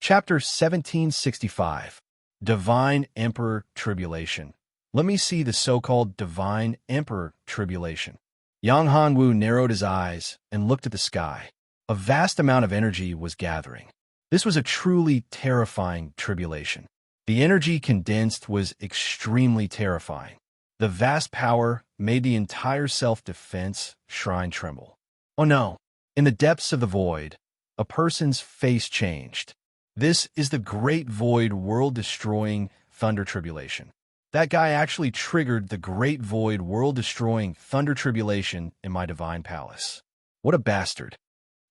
Chapter 1765. Divine Emperor Tribulation. Let me see the so-called Divine Emperor Tribulation. Yang Hanwu narrowed his eyes and looked at the sky. A vast amount of energy was gathering. This was a truly terrifying tribulation. The energy condensed was extremely terrifying. The vast power made the entire self-defense shrine tremble. Oh no! In the depths of the void, a person's face changed. This is the Great Void World-Destroying Thunder Tribulation. That guy actually triggered the Great Void World-Destroying Thunder Tribulation in my Divine Palace. What a bastard.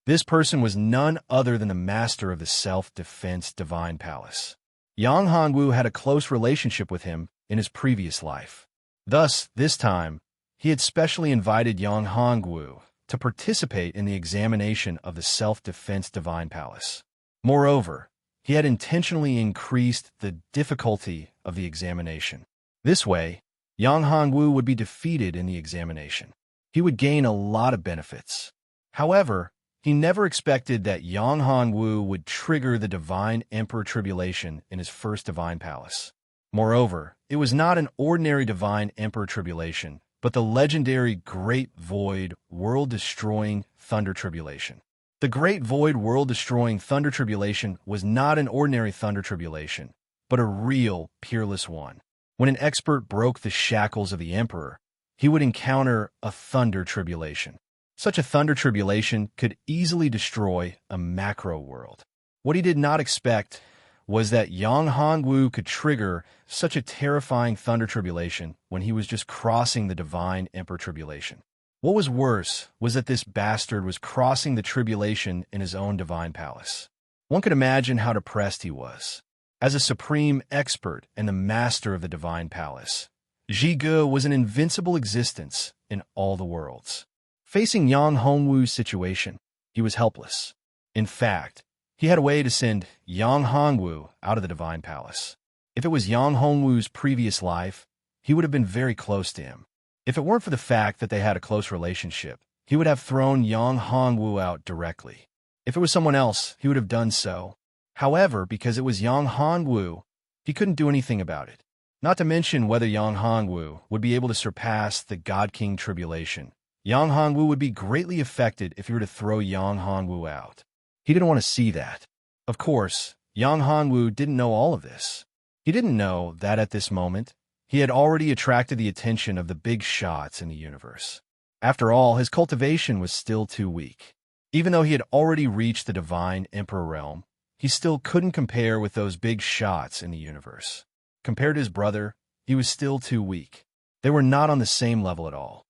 This person was none other than the master of the self-defense Divine Palace. Yang Hanwu had a close relationship with him in his previous life. Thus, this time, he had specially invited Yang Hanwu to participate in the examination of the self-defense Divine Palace. Moreover, he had intentionally increased the difficulty of the examination. This way, Yang Hanwu would be defeated in the examination. He would gain a lot of benefits. However, he never expected that Yang Hanwu would trigger the Divine Emperor Tribulation in his first Divine Palace. Moreover, it was not an ordinary Divine Emperor Tribulation, but the legendary Great Void World-Destroying Thunder Tribulation. The Great Void World-Destroying Thunder Tribulation was not an ordinary Thunder Tribulation, but a real, peerless one. When an expert broke the shackles of the Emperor, he would encounter a Thunder Tribulation. Such a Thunder Tribulation could easily destroy a macro world. What he did not expect was that Yang Hanwu could trigger such a terrifying Thunder Tribulation when he was just crossing the Divine Emperor Tribulation. What was worse was that this bastard was crossing the tribulation in his own Divine Palace. One could imagine how depressed he was. As a supreme expert and the master of the Divine Palace, Zhige was an invincible existence in all the worlds. Facing Yang Hanwu's situation, he was helpless. In fact, he had a way to send Yang Hanwu out of the Divine Palace. If it was Yang Hanwu's previous life, he would have been very close to him. If it weren't for the fact that they had a close relationship, he would have thrown Yang Hanwu out directly. If it was someone else, he would have done so. However, because it was Yang Hanwu, he couldn't do anything about it. Not to mention whether Yang Hanwu would be able to surpass the God King Tribulation. Yang Hanwu would be greatly affected if he were to throw Yang Hanwu out. He didn't want to see that. Of course, Yang Hanwu didn't know all of this. He didn't know that at this moment, he had already attracted the attention of the big shots in the universe. After all, his cultivation was still too weak. Even though he had already reached the Divine Emperor realm, he still couldn't compare with those big shots in the universe. Compared to his brother, he was still too weak. They were not on the same level at all.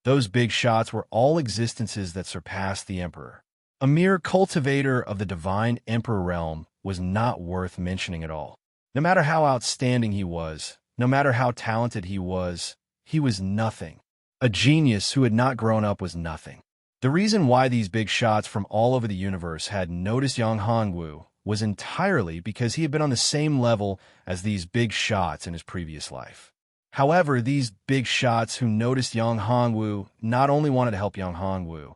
Those big shots were all existences that surpassed the Emperor. A mere cultivator of the Divine Emperor realm was not worth mentioning at all. No matter how outstanding he was, no matter how talented he was nothing. A genius who had not grown up was nothing. The reason why these big shots from all over the universe had noticed Yang Hanwu was entirely because he had been on the same level as these big shots in his previous life. However, these big shots who noticed Yang Hanwu not only wanted to help Yang Hanwu,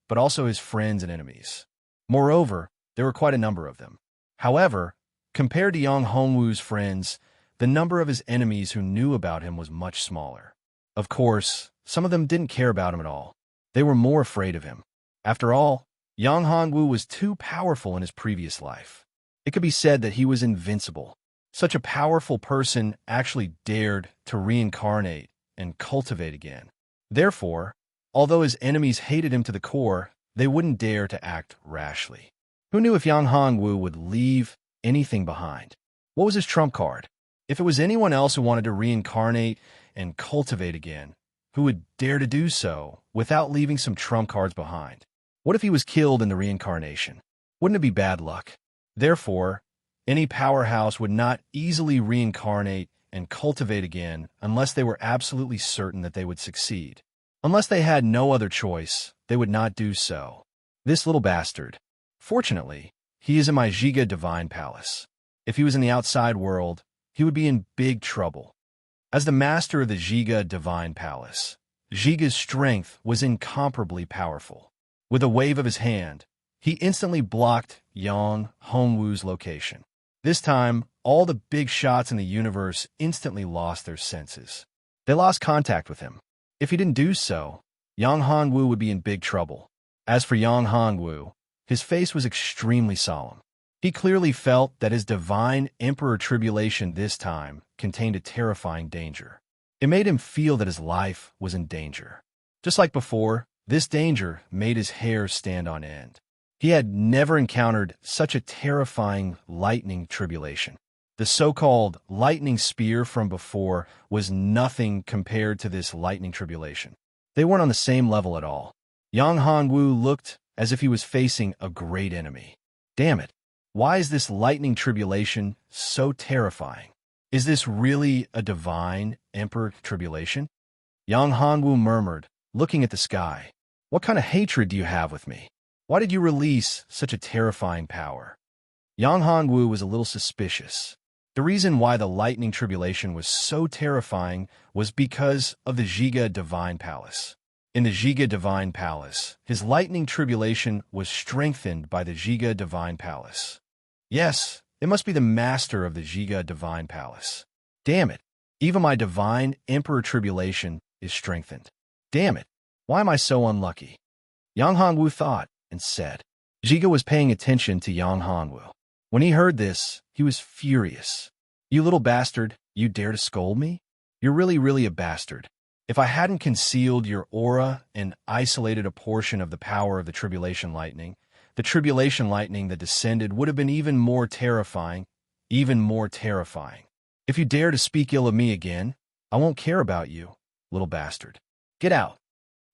but also his friends and enemies. Moreover, there were quite a number of them. However, compared to Yang Hanwu's friends, the number of his enemies who knew about him was much smaller. Of course, some of them didn't care about him at all. They were more afraid of him. After all, Yang Hanwu was too powerful in his previous life. It could be said that he was invincible. Such a powerful person actually dared to reincarnate and cultivate again. Therefore, although his enemies hated him to the core, they wouldn't dare to act rashly. Who knew if Yang Hanwu would leave anything behind? What was his trump card? If it was anyone else who wanted to reincarnate and cultivate again, who would dare to do so without leaving some trump cards behind? What if he was killed in the reincarnation? Wouldn't it be bad luck? Therefore, any powerhouse would not easily reincarnate and cultivate again unless they were absolutely certain that they would succeed. Unless they had no other choice, they would not do so. This little bastard. Fortunately, he is in my Zhiga Divine Palace. If he was in the outside world, he would be in big trouble. As the master of the Zhiga Divine Palace, Zhiga's strength was incomparably powerful. With a wave of his hand, He instantly blocked Yang Hongwu's location. This time, all the big shots in the universe instantly lost their senses. They lost contact with him. If he didn't do so, Yang Hongwu would be in big trouble. As for Yang Hongwu, his face was extremely solemn. He clearly felt that his divine emperor tribulation this time contained a terrifying danger. It made him feel that his life was in danger. Just like before, this danger made his hair stand on end. He had never encountered such a terrifying lightning tribulation. The so-called lightning spear from before was nothing compared to this lightning tribulation. They weren't on the same level at all. Yang Hongwu looked as if he was facing a great enemy. Damn it! Why is this lightning tribulation so terrifying? Is this really a divine emperor tribulation? Yang Hongwu murmured, looking at the sky. What kind of hatred do you have with me? Why did you release such a terrifying power? Yang Hongwu was a little suspicious. The reason why the lightning tribulation was so terrifying was because of the Zhiga Divine Palace. In the Zhiga Divine Palace, his lightning tribulation was strengthened by the Zhiga Divine Palace. Yes, it must be the master of the Zhiga Divine Palace. Damn it, even my divine emperor tribulation is strengthened. Damn it, why am I so unlucky? Yang Hongwu thought and said. Zhiga was paying attention to Yang Hongwu. When he heard this, he was furious. You little bastard, you dare to scold me? You're really a bastard. If I hadn't concealed your aura and isolated a portion of the power of the tribulation lightning that descended would have been even more terrifying. If you dare to speak ill of me again, I won't care about you, little bastard. Get out.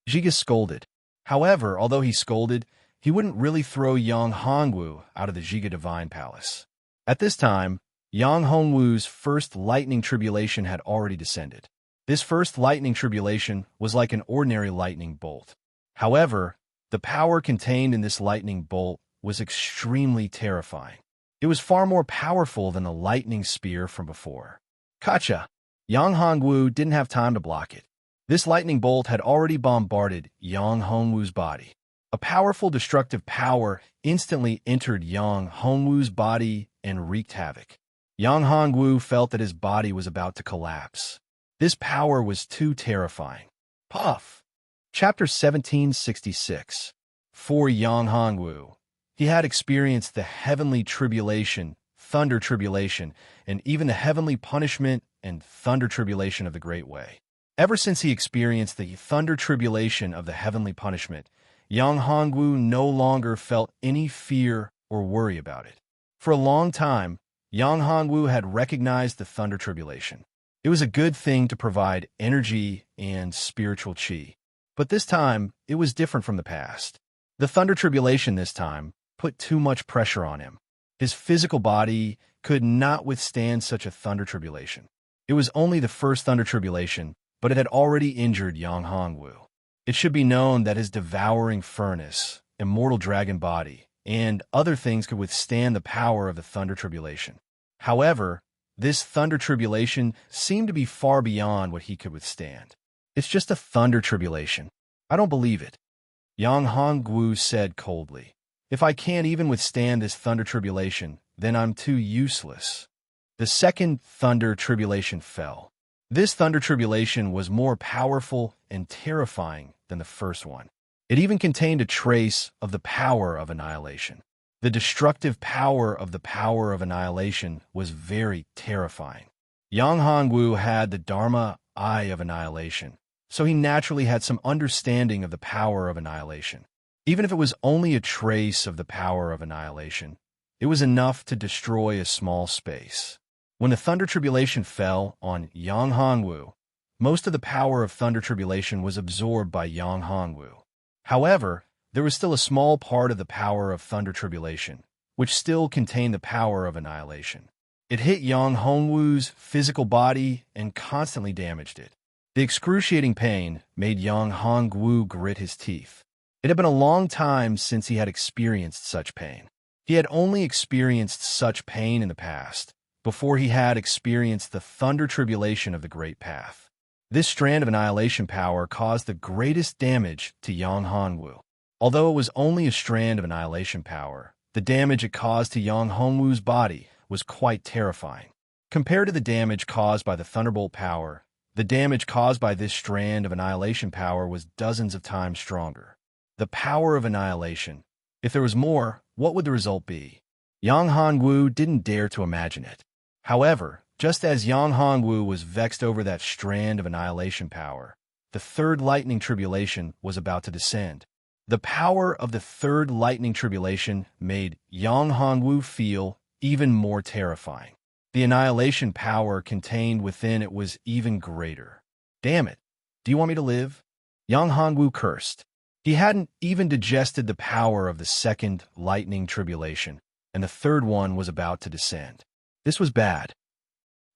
Zhiga scolded. However, although he scolded, he wouldn't really throw Yang Hongwu out of the Zhiga Divine Palace. At this time, Yang Hongwu's first lightning tribulation had already descended. This first lightning tribulation was like an ordinary lightning bolt. However, the power contained in this lightning bolt was extremely terrifying. It was far more powerful than the lightning spear from before. Gotcha! Yang Hongwu didn't have time to block it. This lightning bolt had already bombarded Yang Hongwu's body. A powerful destructive power instantly entered Yang Hongwu's body and wreaked havoc. Yang Hongwu felt that his body was about to collapse. This power was too terrifying. Puff! Chapter 1766. For Yang Hongwu, he had experienced the heavenly tribulation, thunder tribulation, and even the heavenly punishment and thunder tribulation of the Great Way. Ever since he experienced the thunder tribulation of the heavenly punishment, Yang Hongwu no longer felt any fear or worry about it. For a long time, Yang Hongwu had recognized the thunder tribulation. It was a good thing to provide energy and spiritual chi. But this time, it was different from the past. The thunder tribulation this time put too much pressure on him. His physical body could not withstand such a thunder tribulation. It was only the first thunder tribulation, but it had already injured Yang Hongwu. It should be known that his devouring furnace, immortal dragon body, and other things could withstand the power of the thunder tribulation. However, this thunder tribulation seemed to be far beyond what he could withstand. It's just a thunder tribulation. I don't believe it. Yang Hongwu said coldly. If I can't even withstand this thunder tribulation, then I'm too useless. The second thunder tribulation fell. This thunder tribulation was more powerful and terrifying than the first one. It even contained a trace of the power of annihilation. The destructive power of annihilation was very terrifying. Yang Hongwu had the Dharma eye of annihilation, so he naturally had some understanding of the power of annihilation. Even if it was only a trace of the power of annihilation, it was enough to destroy a small space. When the thunder tribulation fell on Yang Hongwu, most of the power of thunder tribulation was absorbed by Yang Hongwu. However, there was still a small part of the power of thunder tribulation, which still contained the power of annihilation. It hit Yang Hongwu's physical body and constantly damaged it. The excruciating pain made Yang Hongwu grit his teeth. It had been a long time since he had experienced such pain. He had only experienced such pain in the past, before he had experienced the thunder tribulation of the Great Path. This strand of annihilation power caused the greatest damage to Yang Hongwu. Although it was only a strand of annihilation power, the damage it caused to Yang Hongwu's body was quite terrifying. Compared to the damage caused by the Thunderbolt power, the damage caused by this strand of annihilation power was dozens of times stronger. The power of annihilation. If there was more, what would the result be? Yang Hongwu didn't dare to imagine it. However, just as Yang Hongwu was vexed over that strand of annihilation power, the third lightning tribulation was about to descend. The power of the third lightning tribulation made Yang Hongwu feel even more terrifying. The annihilation power contained within it was even greater. Damn it! Do you want me to live? Yang Hongwu cursed. He hadn't even digested the power of the second lightning tribulation, and the third one was about to descend. This was bad.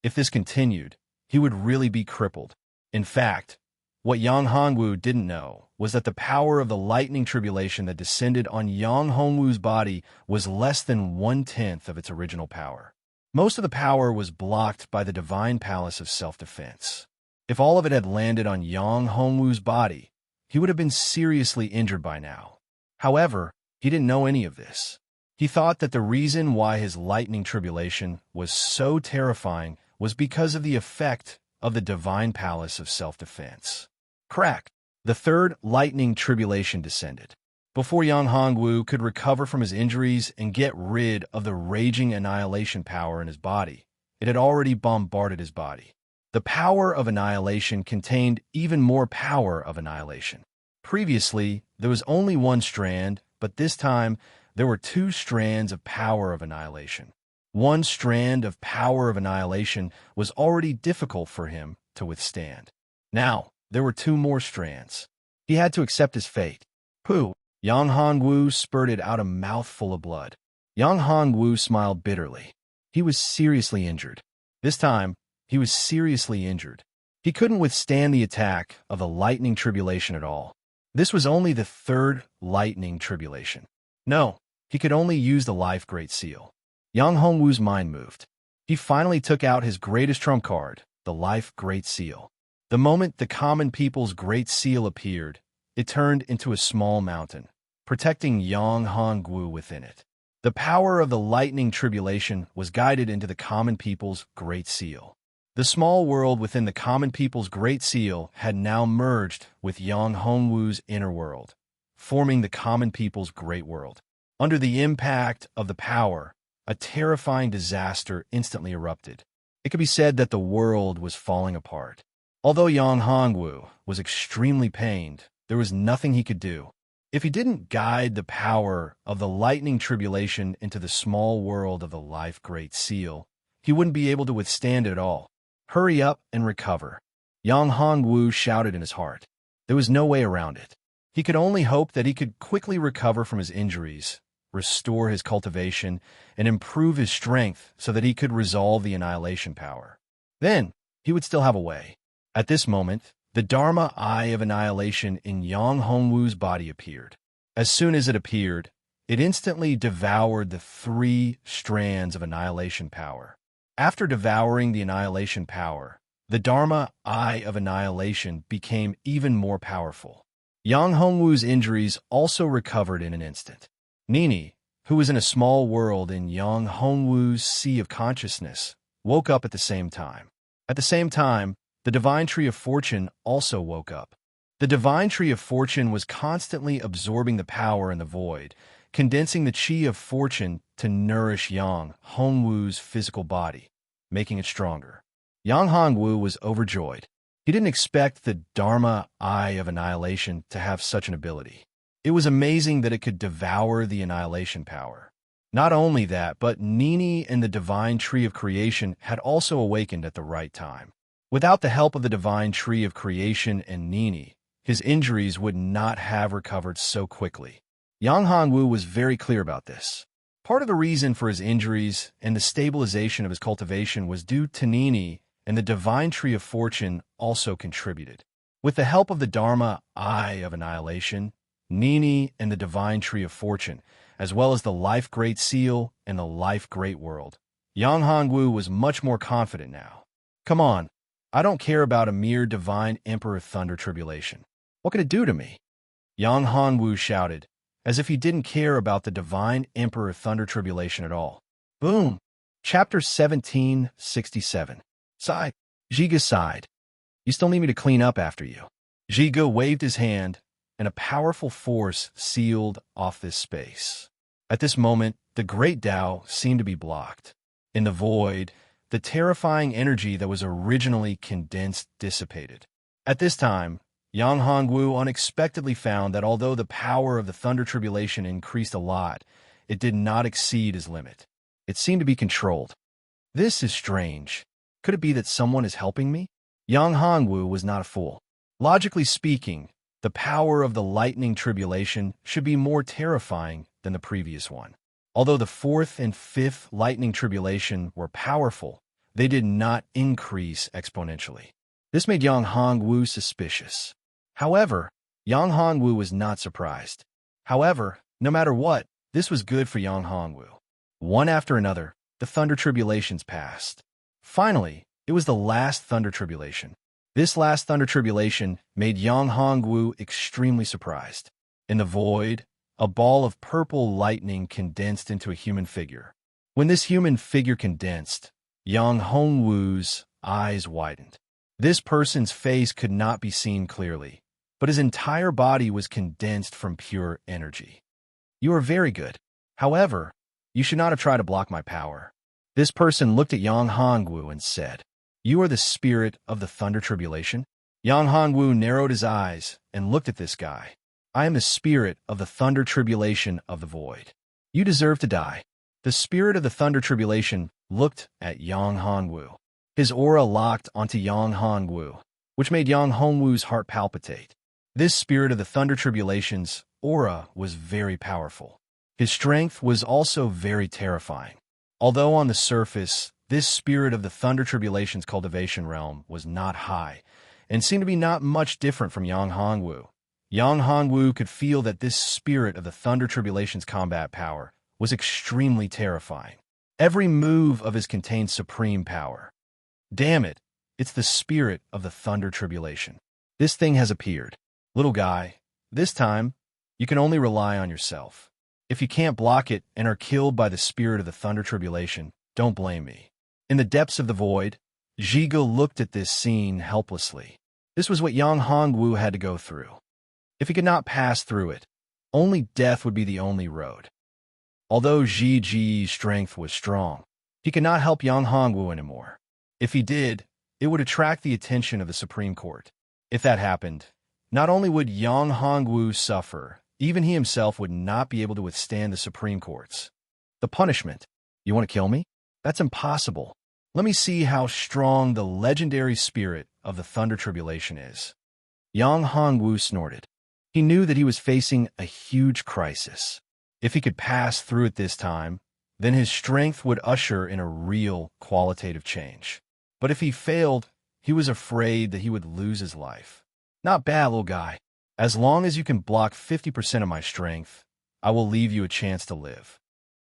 If this continued, he would really be crippled. In fact, what Yang Hongwu didn't know was that the power of the lightning tribulation that descended on Yang Hongwu's body was less than 1/10 of its original power. Most of the power was blocked by the divine palace of self-defense. If all of it had landed on Yang Hongwu's body, he would have been seriously injured by now. However, he didn't know any of this. He thought that the reason why his lightning tribulation was so terrifying was because of the effect of the divine palace of self-defense. Crack! The third lightning tribulation descended. Before Yang Hongwu could recover from his injuries and get rid of the raging annihilation power in his body, it had already bombarded his body. The power of annihilation contained even more power of annihilation. Previously, there was only one strand, but this time, there were two strands of power of annihilation. One strand of power of annihilation was already difficult for him to withstand. Now, there were two more strands. He had to accept his fate. Pooh! Yang Hongwu spurted out a mouthful of blood. Yang Hongwu smiled bitterly. He was seriously injured. This time, he was seriously injured. He couldn't withstand the attack of the lightning tribulation at all. This was only the third lightning tribulation. No, he could only use the Life Great Seal. Yang Hongwu's mind moved. He finally took out his greatest trump card, the Life Great Seal. The moment the common people's Great Seal appeared, it turned into a small mountain, protecting Yang Hongwu within it. The power of the lightning tribulation was guided into the common people's Great Seal. The small world within the common people's Great Seal had now merged with Yang Hongwu's inner world, forming the common people's Great World. Under the impact of the power, a terrifying disaster instantly erupted. It could be said that the world was falling apart. Although Yang Hongwu was extremely pained, there was nothing he could do. If he didn't guide the power of the lightning tribulation into the small world of the Life Great Seal, he wouldn't be able to withstand it at all. Hurry up and recover. Yang Hongwu shouted in his heart. There was no way around it. He could only hope that he could quickly recover from his injuries, restore his cultivation, and improve his strength so that he could resolve the annihilation power. Then, he would still have a way. At this moment, the Dharma Eye of Annihilation in Yang Hongwu's body appeared. As soon as it appeared, it instantly devoured the three strands of annihilation power. After devouring the annihilation power, the Dharma Eye of Annihilation became even more powerful. Yang Hongwu's injuries also recovered in an instant. Nini, who was in a small world in Yang Hongwu's sea of consciousness, woke up at the same time. At the same time, the Divine Tree of Fortune also woke up. The Divine Tree of Fortune was constantly absorbing the power in the void, condensing the Chi of Fortune to nourish Yang Hongwu's physical body, making it stronger. Yang Hongwu was overjoyed. He didn't expect the Dharma Eye of Annihilation to have such an ability. It was amazing that it could devour the annihilation power. Not only that, but Nini and the Divine Tree of Creation had also awakened at the right time. Without the help of the Divine Tree of Creation and Nini, his injuries would not have recovered so quickly. Yang Hongwu was very clear about this. Part of the reason for his injuries and the stabilization of his cultivation was due to Nini, and the Divine Tree of Fortune also contributed. With the help of the Dharma Eye of Annihilation, Nini and the Divine Tree of Fortune, as well as the Life Great Seal and the Life Great World, Yang Hongwu was much more confident now. Come on, I don't care about a mere Divine Emperor Thunder Tribulation. What could it do to me? Yang Hongwu shouted, as if he didn't care about the divine emperor thunder tribulation at all. Boom! Chapter 1767. Sigh. Jiga sighed. You still need me to clean up after you. Jiga waved his hand, and a powerful force sealed off this space. At this moment, the great Tao seemed to be blocked. In the void, the terrifying energy that was originally condensed dissipated. At this time, Yang Hongwu unexpectedly found that although the power of the thunder tribulation increased a lot, it did not exceed his limit. It seemed to be controlled. This is strange. Could it be that someone is helping me? Yang Hongwu was not a fool. Logically speaking, the power of the lightning tribulation should be more terrifying than the previous one. Although the fourth and fifth lightning tribulation were powerful, they did not increase exponentially. This made Yang Hongwu suspicious. However, Yang Hongwu was not surprised. However, no matter what, this was good for Yang Hongwu. One after another, the thunder tribulations passed. Finally, it was the last thunder tribulation. This last thunder tribulation made Yang Hongwu extremely surprised. In the void, a ball of purple lightning condensed into a human figure. When this human figure condensed, Yang Hongwu's eyes widened. This person's face could not be seen clearly, but his entire body was condensed from pure energy. You are very good. However, you should not have tried to block my power. This person looked at Yang Hongwu and said, You are the spirit of the thunder tribulation? Yang Hongwu narrowed his eyes and looked at this guy. I am the spirit of the thunder tribulation of the void. You deserve to die. The spirit of the thunder tribulation looked at Yang Hongwu. His aura locked onto Yang Hongwu, which made Yang Hongwu's heart palpitate. This spirit of the thunder tribulation's aura was very powerful. His strength was also very terrifying. Although on the surface, this spirit of the thunder tribulation's cultivation realm was not high, and seemed to be not much different from Yang Hongwu. Yang Hongwu could feel that this spirit of the thunder tribulation's combat power was extremely terrifying. Every move of his contained supreme power. Damn it, it's the spirit of the thunder tribulation. This thing has appeared. Little guy, this time, you can only rely on yourself. If you can't block it and are killed by the spirit of the thunder tribulation, don't blame me. In the depths of the void, Jiga looked at this scene helplessly. This was what Yang Hongwu had to go through. If he could not pass through it, only death would be the only road. Although Ji's strength was strong, he could not help Yang Hongwu anymore. If he did, it would attract the attention of the Supreme Court. If that happened, not only would Yang Hongwu suffer, even he himself would not be able to withstand the Supreme Courts. The punishment. You want to kill me? That's impossible. Let me see how strong the legendary spirit of the thunder tribulation is. Yang Hongwu snorted. He knew that he was facing a huge crisis. If he could pass through it this time, then his strength would usher in a real qualitative change. But if he failed, he was afraid that he would lose his life. Not bad, little guy. As long as you can block 50% of my strength, I will leave you a chance to live.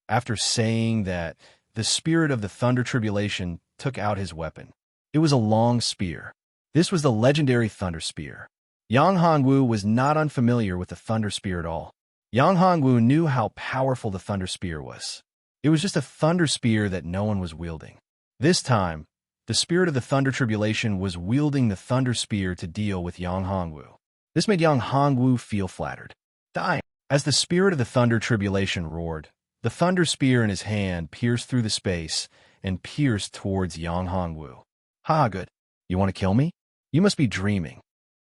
After saying that, the spirit of the thunder tribulation took out his weapon. It was a long spear. This was the legendary thunder spear. Yang Hongwu was not unfamiliar with the thunder spear at all. Yang Hongwu knew how powerful the thunder spear was. It was just a thunder spear that no one was wielding. This time, the spirit of the thunder tribulation was wielding the thunder spear to deal with Yang Hongwu. This made Yang Hongwu feel flattered. Dying. As the spirit of the thunder tribulation roared, the thunder spear in his hand pierced through the space and pierced towards Yang Hongwu. Ha, good. You want to kill me? You must be dreaming.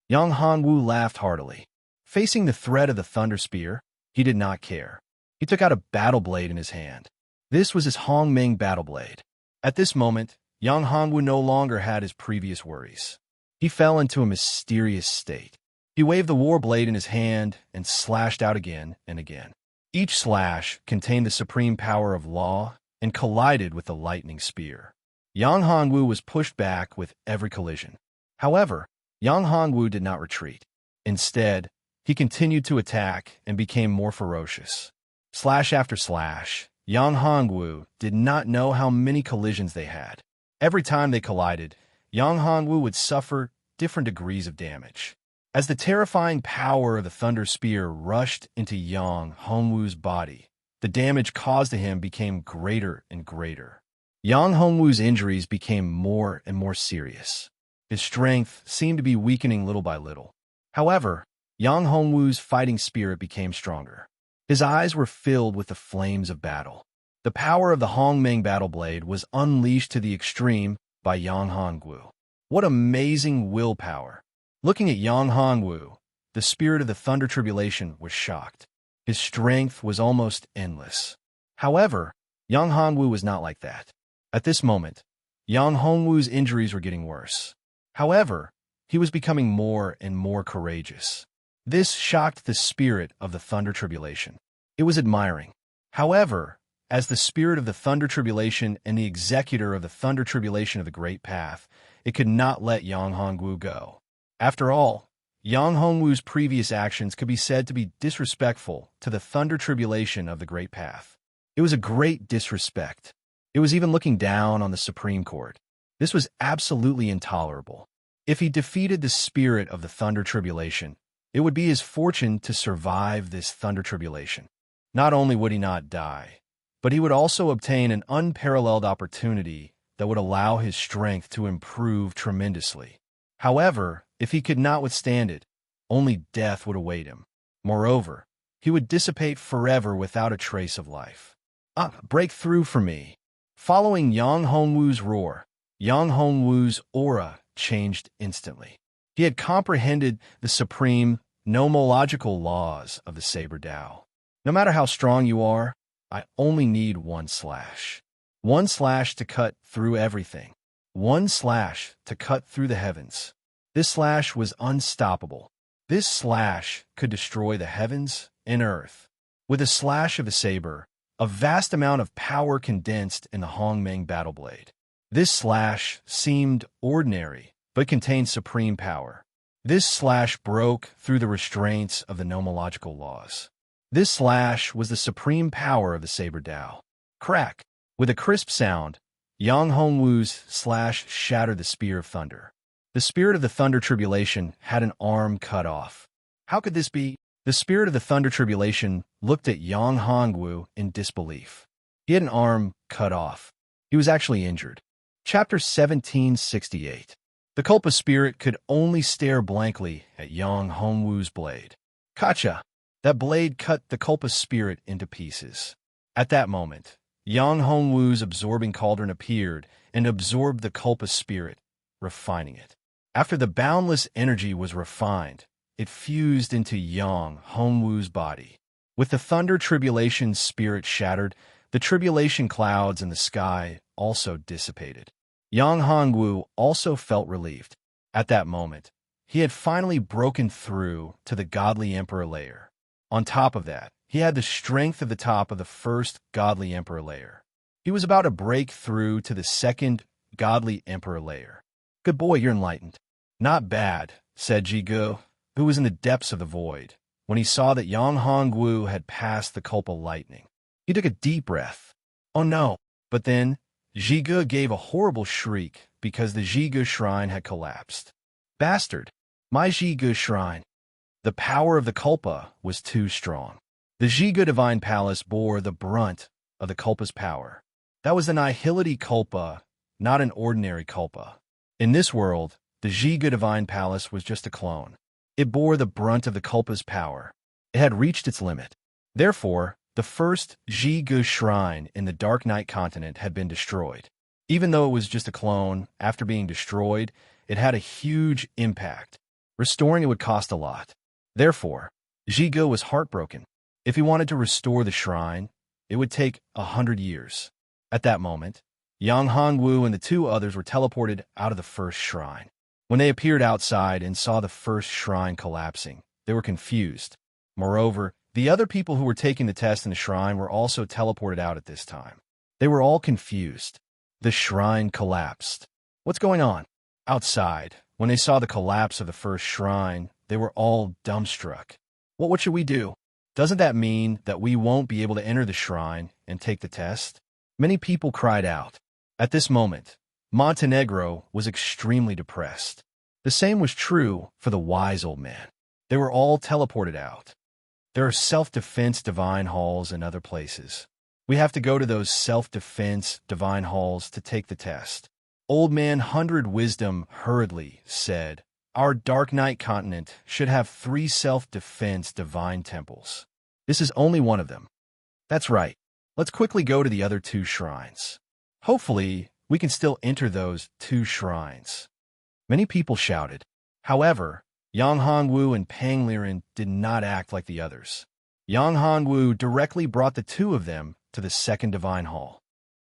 Yang Hongwu laughed heartily. Facing the threat of the thunder spear, he did not care. He took out a battle blade in his hand. This was his Hongmeng battle blade. At this moment, Yang Hongwu no longer had his previous worries. He fell into a mysterious state. He waved the war blade in his hand and slashed out again and again. Each slash contained the supreme power of law and collided with the lightning spear. Yang Hongwu was pushed back with every collision. However, Yang Hongwu did not retreat. Instead, he continued to attack and became more ferocious. Slash after slash, Yang Hongwu did not know how many collisions they had. Every time they collided, Yang Hongwu would suffer different degrees of damage. As the terrifying power of the thunder spear rushed into Yang Hongwu's body, the damage caused to him became greater and greater. Yang Hongwu's injuries became more and more serious. His strength seemed to be weakening little by little. However, Yang Hongwu's fighting spirit became stronger. His eyes were filled with the flames of battle. The power of the Hongmeng battle blade was unleashed to the extreme by Yang Hongwu. What amazing willpower! Looking at Yang Hongwu, the spirit of the Thunder Tribulation was shocked. His strength was almost endless. However, Yang Hongwu was not like that. At this moment, Yang Hongwu's injuries were getting worse. However, he was becoming more and more courageous. This shocked the spirit of the Thunder Tribulation. It was admiring. However, as the spirit of the Thunder Tribulation and the executor of the Thunder Tribulation of the Great Path, it could not let Yang Hongwu go. After all, Yang Hongwu's previous actions could be said to be disrespectful to the Thunder Tribulation of the Great Path. It was a great disrespect. It was even looking down on the Supreme Court. This was absolutely intolerable. If he defeated the spirit of the Thunder Tribulation, it would be his fortune to survive this Thunder Tribulation. Not only would he not die, but he would also obtain an unparalleled opportunity that would allow his strength to improve tremendously. However, if he could not withstand it, only death would await him. Moreover, he would dissipate forever without a trace of life. Break through for me. Following Yang Hongwu's roar, Yang Hongwu's aura changed instantly. He had comprehended the supreme nomological laws of the Saber Tao. No matter how strong you are, I only need one slash. One slash to cut through everything. One slash to cut through the heavens. This slash was unstoppable. This slash could destroy the heavens and earth. With a slash of the saber, a vast amount of power condensed in the Hongmeng battle blade. This slash seemed ordinary, but contained supreme power. This slash broke through the restraints of the nomological laws. This slash was the supreme power of the Saber Tao. Crack! With a crisp sound, Yang Hongwu's slash shattered the Spear of Thunder. The spirit of the Thunder Tribulation had an arm cut off. How could this be? The spirit of the Thunder Tribulation looked at Yang Hongwu in disbelief. He had an arm cut off. He was actually injured. Chapter 1768. The Culpa spirit could only stare blankly at Yang Hongwu's blade. Kacha! That blade cut the Culpa spirit into pieces. At that moment, Yang Hongwu's absorbing cauldron appeared and absorbed the Culpa spirit, refining it. After the boundless energy was refined, it fused into Yang Hongwu's body. With the Thunder Tribulation spirit shattered, the tribulation clouds in the sky also dissipated. Yang Hongwu also felt relieved. At that moment, he had finally broken through to the godly emperor layer. On top of that, he had the strength of the top of the first godly emperor layer. He was about to break through to the second godly emperor layer. Good boy, you're enlightened. Not bad, said Jigu, who was in the depths of the void, when he saw that Yang Hongwu had passed the Culpa lightning. He took a deep breath. Oh no! But then, Jigu gave a horrible shriek because the Jigu shrine had collapsed. Bastard! My Jigu shrine! The power of the Culpa was too strong. The Jigu Divine Palace bore the brunt of the Culpa's power. That was the Nihility Culpa, not an ordinary Culpa. In this world, the Jigu Divine Palace was just a clone. It bore the brunt of the Culpa's power. It had reached its limit. Therefore, the first Jigu shrine in the Dark Night continent had been destroyed. Even though it was just a clone, after being destroyed, it had a huge impact. Restoring it would cost a lot. Therefore, Jigu was heartbroken. If he wanted to restore the shrine, it would take 100 years. At that moment, Yang Hongwu and the two others were teleported out of the first shrine. When they appeared outside and saw the first shrine collapsing, they were confused. Moreover, the other people who were taking the test in the shrine were also teleported out at this time. They were all confused. The shrine collapsed. What's going on? Outside, when they saw the collapse of the first shrine, they were all dumbstruck. What should we do? Doesn't that mean that we won't be able to enter the shrine and take the test? Many people cried out. At this moment, Montenegro was extremely depressed. The same was true for the wise old man. They were all teleported out. There are self-defense divine halls in other places. We have to go to those self-defense divine halls to take the test. Old Man 100 Wisdom hurriedly said, "Our Dark Knight continent should have 3 self-defense divine temples. This is only one of them." That's right. Let's quickly go to the other 2 shrines. Hopefully, we can still enter those 2 shrines. Many people shouted. However, Yang Hongwu and Pang Liren did not act like the others. Yang Hongwu directly brought the 2 of them to the second divine hall.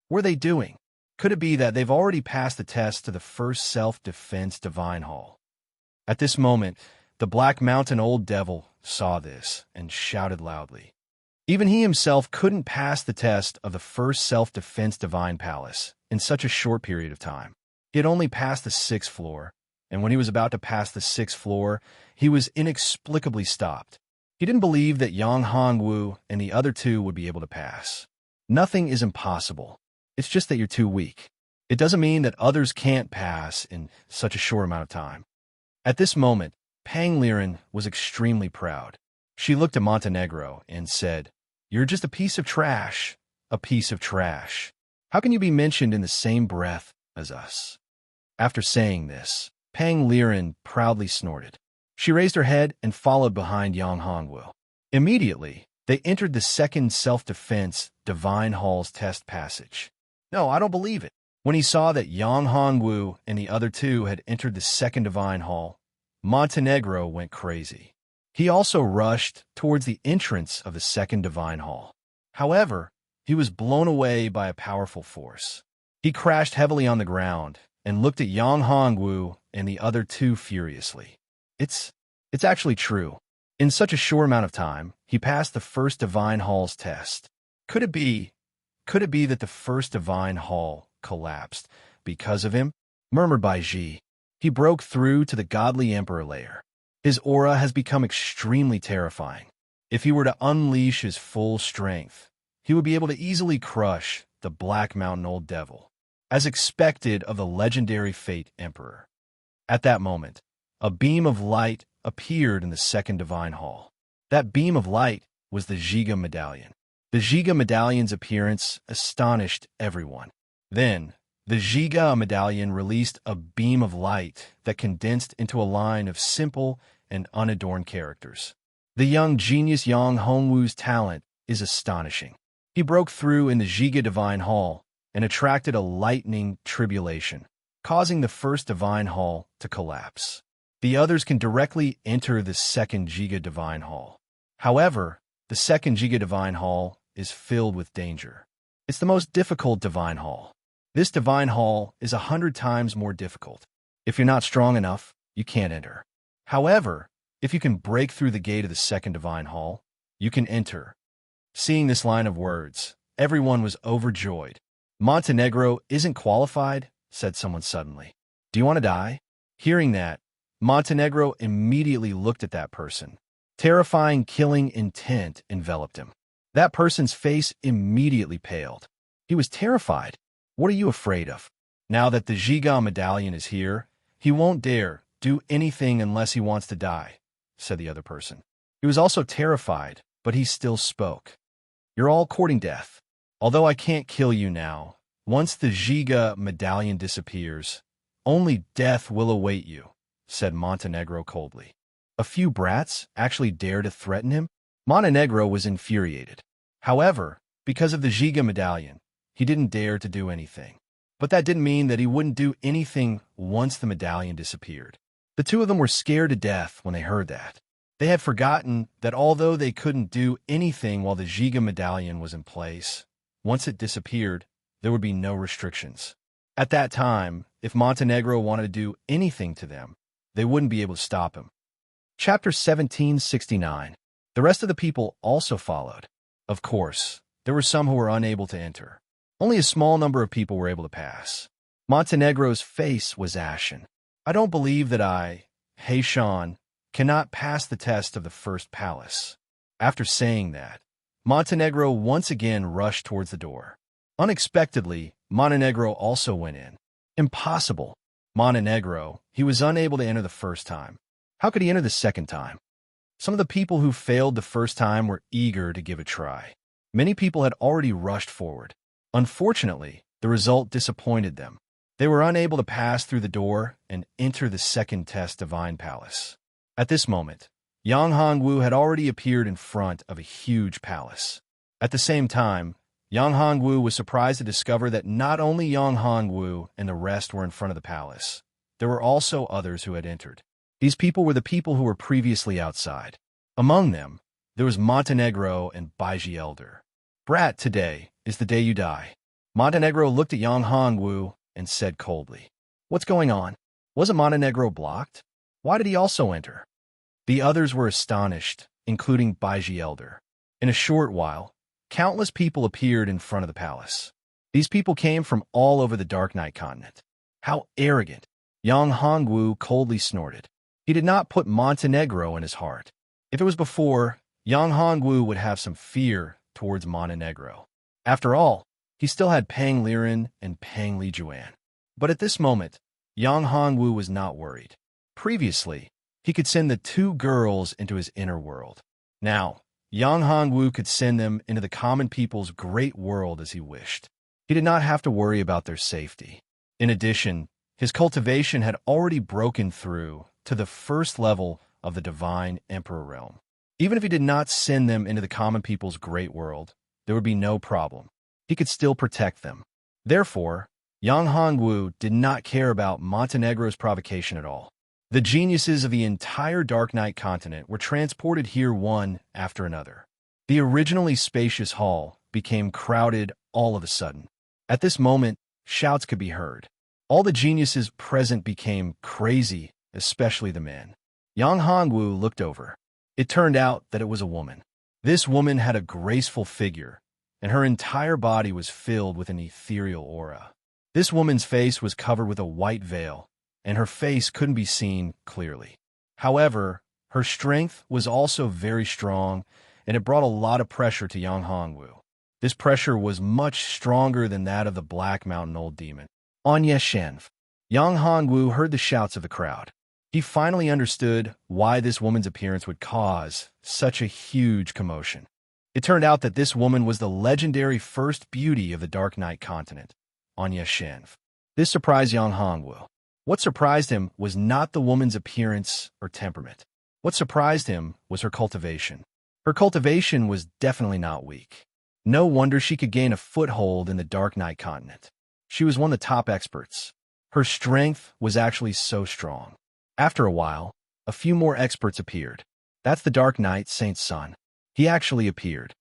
What are they doing? Could it be that they've already passed the test to the first self-defense divine hall? At this moment, the Black Mountain Old Devil saw this and shouted loudly. Even he himself couldn't pass the test of the first self-defense divine palace in such a short period of time. He had only passed the 6th floor, and when he was about to pass the 6th floor, he was inexplicably stopped. He didn't believe that Yang Hongwu and the other 2 would be able to pass. Nothing is impossible. It's just that you're too weak. It doesn't mean that others can't pass in such a short amount of time. At this moment, Pang Liren was extremely proud. She looked at Montenegro and said, "You're just a piece of trash, a piece of trash. How can you be mentioned in the same breath as us?" After saying this, Pang Liren proudly snorted. She raised her head and followed behind Yang Hongwu. Immediately, they entered the second self-defense divine hall's test passage. No, I don't believe it. When he saw that Yang Hongwu and the other 2 had entered the second divine hall, Montenegro went crazy. He also rushed towards the entrance of the second divine hall. However, he was blown away by a powerful force. He crashed heavily on the ground and looked at Yang Hongwu and the other 2 furiously. It's actually true. In such a short amount of time, he passed the first divine hall's test. Could it be that the first divine hall collapsed because of him? Murmured by Ji. He broke through to the godly emperor layer. His aura has become extremely terrifying. If he were to unleash his full strength, he would be able to easily crush the Black Mountain Old Devil, as expected of the legendary Fate Emperor. At that moment, a beam of light appeared in the second divine hall. That beam of light was the Giga Medallion. The Giga Medallion's appearance astonished everyone. Then, the Giga Medallion released a beam of light that condensed into a line of simple and unadorned characters. The young genius Yang Hongwu's talent is astonishing. He broke through in the Giga Divine Hall and attracted a lightning tribulation, causing the first Divine Hall to collapse. The others can directly enter the second Giga Divine Hall. However, the second Giga Divine Hall is filled with danger. It's the most difficult Divine Hall. This Divine Hall is 100 times more difficult. If you're not strong enough, you can't enter. However, if you can break through the gate of the second Divine Hall, you can enter. Seeing this line of words, everyone was overjoyed. "Montenegro isn't qualified," said someone suddenly. "Do you want to die?" Hearing that, Montenegro immediately looked at that person. Terrifying killing intent enveloped him. That person's face immediately paled. He was terrified. What are you afraid of? Now that the Giga Medallion is here, he won't dare do anything unless he wants to die, said the other person. He was also terrified, but he still spoke. "You're all courting death. Although I can't kill you now, once the Giga Medallion disappears, only death will await you," said Montenegro coldly. A few brats actually dared to threaten him? Montenegro was infuriated. However, because of the Giga Medallion, he didn't dare to do anything. But that didn't mean that he wouldn't do anything once the medallion disappeared. The 2 of them were scared to death when they heard that. They had forgotten that although they couldn't do anything while the Giga Medallion was in place, once it disappeared, there would be no restrictions. At that time, if Montenegro wanted to do anything to them, they wouldn't be able to stop him. Chapter 1769. The rest of the people also followed. Of course, there were some who were unable to enter. Only a small number of people were able to pass. Montenegro's face was ashen. "I don't believe that I, Sean, cannot pass the test of the first palace." After saying that, Montenegro once again rushed towards the door. Unexpectedly, Montenegro also went in. "Impossible. Montenegro, he was unable to enter the first time. How could he enter the second time? Some of the people who failed the first time were eager to give a try. Many people had already rushed forward. Unfortunately, the result disappointed them. They were unable to pass through the door and enter the second test Divine Palace. At this moment, Yang Hongwu had already appeared in front of a huge palace. At the same time, Yang Hongwu was surprised to discover that not only Yang Hongwu and the rest were in front of the palace, there were also others who had entered. These people were the people who were previously outside. Among them, there was Montenegro and Baiji Elder. Brat, today is the day you die. Montenegro looked at Yang Hongwu and said coldly, "What's going on? Wasn't Montenegro blocked? Why did he also enter?" The others were astonished, including Baiji Elder. In a short while, countless people appeared in front of the palace. These people came from all over the Dark Knight continent. How arrogant! Yang Hongwu coldly snorted. He did not put Montenegro in his heart. If it was before, Yang Hongwu would have some fear towards Montenegro. After all, he still had Pang Liren and Pang Lijuan. But at this moment, Yang Hongwu was not worried. Previously, he could send the two girls into his inner world. Now, Yang Hongwu could send them into the common people's great world as he wished. He did not have to worry about their safety. In addition, his cultivation had already broken through to the first level of the Divine Emperor realm. Even if he did not send them into the common people's great world, there would be no problem. He could still protect them. Therefore, Yang Hongwu did not care about Montenegro's provocation at all. The geniuses of the entire Dark Knight continent were transported here one after another. The originally spacious hall became crowded all of a sudden. At this moment, shouts could be heard. All the geniuses present became crazy, especially the men. Yang Hongwu looked over. It turned out that it was a woman. This woman had a graceful figure, and her entire body was filled with an ethereal aura. This woman's face was covered with a white veil, and her face couldn't be seen clearly. However, her strength was also very strong, and it brought a lot of pressure to Yang Hongwu. This pressure was much stronger than that of the Black Mountain Old Demon. Anya Shenv. Yang Hongwu heard the shouts of the crowd. He finally understood why this woman's appearance would cause such a huge commotion. It turned out that this woman was the legendary first beauty of the Dark Knight continent, Anya Shenv. This surprised Yang Hongwu. What surprised him was not the woman's appearance or temperament. What surprised him was her cultivation. Her cultivation was definitely not weak. No wonder she could gain a foothold in the Dark Knight continent. She was one of the top experts. Her strength was actually so strong. After a while, a few more experts appeared. That's the Dark Knight Saint's son. He actually appeared.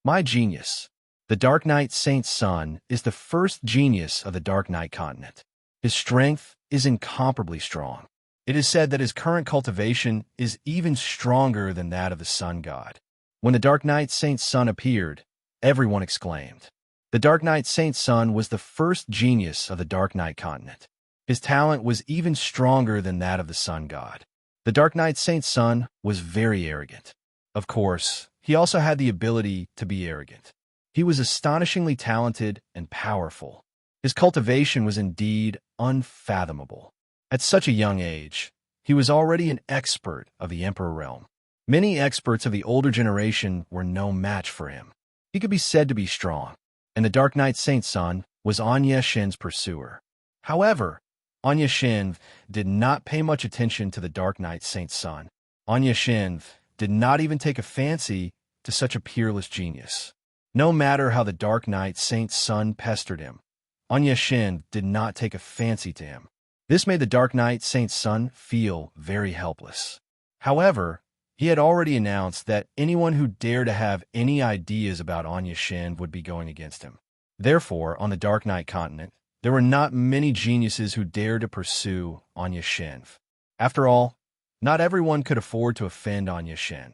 My genius. The Dark Knight Saint's son is the first genius of the Dark Knight continent. His strength is incomparably strong. It is said that his current cultivation is even stronger than that of the Sun God. When the Dark Knight Saint's son appeared, everyone exclaimed. The Dark Knight Saint's son was the first genius of the Dark Knight continent. His talent was even stronger than that of the Sun God. The Dark Knight Saint's son was very arrogant. Of course, he also had the ability to be arrogant. He was astonishingly talented and powerful. His cultivation was indeed unfathomable. At such a young age, he was already an expert of the Emperor realm. Many experts of the older generation were no match for him. He could be said to be strong, and the Dark Knight Saint's son was Anya Shen's pursuer. However, Anya Shen did not pay much attention to the Dark Knight Saint's son. Anya Shen did not even take a fancy to such a peerless genius. No matter how the Dark Knight Saint's son pestered him, Anya Shen did not take a fancy to him. This made the Dark Knight Saint's son feel very helpless. However, he had already announced that anyone who dared to have any ideas about Anya Shen would be going against him. Therefore, on the Dark Knight continent, there were not many geniuses who dared to pursue Anya Shen. After all, not everyone could afford to offend Anya Shen.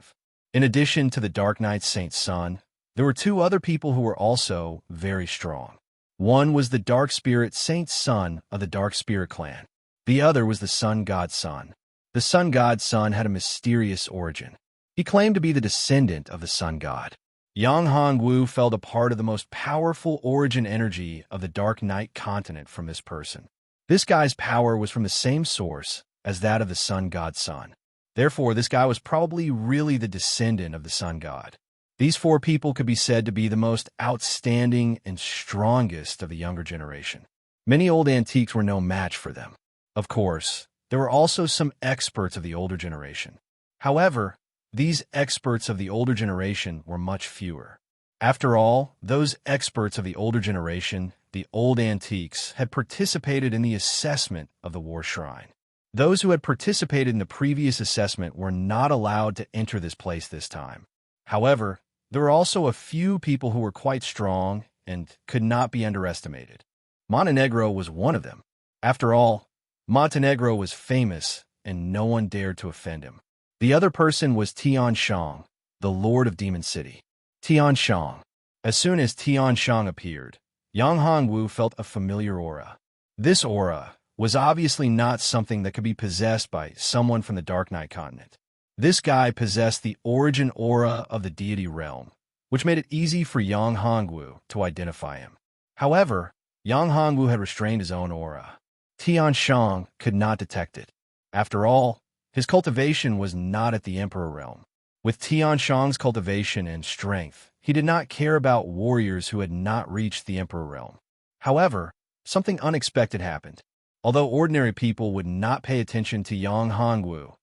In addition to the Dark Knight Saint's son, there were two other people who were also very strong. One was the Dark Spirit Saint's son of the Dark Spirit clan. The other was the Sun God's son. The Sun God's son had a mysterious origin. He claimed to be the descendant of the Sun God. Yang Hongwu felt a part of the most powerful origin energy of the Dark Knight continent from this person. This guy's power was from the same source as that of the sun god's son. Therefore, this guy was probably really the descendant of the sun god. These four people could be said to be the most outstanding and strongest of the younger generation. Many old antiques were no match for them. Of course, there were also some experts of the older generation. However, these experts of the older generation were much fewer. After all, those experts of the older generation, the old antiques, had participated in the assessment of the war shrine. Those who had participated in the previous assessment were not allowed to enter this place this time. However, there were also a few people who were quite strong and could not be underestimated. Montenegro was one of them. After all, Montenegro was famous and no one dared to offend him. The other person was Tian Shang, the Lord of Demon City. Tian Shang. As soon as Tian Shang appeared, Yang Hongwu felt a familiar aura. This aura was obviously not something that could be possessed by someone from the Dark Knight continent. This guy possessed the origin aura of the deity realm, which made it easy for Yang Hongwu to identify him. However, Yang Hongwu had restrained his own aura. Tian Shang could not detect it. After all, his cultivation was not at the Emperor realm. With Tian Shang's cultivation and strength, he did not care about warriors who had not reached the Emperor realm. However, something unexpected happened. Although ordinary people would not pay attention to Yang Hongwu,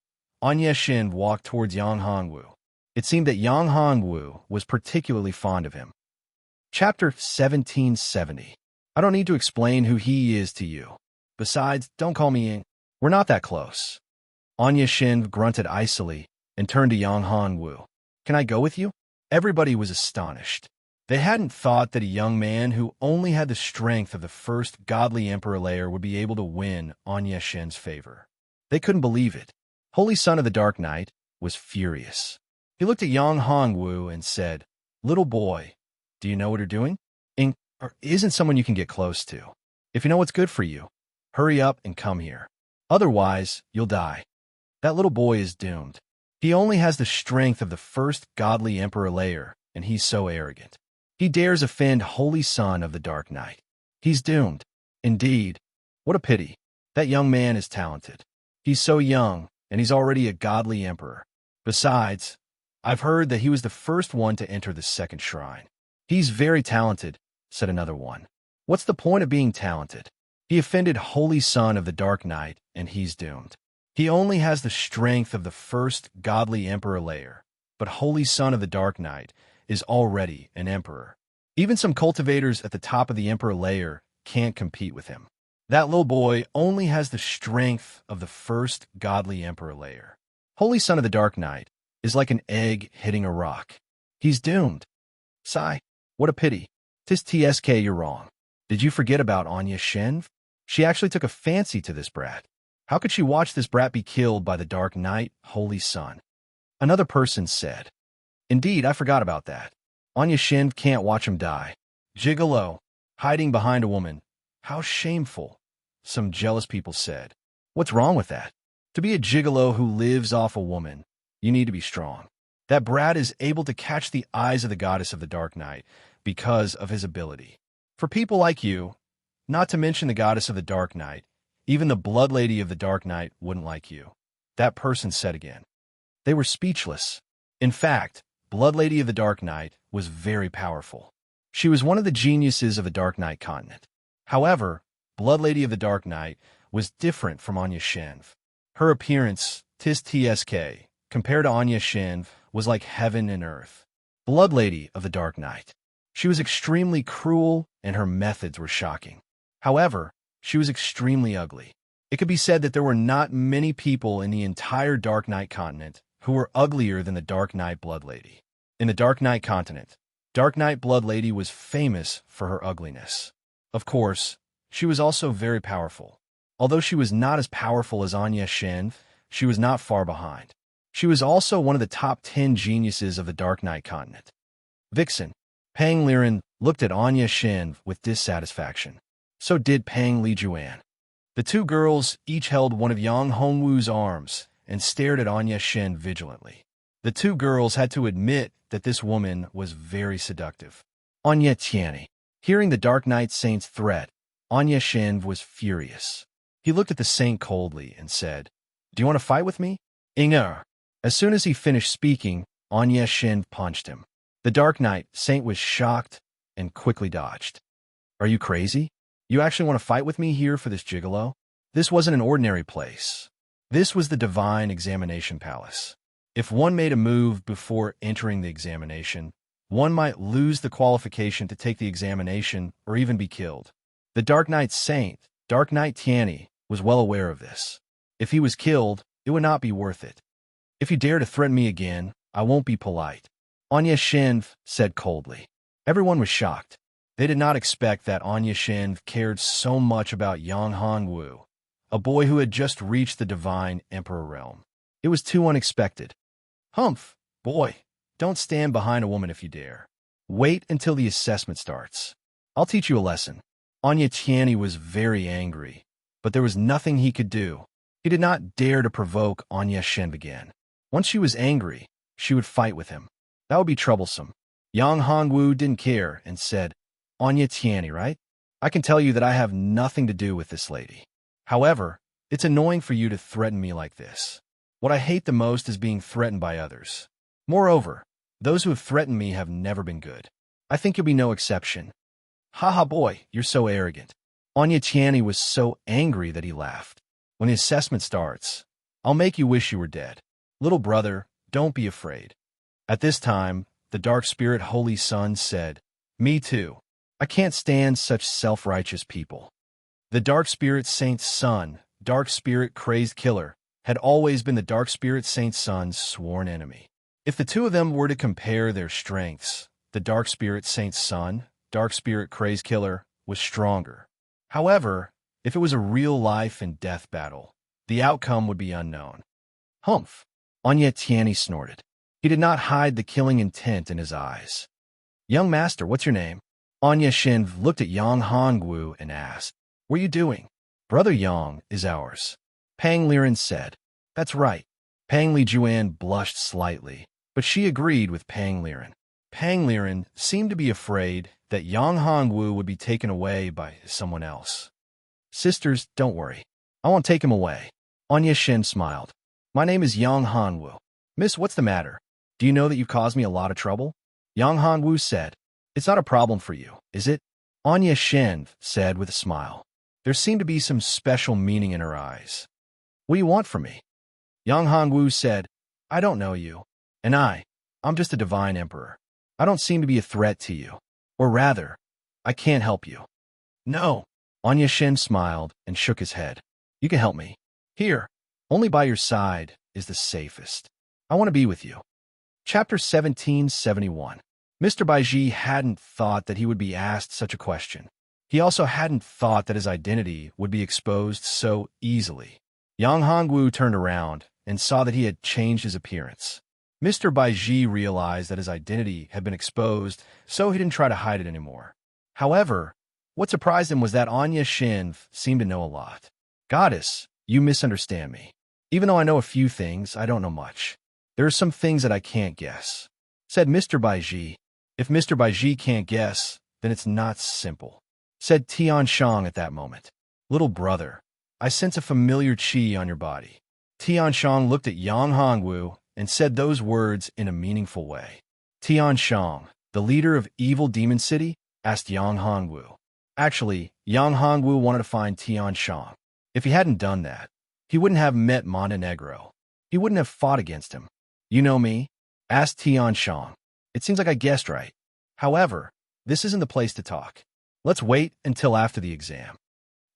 Anya Xin walked towards Yang Hongwu. It seemed that Yang Hongwu was particularly fond of him. Chapter 1770. I don't need to explain who he is to you. Besides, don't call me Ying. We're not that close. Anya Xin grunted icily and turned to Yang Hongwu. Can I go with you? Everybody was astonished. They hadn't thought that a young man who only had the strength of the first godly emperor layer would be able to win Anya Xin's favor. They couldn't believe it. Holy Son of the Dark Knight was furious. He looked at Yang Hongwu and said, "Little boy, do you know what you're doing? Or isn't someone you can get close to. If you know what's good for you, hurry up and come here. Otherwise, you'll die." That little boy is doomed. He only has the strength of the first godly emperor layer, and he's so arrogant. He dares offend Holy Son of the Dark Knight. He's doomed. Indeed, what a pity. That young man is talented. He's so young, and he's already a godly emperor. Besides, I've heard that he was the first one to enter the second shrine. He's very talented, said another one. What's the point of being talented? He offended Holy Son of the Dark Knight, and he's doomed. He only has the strength of the first godly emperor layer, but Holy Son of the Dark Knight is already an emperor. Even some cultivators at the top of the emperor layer can't compete with him. That little boy only has the strength of the first godly emperor layer. Holy Son of the Dark Knight is like an egg hitting a rock. He's doomed. Sigh, what a pity. 'Tis TSK, you're wrong. Did you forget about Anya Xin? She actually took a fancy to this brat. How could she watch this brat be killed by the Dark Knight, Holy Son? Another person said. Indeed, I forgot about that. Anya Xin can't watch him die. Gigolo, hiding behind a woman. How shameful, some jealous people said. What's wrong with that? To be a gigolo who lives off a woman, you need to be strong. That brat is able to catch the eyes of the goddess of the Dark Knight because of his ability. For people like you, not to mention the goddess of the Dark Knight, even the Blood Lady of the Dark Knight wouldn't like you. That person said again. They were speechless. In fact, Blood Lady of the Dark Knight was very powerful. She was one of the geniuses of the Dark Knight continent. However, Blood Lady of the Dark Knight was different from Anya Xin. Her appearance, tis TSK, compared to Anya Xin, was like heaven and earth. Blood Lady of the Dark Knight. She was extremely cruel, and her methods were shocking. However, she was extremely ugly. It could be said that there were not many people in the entire Dark Knight continent who were uglier than the Dark Knight Blood Lady. In the Dark Knight continent, Dark Knight Blood Lady was famous for her ugliness. Of course, she was also very powerful. Although she was not as powerful as Anya Xin, she was not far behind. She was also one of the top 10 geniuses of the Dark Knight continent. Vixen, Pang Liren, looked at Anya Xin with dissatisfaction. So did Pang Lijuan. The two girls each held one of Yang Hongwu's arms and stared at Anya Xin vigilantly. The two girls had to admit that this woman was very seductive. Anya Tiani. Hearing the Dark Knight Saint's threat, Anya Xin was furious. He looked at the saint coldly and said, "Do you want to fight with me?" Inger. As soon as he finished speaking, Anya Shin punched him. The Dark Knight Saint was shocked and quickly dodged. "Are you crazy? You actually want to fight with me here for this gigolo?" This wasn't an ordinary place. This was the Divine Examination Palace. If one made a move before entering the examination, one might lose the qualification to take the examination or even be killed. The Dark Knight Saint, Dark Knight Tiani, was well aware of this. If he was killed, it would not be worth it. "If you dare to threaten me again, I won't be polite," Anya Shinv said coldly. Everyone was shocked. They did not expect that Anya Shinv cared so much about Yang Hongwu, a boy who had just reached the Divine Emperor realm. It was too unexpected. "Humph, boy, don't stand behind a woman if you dare. Wait until the assessment starts. I'll teach you a lesson." Anya Tiani was very angry, but there was nothing he could do. He did not dare to provoke Anya Shinv again. Once she was angry, she would fight with him. That would be troublesome. Yang Hongwu didn't care and said, "Anya Tiani, right? I can tell you that I have nothing to do with this lady. However, it's annoying for you to threaten me like this. What I hate the most is being threatened by others. Moreover, those who have threatened me have never been good. I think you'll be no exception." "Haha, boy, you're so arrogant." Anya Tiani was so angry that he laughed. "When the assessment starts, I'll make you wish you were dead. Little brother, don't be afraid." At this time, the Dark Spirit Holy Sun said, "Me too. I can't stand such self-righteous people." The Dark Spirit Saint's son, Dark Spirit Crazed Killer, had always been the Dark Spirit Saint's son's sworn enemy. If the two of them were to compare their strengths, the Dark Spirit Saint's son, Dark Spirit Crazed Killer, was stronger. However, if it was a real life and death battle, the outcome would be unknown. "Humph," Anya Tiani snorted. He did not hide the killing intent in his eyes. "Young master, what's your name?" Anya Shin looked at Yang Hongwu and asked, "What are you doing?" "Brother Yang is ours," Pang Liren said. "That's right." Pang Li Juan blushed slightly, but she agreed with Pang Liren. Pang Liren seemed to be afraid that Yang Hongwu would be taken away by someone else. "Sisters, don't worry. I won't take him away." Anya Shin smiled. "My name is Yang Hongwu." "Miss, what's the matter? Do you know that you caused me a lot of trouble?" Yang Hongwu said. "It's not a problem for you, is it?" Anya Shin said with a smile. There seemed to be some special meaning in her eyes. "What do you want from me?" Yang Hongwu said, "I don't know you, and I'm just a divine emperor. I don't seem to be a threat to you. Or rather, I can't help you." "No." Anya Shin smiled and shook his head. "You can help me. Here, only by your side is the safest. I want to be with you." Chapter 1771. Mr. Baiji hadn't thought that he would be asked such a question. He also hadn't thought that his identity would be exposed so easily. Yang Hongwu turned around and saw that he had changed his appearance. Mr. Baiji realized that his identity had been exposed, so he didn't try to hide it anymore. However, what surprised him was that Anya Shin seemed to know a lot. "Goddess, you misunderstand me. Even though I know a few things, I don't know much. There are some things that I can't guess," said Mr. Baiji. "If Mr. Baiji can't guess, then it's not simple," said Tian Shang at that moment. "Little brother, I sense a familiar qi on your body." Tian Shang looked at Yang Hongwu and said those words in a meaningful way. "Tian Shang, the leader of Evil Demon City?" asked Yang Hongwu. Actually, Yang Hongwu wanted to find Tian Shang. If he hadn't done that, he wouldn't have met Montenegro. He wouldn't have fought against him. "You know me?" asked Tian Shang. "It seems like I guessed right. However, this isn't the place to talk. Let's wait until after the exam."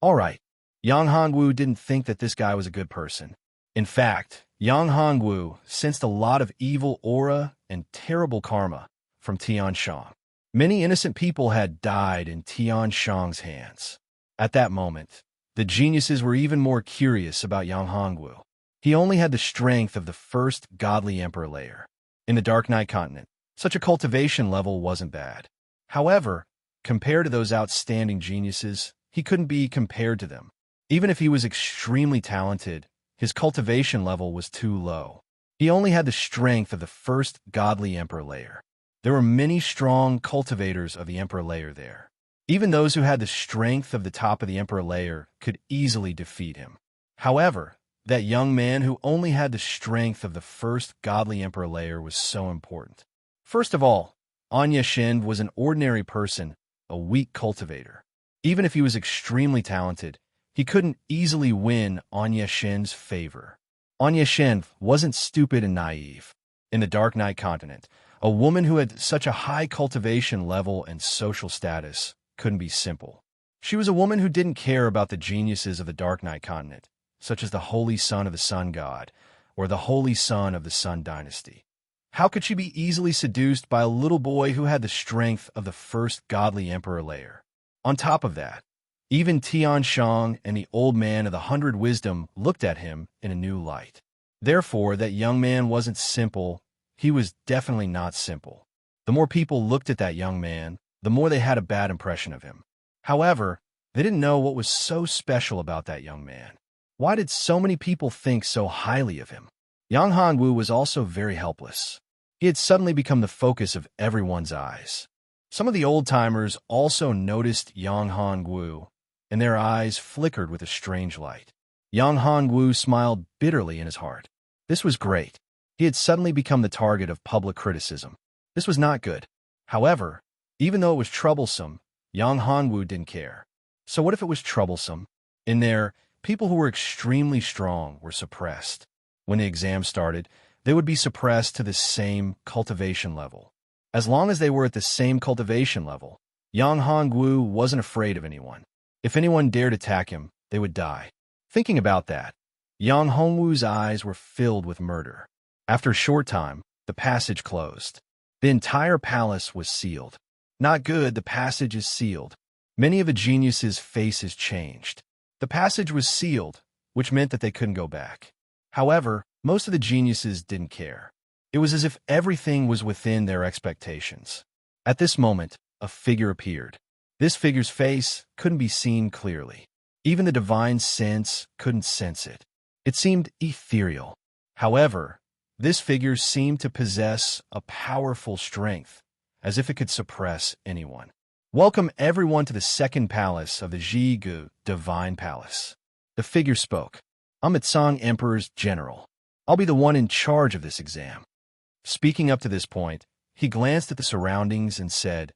"All right." Yang Hongwu didn't think that this guy was a good person. In fact, Yang Hongwu sensed a lot of evil aura and terrible karma from Tian Shang. Many innocent people had died in Tian Shang's hands. At that moment, the geniuses were even more curious about Yang Hongwu. He only had the strength of the first godly emperor layer. In the Dark Knight continent, such a cultivation level wasn't bad. However, compared to those outstanding geniuses, he couldn't be compared to them. Even if he was extremely talented, his cultivation level was too low. He only had the strength of the first godly emperor layer. There were many strong cultivators of the emperor layer there. Even those who had the strength of the top of the emperor layer could easily defeat him. However, that young man who only had the strength of the first godly emperor layer was so important. First of all, Anya Shin was an ordinary person, a weak cultivator. Even if he was extremely talented, he couldn't easily win Anya Shin's favor. Anya Shin wasn't stupid and naive. In the Dark Knight continent, a woman who had such a high cultivation level and social status couldn't be simple. She was a woman who didn't care about the geniuses of the Dark Knight continent, such as the Holy Son of the Sun God or the Holy Son of the Sun Dynasty. How could she be easily seduced by a little boy who had the strength of the first godly emperor layer? On top of that, even Tian Shang and the old man of the 100 wisdom looked at him in a new light. Therefore, that young man wasn't simple. He was definitely not simple. The more people looked at that young man, the more they had a bad impression of him. However, they didn't know what was so special about that young man. Why did so many people think so highly of him? Yang Hanwu was also very helpless. He had suddenly become the focus of everyone's eyes. Some of the old-timers also noticed Yang Hanwu, and their eyes flickered with a strange light. Yang Hanwu smiled bitterly in his heart. This was great. He had suddenly become the target of public criticism. This was not good. However, even though it was troublesome, Yang Hanwu didn't care. So what if it was troublesome? In there, people who were extremely strong were suppressed. When the exam started, they would be suppressed to the same cultivation level. As long as they were at the same cultivation level, Yang Hanwu wasn't afraid of anyone. If anyone dared attack him, they would die. Thinking about that, Yang Hanwu's eyes were filled with murder. After a short time, the passage closed. The entire palace was sealed. Not good, the passage is sealed. Many of the geniuses' faces changed. The passage was sealed, which meant that they couldn't go back. However, most of the geniuses didn't care. It was as if everything was within their expectations. At this moment, a figure appeared. This figure's face couldn't be seen clearly. Even the divine sense couldn't sense it. It seemed ethereal. However, this figure seemed to possess a powerful strength, as if it could suppress anyone. Welcome everyone to the second palace of the Jigu Divine Palace. The figure spoke. I'm Itsang Emperor's general. I'll be the one in charge of this exam. Speaking up to this point, he glanced at the surroundings and said,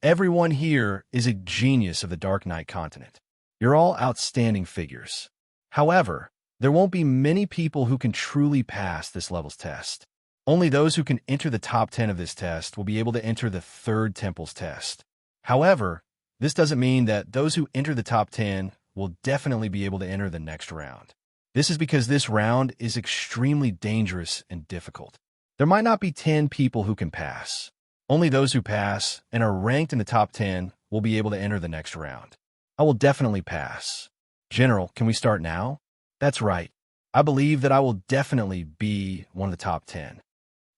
everyone here is a genius of the Dark Knight continent. You're all outstanding figures. However, there won't be many people who can truly pass this level's test. Only those who can enter the top 10 of this test will be able to enter the third temple's test. However, this doesn't mean that those who enter the top 10 will definitely be able to enter the next round. This is because this round is extremely dangerous and difficult. There might not be 10 people who can pass. Only those who pass and are ranked in the top 10 will be able to enter the next round. I will definitely pass. General, can we start now? That's right. I believe that I will definitely be one of the top 10.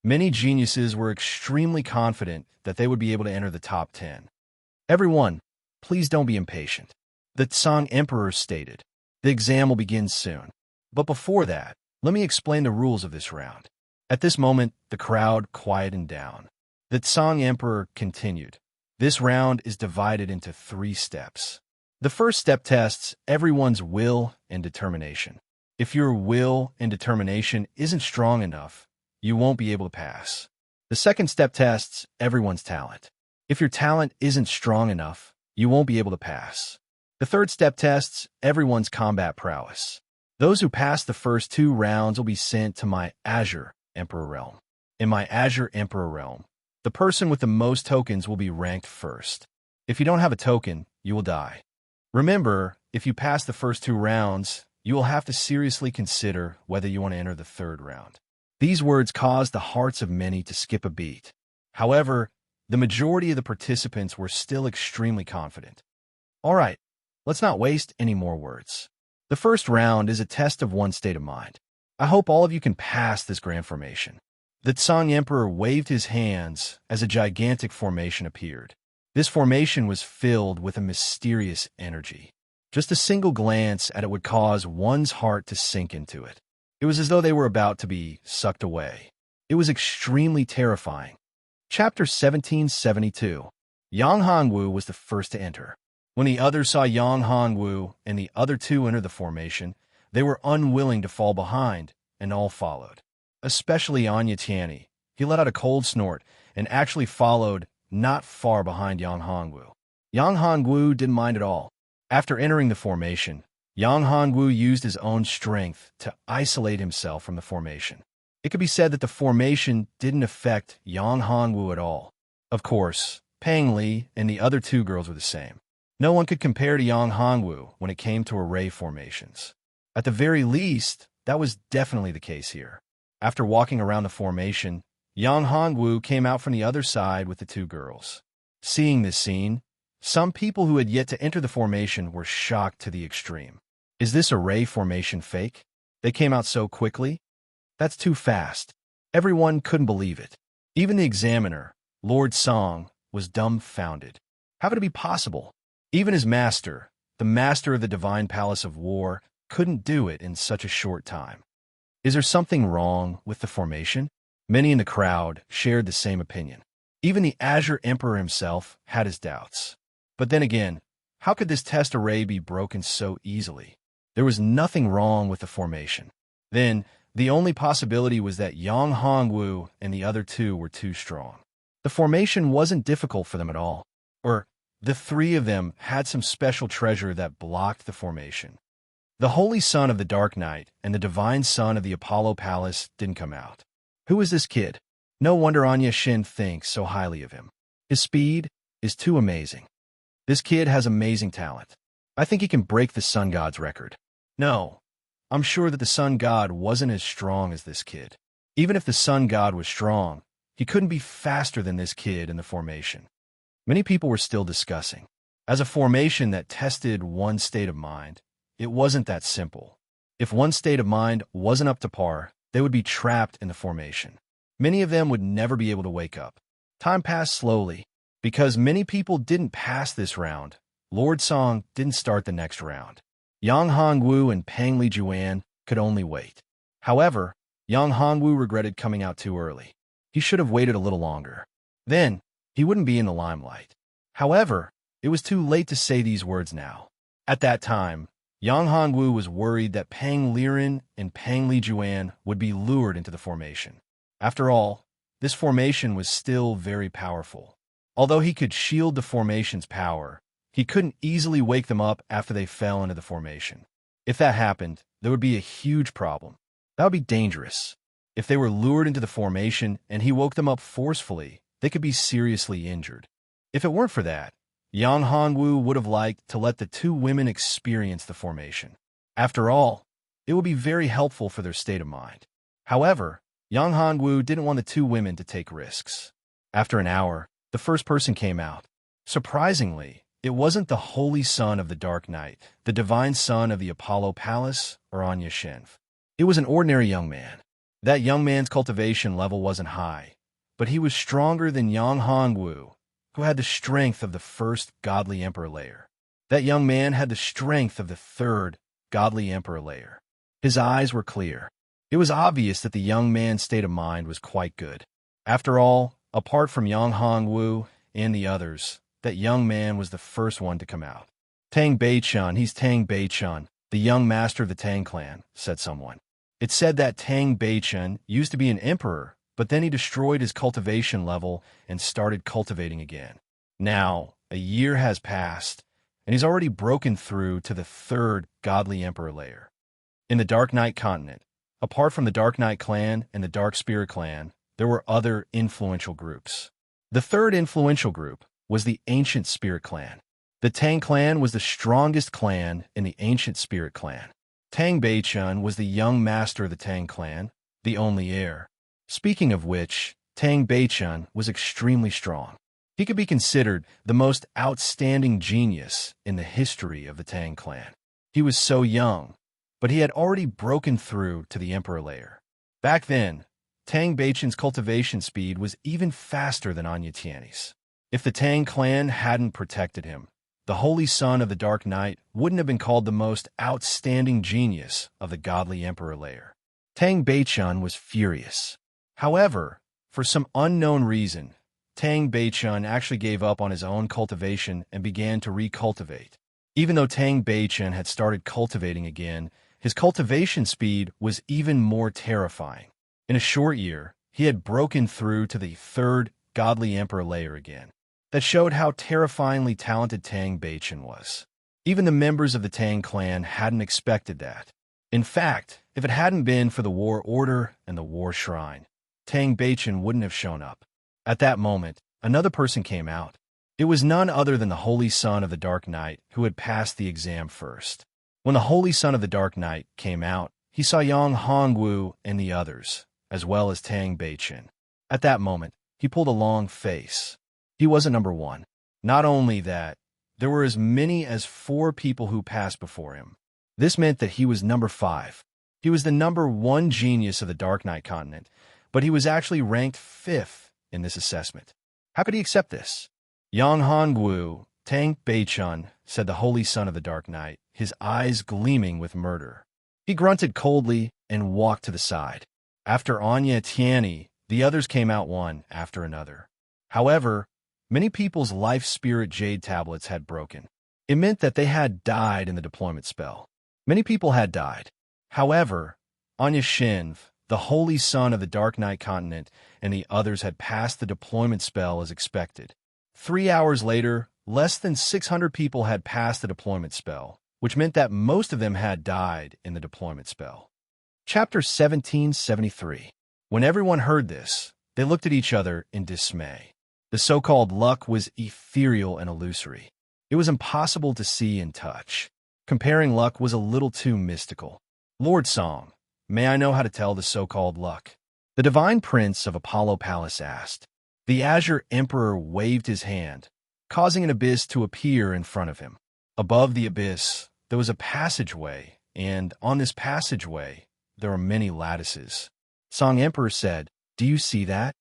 Many geniuses were extremely confident that they would be able to enter the top 10. Everyone, please don't be impatient. The Tsang Emperor stated, the exam will begin soon. But before that, let me explain the rules of this round. At this moment, the crowd quietened down. The Tsang Emperor continued. This round is divided into 3 steps. The first step tests everyone's will and determination. If your will and determination isn't strong enough, you won't be able to pass. The second step tests everyone's talent. If your talent isn't strong enough, you won't be able to pass. The third step tests everyone's combat prowess. Those who pass the first 2 rounds will be sent to my Azure Emperor Realm. In my Azure Emperor Realm, the person with the most tokens will be ranked first. If you don't have a token, you will die. Remember, if you pass the first 2 rounds, you will have to seriously consider whether you want to enter the third round. These words caused the hearts of many to skip a beat. However, the majority of the participants were still extremely confident. All right, let's not waste any more words. The first round is a test of one's state of mind. I hope all of you can pass this grand formation. The Tsang Emperor waved his hands as a gigantic formation appeared. This formation was filled with a mysterious energy. Just a single glance at it would cause one's heart to sink into it. It was as though they were about to be sucked away. It was extremely terrifying. Chapter 1772. Yang Hongwu was the first to enter. When the others saw Yang Hongwu and the other two enter the formation, they were unwilling to fall behind, and all followed. Especially Anya Tianyi. He let out a cold snort and actually followed not far behind Yang Hongwu. Yang Hongwu didn't mind at all. After entering the formation, Yang Hongwu used his own strength to isolate himself from the formation. It could be said that the formation didn't affect Yang Hongwu at all. Of course, Pang Li and the other two girls were the same. No one could compare to Yang Hongwu when it came to array formations. At the very least, that was definitely the case here. After walking around the formation, Yang Hongwu came out from the other side with the two girls. Seeing this scene, some people who had yet to enter the formation were shocked to the extreme. Is this array formation fake? They came out so quickly? That's too fast. Everyone couldn't believe it. Even the examiner, Lord Song, was dumbfounded. How could it be possible? Even his master, the master of the Divine Palace of War, couldn't do it in such a short time. Is there something wrong with the formation? Many in the crowd shared the same opinion. Even the Azure Emperor himself had his doubts. But then again, how could this test array be broken so easily? There was nothing wrong with the formation. Then, the only possibility was that Yang Hongwu and the other two were too strong. The formation wasn't difficult for them at all. Or, the three of them had some special treasure that blocked the formation. The Holy Son of the Dark Knight and the Divine Son of the Apollo Palace didn't come out. Who is this kid? No wonder Anya Shin thinks so highly of him. His speed is too amazing. This kid has amazing talent. I think he can break the Sun God's record. No, I'm sure that the Sun God wasn't as strong as this kid. Even if the Sun God was strong, he couldn't be faster than this kid in the formation. Many people were still discussing. As a formation that tested one state of mind, it wasn't that simple. If one state of mind wasn't up to par, they would be trapped in the formation. Many of them would never be able to wake up. Time passed slowly. Because many people didn't pass this round, Lord Song didn't start the next round. Yang Hongwu and Pang Li Juan could only wait. However, Yang Hongwu regretted coming out too early. He should have waited a little longer. Then, he wouldn't be in the limelight. However, it was too late to say these words now. At that time, Yang Hongwu was worried that Pang Liren and Pang Li Juan would be lured into the formation. After all, this formation was still very powerful. Although he could shield the formation's power, he couldn't easily wake them up after they fell into the formation. If that happened, there would be a huge problem. That would be dangerous. If they were lured into the formation and he woke them up forcefully, they could be seriously injured. If it weren't for that, Yang Hongwu would have liked to let the two women experience the formation. After all, it would be very helpful for their state of mind. However, Yang Hongwu didn't want the two women to take risks. After an hour, the first person came out. Surprisingly, it wasn't the Holy Son of the Dark Knight, the Divine Son of the Apollo Palace, or Anya Shinv. It was an ordinary young man. That young man's cultivation level wasn't high, but he was stronger than Yang Hongwu, who had the strength of the first Godly Emperor layer. That young man had the strength of the third Godly Emperor layer. His eyes were clear. It was obvious that the young man's state of mind was quite good. After all, apart from Yang Hongwu and the others, that young man was the first one to come out. Tang Beichun, he's Tang Beichun, the young master of the Tang clan, said someone. It said that Tang Beichun used to be an emperor, but then he destroyed his cultivation level and started cultivating again. Now, a year has passed, and he's already broken through to the third Godly Emperor layer. In the Dark Knight continent, apart from the Dark Knight clan and the Dark Spirit clan, there were other influential groups. The third influential group was the Ancient Spirit clan. The Tang clan was the strongest clan in the Ancient Spirit clan. Tang Beichun was the young master of the Tang clan, the only heir. Speaking of which, Tang Beichun was extremely strong. He could be considered the most outstanding genius in the history of the Tang clan. He was so young, but he had already broken through to the Emperor layer. Back then, Tang Beichun's cultivation speed was even faster than Anya Tianyi's. If the Tang clan hadn't protected him, the Holy Son of the Dark Knight wouldn't have been called the most outstanding genius of the Godly Emperor layer. Tang Beichun was furious. However, for some unknown reason, Tang Beichun actually gave up on his own cultivation and began to recultivate. Even though Tang Beichun had started cultivating again, his cultivation speed was even more terrifying. In a short year, he had broken through to the third godly emperor layer again. That showed how terrifyingly talented Tang Beichun was. Even the members of the Tang clan hadn't expected that. In fact, if it hadn't been for the War Order and the War Shrine, Tang Beichun wouldn't have shown up. At that moment, another person came out. It was none other than the Holy Son of the Dark Knight who had passed the exam first. When the Holy Son of the Dark Knight came out, he saw Yang Hongwu and the others, as well as Tang Beichun. At that moment, he pulled a long face. He wasn't number one. Not only that, there were as many as 4 people who passed before him. This meant that he was number 5. He was the number 1 genius of the Dark Knight continent, but he was actually ranked 5th in this assessment. How could he accept this? Yang Hongwu, Tang Beichun, said the Holy Son of the Dark Knight, his eyes gleaming with murder. He grunted coldly and walked to the side. After Anya Tianyi, the others came out one after another. However, many people's life spirit jade tablets had broken. It meant that they had died in the deployment spell. Many people had died. However, Anya Shinv, the Holy Son of the Dark Knight continent, and the others had passed the deployment spell as expected. 3 hours later, less than 600 people had passed the deployment spell, which meant that most of them had died in the deployment spell. Chapter 1773. When everyone heard this, they looked at each other in dismay. The so-called luck was ethereal and illusory. It was impossible to see and touch. Comparing luck was a little too mystical. Lord Song, may I know how to tell the so-called luck? The divine prince of Apollo Palace asked. The Azure Emperor waved his hand, causing an abyss to appear in front of him. Above the abyss, there was a passageway, and on this passageway, there were many lattices. Song Emperor said, "Do you see that?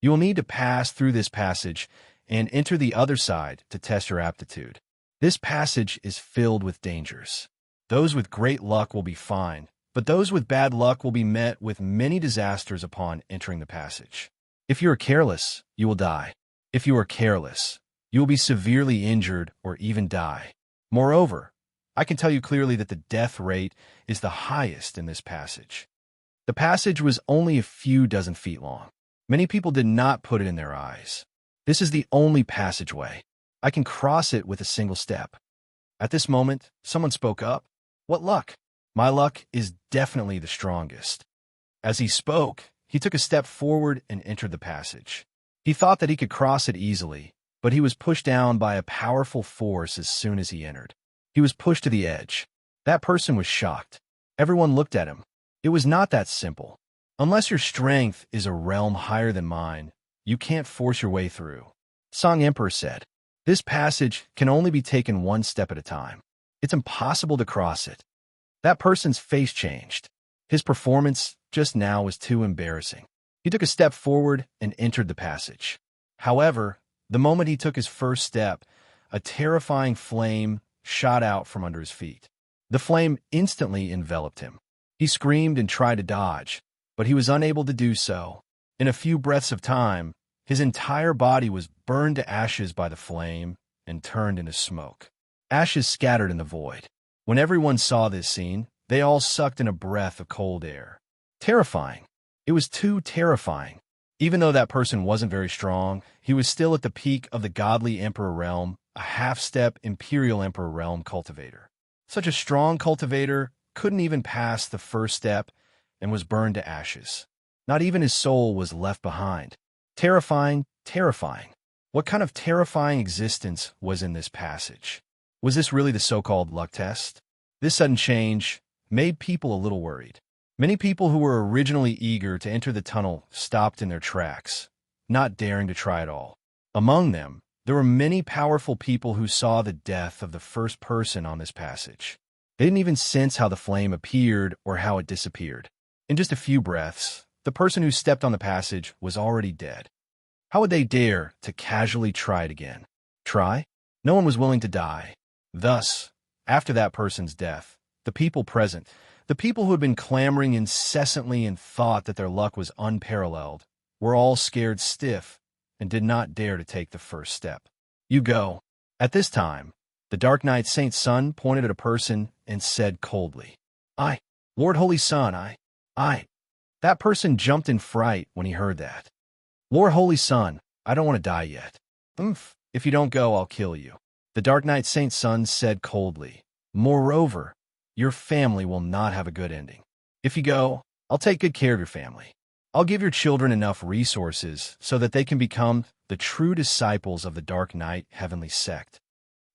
You will need to pass through this passage and enter the other side to test your aptitude. This passage is filled with dangers. Those with great luck will be fine, but those with bad luck will be met with many disasters upon entering the passage. If you are careless, you will die. If you are careless, you will be severely injured or even die. Moreover, I can tell you clearly that the death rate is the highest in this passage." The passage was only a few dozen feet long. Many people did not put it in their eyes. This is the only passageway. I can cross it with a single step. At this moment, someone spoke up. What luck? My luck is definitely the strongest. As he spoke, he took a step forward and entered the passage. He thought that he could cross it easily, but he was pushed down by a powerful force as soon as he entered. He was pushed to the edge. That person was shocked. Everyone looked at him. It was not that simple. Unless your strength is a realm higher than mine, you can't force your way through. Song Emperor said, "This passage can only be taken one step at a time. It's impossible to cross it." That person's face changed. His performance just now was too embarrassing. He took a step forward and entered the passage. However, the moment he took his first step, a terrifying flame shot out from under his feet. The flame instantly enveloped him. He screamed and tried to dodge, but he was unable to do so. In a few breaths of time, his entire body was burned to ashes by the flame and turned into smoke. Ashes scattered in the void. When everyone saw this scene, they all sucked in a breath of cold air. Terrifying. It was too terrifying. Even though that person wasn't very strong, he was still at the peak of the godly emperor realm, a half-step imperial emperor realm cultivator. Such a strong cultivator couldn't even pass the first step and was burned to ashes. Not even his soul was left behind. Terrifying, terrifying. What kind of terrifying existence was in this passage? Was this really the so-called luck test? This sudden change made people a little worried. Many people who were originally eager to enter the tunnel stopped in their tracks, not daring to try at all. Among them, there were many powerful people who saw the death of the first person on this passage. They didn't even sense how the flame appeared or how it disappeared. In just a few breaths, the person who stepped on the passage was already dead. How would they dare to casually try it again? Try? No one was willing to die. Thus, after that person's death, the people present, the people who had been clamoring incessantly and thought that their luck was unparalleled, were all scared stiff and did not dare to take the first step. You go. At this time, the Dark Knight Saint Sun pointed at a person and said coldly, I, Lord Holy Sun, I. That person jumped in fright when he heard that. Lord Holy Sun, I don't want to die yet. If you don't go, I'll kill you. The Dark Knight Saint Sun said coldly, moreover, your family will not have a good ending. If you go, I'll take good care of your family. I'll give your children enough resources so that they can become the true disciples of the Dark Knight Heavenly Sect.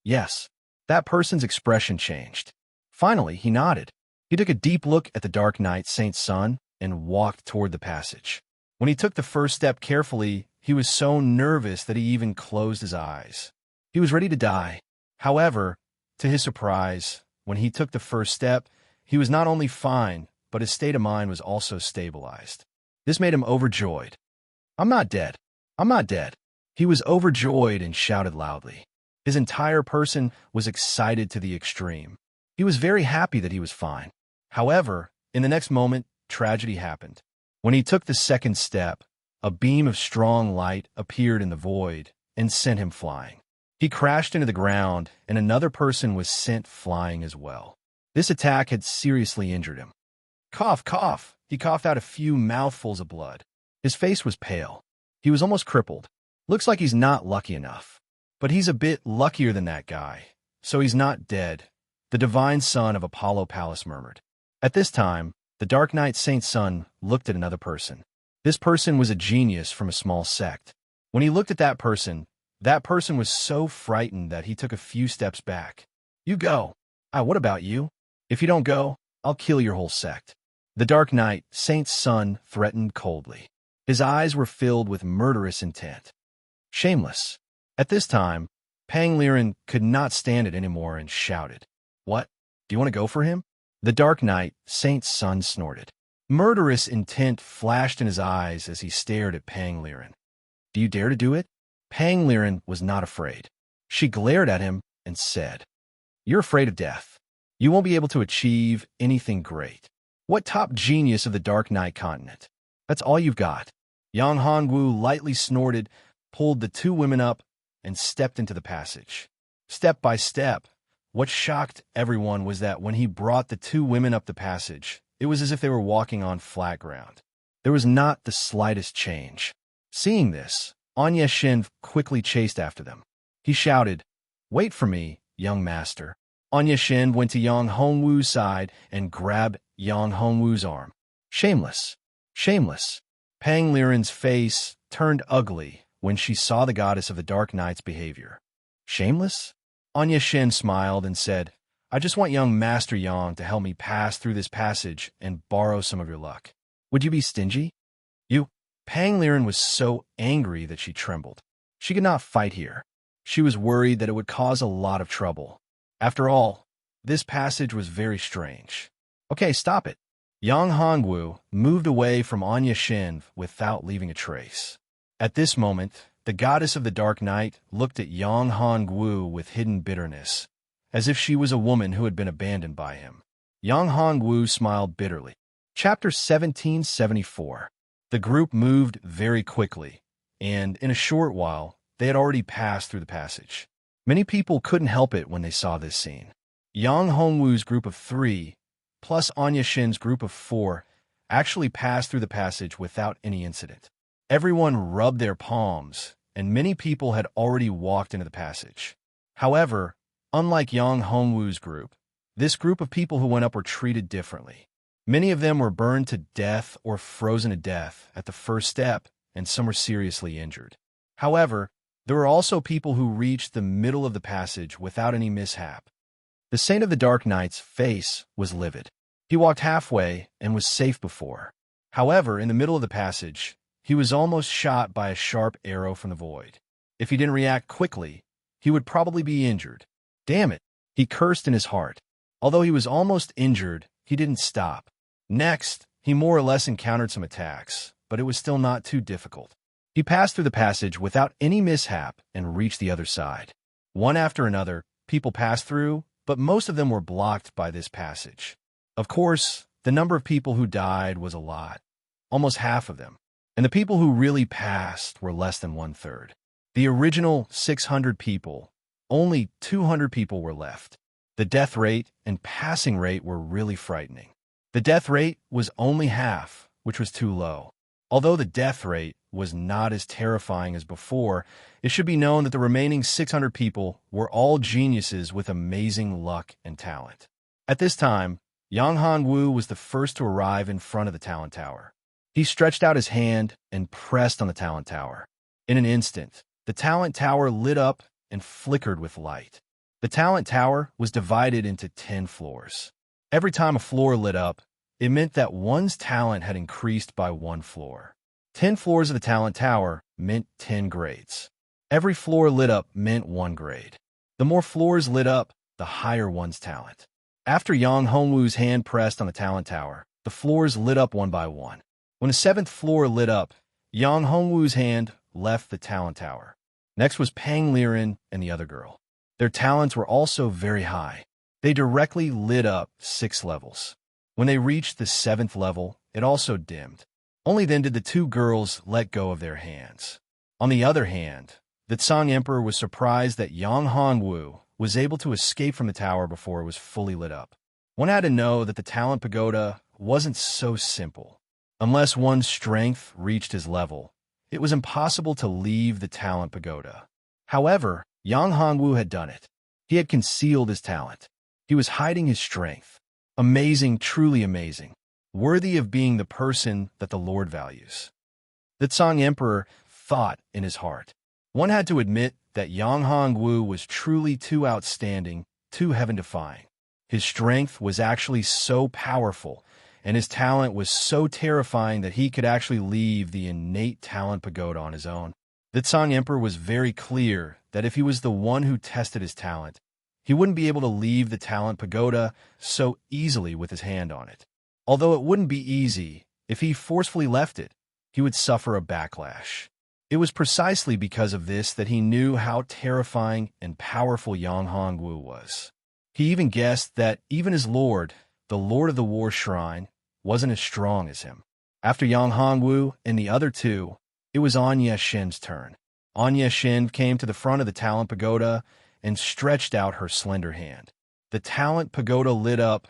Yes, that person's expression changed. Finally, he nodded. He took a deep look at the Dark Knight Saint Sun and walked toward the passage. When he took the first step carefully, he was so nervous that he even closed his eyes. He was ready to die. However, to his surprise, when he took the first step, he was not only fine, but his state of mind was also stabilized. This made him overjoyed. I'm not dead. I'm not dead. He was overjoyed and shouted loudly. His entire person was excited to the extreme. He was very happy that he was fine. However, in the next moment, tragedy happened. When he took the second step, a beam of strong light appeared in the void and sent him flying. He crashed into the ground, and another person was sent flying as well. This attack had seriously injured him. Cough, cough. He coughed out a few mouthfuls of blood. His face was pale. He was almost crippled. Looks like he's not lucky enough. But he's a bit luckier than that guy, so he's not dead, the divine son of Apollo Palace murmured. At this time, the Dark Knight Saint Sun looked at another person. This person was a genius from a small sect. When he looked at that person was so frightened that he took a few steps back. You go. What about you? If you don't go, I'll kill your whole sect. The Dark Knight Saint Sun threatened coldly. His eyes were filled with murderous intent. Shameless. At this time, Pang Liren could not stand it anymore and shouted, What? Do you want to go for him? The Dark Knight Saint Sun snorted. Murderous intent flashed in his eyes as he stared at Pang Liren. Do you dare to do it? Pang Liren was not afraid. She glared at him and said, You're afraid of death. You won't be able to achieve anything great. What top genius of the Dark Knight continent? That's all you've got. Yang Hongwu lightly snorted, pulled the two women up, and stepped into the passage. Step by step, what shocked everyone was that when he brought the two women up the passage, it was as if they were walking on flat ground. There was not the slightest change. Seeing this, Anya Shin quickly chased after them. He shouted, Wait for me, young master. Anya Shin went to Yang Hongwu's side and grabbed Yang Hongwu's arm. Shameless. Shameless. Pang Liren's face turned ugly when she saw the goddess of the Dark Knight's behavior. Shameless? Anya Shin smiled and said, I just want young Master Yang to help me pass through this passage and borrow some of your luck. Would you be stingy? You? Pang Liren was so angry that she trembled. She could not fight here. She was worried that it would cause a lot of trouble. After all, this passage was very strange. Okay, stop it. Yang Hongwu moved away from Anya Shin without leaving a trace. At this moment, the goddess of the Dark Knight looked at Yang Hongwu with hidden bitterness, as if she was a woman who had been abandoned by him. Yang Hongwu smiled bitterly. Chapter 1774. The group moved very quickly, and in a short while, they had already passed through the passage. Many people couldn't help it when they saw this scene. Yang Hongwu's group of 3, plus Anya Shin's group of 4, actually passed through the passage without any incident. Everyone rubbed their palms, and many people had already walked into the passage. However, unlike Yang Hongwu's group, this group of people who went up were treated differently. Many of them were burned to death or frozen to death at the first step, and some were seriously injured. However, there were also people who reached the middle of the passage without any mishap. The Saint of the Dark Knight's face was livid. He walked halfway and was safe before. However, in the middle of the passage, he was almost shot by a sharp arrow from the void. If he didn't react quickly, he would probably be injured. Damn it, he cursed in his heart. Although he was almost injured, he didn't stop. Next, he more or less encountered some attacks, but it was still not too difficult. He passed through the passage without any mishap and reached the other side. One after another, people passed through, but most of them were blocked by this passage. Of course, the number of people who died was a lot, almost half of them. and the people who really passed were less than one-third. The original 600 people, only 200 people were left. The death rate and passing rate were really frightening. The death rate was only half, which was too low. Although the death rate was not as terrifying as before, it should be known that the remaining 600 people were all geniuses with amazing luck and talent. At this time, Yang Han-woo was the first to arrive in front of the talent tower. He stretched out his hand and pressed on the talent tower. In an instant, the talent tower lit up and flickered with light. The talent tower was divided into 10 floors. Every time a floor lit up, it meant that one's talent had increased by 1 floor. 10 floors of the talent tower meant 10 grades. Every floor lit up meant 1 grade. The more floors lit up, the higher one's talent. After Yang Han-woo's hand pressed on the talent tower, the floors lit up one by one. When the 7th floor lit up, Yang Han-woo's hand left the talent tower. Next was Pang Liren and the other girl. Their talents were also very high. They directly lit up 6 levels. When they reached the 7th level, it also dimmed. Only then did the 2 girls let go of their hands. On the other hand, the Tsang Emperor was surprised that Yang Han-woo was able to escape from the tower before it was fully lit up. One had to know that the talent pagoda wasn't so simple. Unless one's strength reached his level, it was impossible to leave the talent pagoda. However, Yang Han-woo had done it. He had concealed his talent. He was hiding his strength. Amazing, truly amazing. Worthy of being the person that the Lord values. The Tsang Emperor thought in his heart. One had to admit that Yang Han-woo was truly too outstanding, too heaven-defying. His strength was actually so powerful, and his talent was so terrifying that he could actually leave the innate talent pagoda on his own. The Tsang Emperor was very clear that if he was the one who tested his talent, he wouldn't be able to leave the talent pagoda so easily with his hand on it. Although it wouldn't be easy, if he forcefully left it, he would suffer a backlash. It was precisely because of this that he knew how terrifying and powerful Yang Han-woo was. He even guessed that even his lord, the Lord of the War Shrine, wasn't as strong as him. After Yang Han-woo and the other 2, it was Anya Shin's turn. Anya Shin came to the front of the talent pagoda and stretched out her slender hand. The talent pagoda lit up,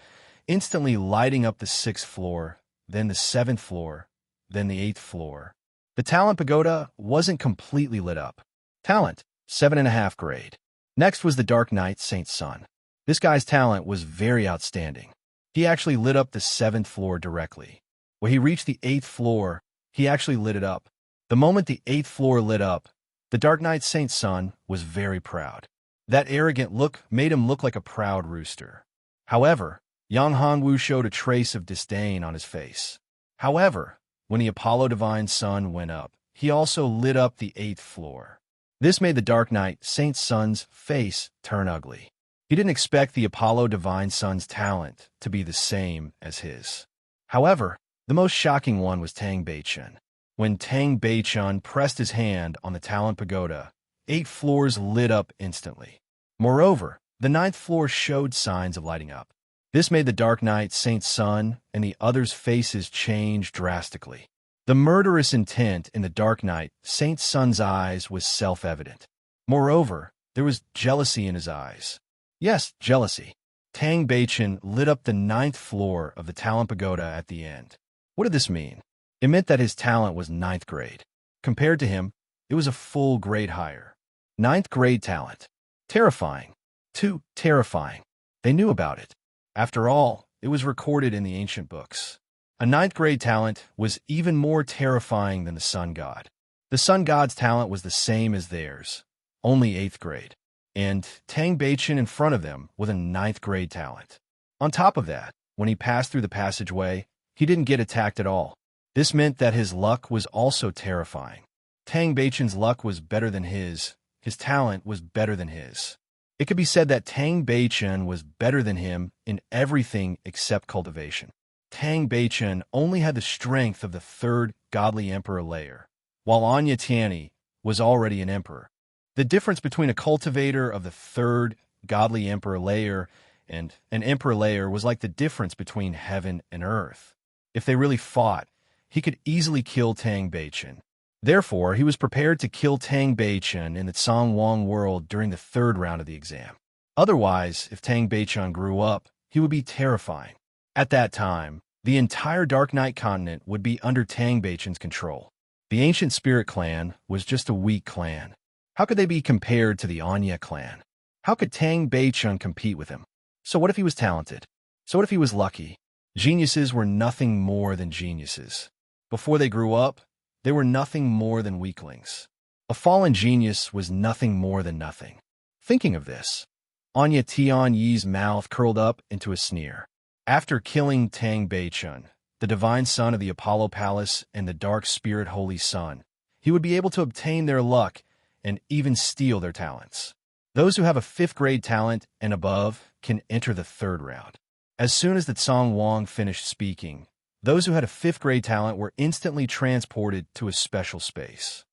instantly lighting up the 6th floor, then the 7th floor, then the 8th floor. The talent pagoda wasn't completely lit up. Talent, 7.5 grade. Next was the Dark Knight Saint Sun. This guy's talent was very outstanding. He actually lit up the 7th floor directly. When he reached the 8th floor, he actually lit it up. The moment the 8th floor lit up, the Dark Knight Saint Sun was very proud. That arrogant look made him look like a proud rooster. However, Yang Han-woo showed a trace of disdain on his face. However, when the Apollo Divine Sun went up, he also lit up the 8th floor. This made the Dark Knight Saint Sun's face turn ugly. He didn't expect the Apollo Divine Sun's talent to be the same as his. However, the most shocking one was Tang Bei-chun. When Tang Bei-chun pressed his hand on the talent pagoda, 8 floors lit up instantly. Moreover, the 9th floor showed signs of lighting up. This made the Dark Knight Saint Sun and the others' faces change drastically. The murderous intent in the Dark Knight Saint Sun's eyes was self-evident. Moreover, there was jealousy in his eyes. Yes, jealousy. Tang Bei-chun lit up the 9th floor of the talent pagoda at the end. What did this mean? It meant that his talent was 9th grade. Compared to him, it was a full grade higher. 9th grade talent. Terrifying. Too terrifying. They knew about it. After all, it was recorded in the ancient books. A 9th grade talent was even more terrifying than the sun god. The sun god's talent was the same as theirs, only 8th grade. And Tang Bei-chun in front of them with a 9th grade talent. On top of that, when he passed through the passageway, he didn't get attacked at all. This meant that his luck was also terrifying. Tang Bei-chun's luck was better than his talent was better than his. It could be said that Tang Bei-chun was better than him in everything except cultivation. Tang Bei-chun only had the strength of the 3rd godly emperor layer, while Anya Tianyi was already an emperor. The difference between a cultivator of the 3rd godly emperor layer and an emperor layer was like the difference between heaven and earth. If they really fought, he could easily kill Tang Beichen. Therefore, he was prepared to kill Tang Beichen in the Song Wong world during the third round of the exam. Otherwise, if Tang Beichen grew up, he would be terrifying. At that time, the entire Dark Knight continent would be under Tang Beichen's control. The Ancient Spirit clan was just a weak clan. How could they be compared to the Anya clan? How could Tang Beichen compete with him? So what if he was talented? So what if he was lucky? Geniuses were nothing more than geniuses. Before they grew up, they were nothing more than weaklings. A fallen genius was nothing more than nothing. Thinking of this, Anya Tianyi's mouth curled up into a sneer. After killing Tang Beichen, the divine son of the Apollo Palace and the Dark Spirit Holy Sun, he would be able to obtain their luck and even steal their talents. Those who have a 5th grade talent and above can enter the third round. As soon as the Song Wong finished speaking, those who had a 5th grade talent were instantly transported to a special space.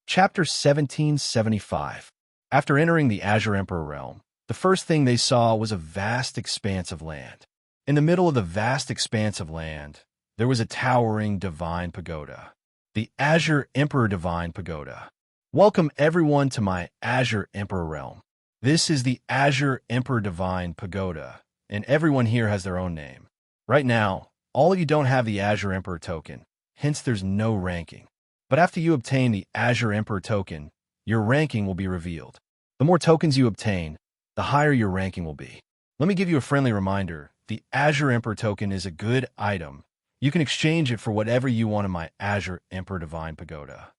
Chapter 1775. After entering the Azure Emperor realm, the first thing they saw was a vast expanse of land. In the middle of the vast expanse of land, there was a towering divine pagoda. The Azure Emperor Divine Pagoda. Welcome everyone to my Azure Emperor realm. This is the Azure Emperor Divine Pagoda, and everyone here has their own name. Right now, all of you don't have the Azure Emperor token, hence there's no ranking. But after you obtain the Azure Emperor token, your ranking will be revealed. The more tokens you obtain, the higher your ranking will be. Let me give you a friendly reminder. The Azure Emperor token is a good item. You can exchange it for whatever you want in my Azure Emperor Divine Pagoda.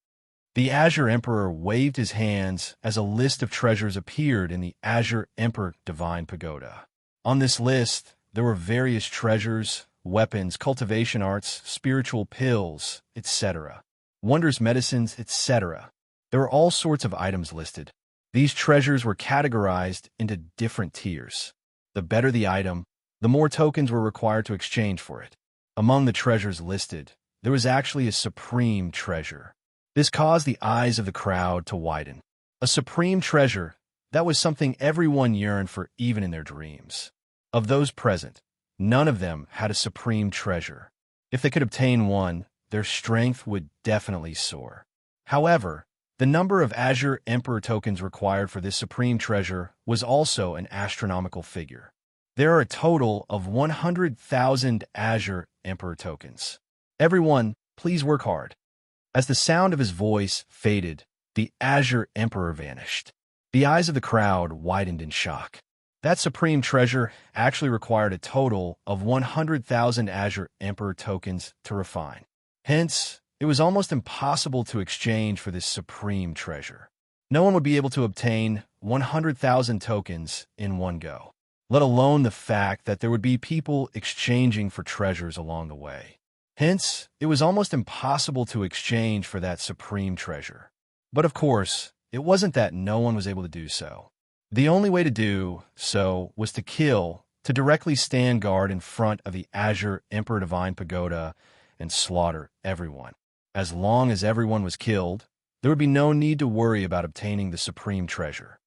The Azure Emperor waved his hands as a list of treasures appeared in the Azure Emperor Divine Pagoda. On this list, there were various treasures, weapons, cultivation arts, spiritual pills, etc. Wondrous medicines, etc. There were all sorts of items listed. These treasures were categorized into different tiers. The better the item, the more tokens were required to exchange for it. Among the treasures listed, there was actually a supreme treasure. This caused the eyes of the crowd to widen. A supreme treasure, that was something everyone yearned for even in their dreams. Of those present, none of them had a supreme treasure. If they could obtain one, their strength would definitely soar. However, the number of Azure Emperor tokens required for this supreme treasure was also an astronomical figure. There are a total of 100,000 Azure Emperor tokens. Everyone, please work hard. As the sound of his voice faded, the Azure Emperor vanished. The eyes of the crowd widened in shock. That supreme treasure actually required a total of 100,000 Azure Emperor tokens to refine. Hence, it was almost impossible to exchange for this supreme treasure. No one would be able to obtain 100,000 tokens in one go, let alone the fact that there would be people exchanging for treasures along the way. Hence, it was almost impossible to exchange for that supreme treasure. But of course, it wasn't that no one was able to do so. The only way to do so was to kill, to directly stand guard in front of the Azure Emperor Divine Pagoda and slaughter everyone. As long as everyone was killed, there would be no need to worry about obtaining the supreme treasure.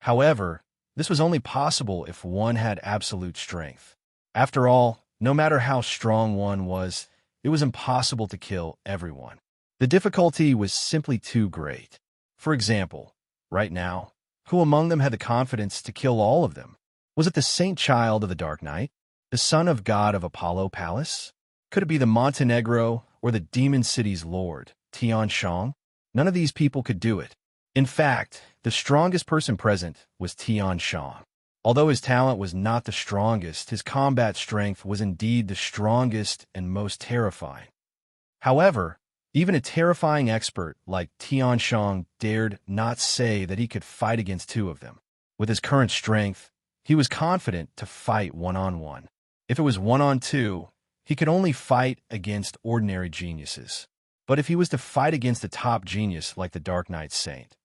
However, this was only possible if one had absolute strength. After all, no matter how strong one was, it was impossible to kill everyone. The difficulty was simply too great. For example, right now, who among them had the confidence to kill all of them? Was it the Saint Child of the Dark Knight, the son of God of Apollo Palace? Could it be the Montenegro or the Demon City's Lord, Tian Shang? None of these people could do it. In fact, the strongest person present was Tian Shang. Although his talent was not the strongest, his combat strength was indeed the strongest and most terrifying. However, even a terrifying expert like Tian Shang dared not say that he could fight against two of them. With his current strength, he was confident to fight one-on-one. If it was one-on-two, he could only fight against ordinary geniuses. But if he was to fight against a top genius like the Dark Knight Saint,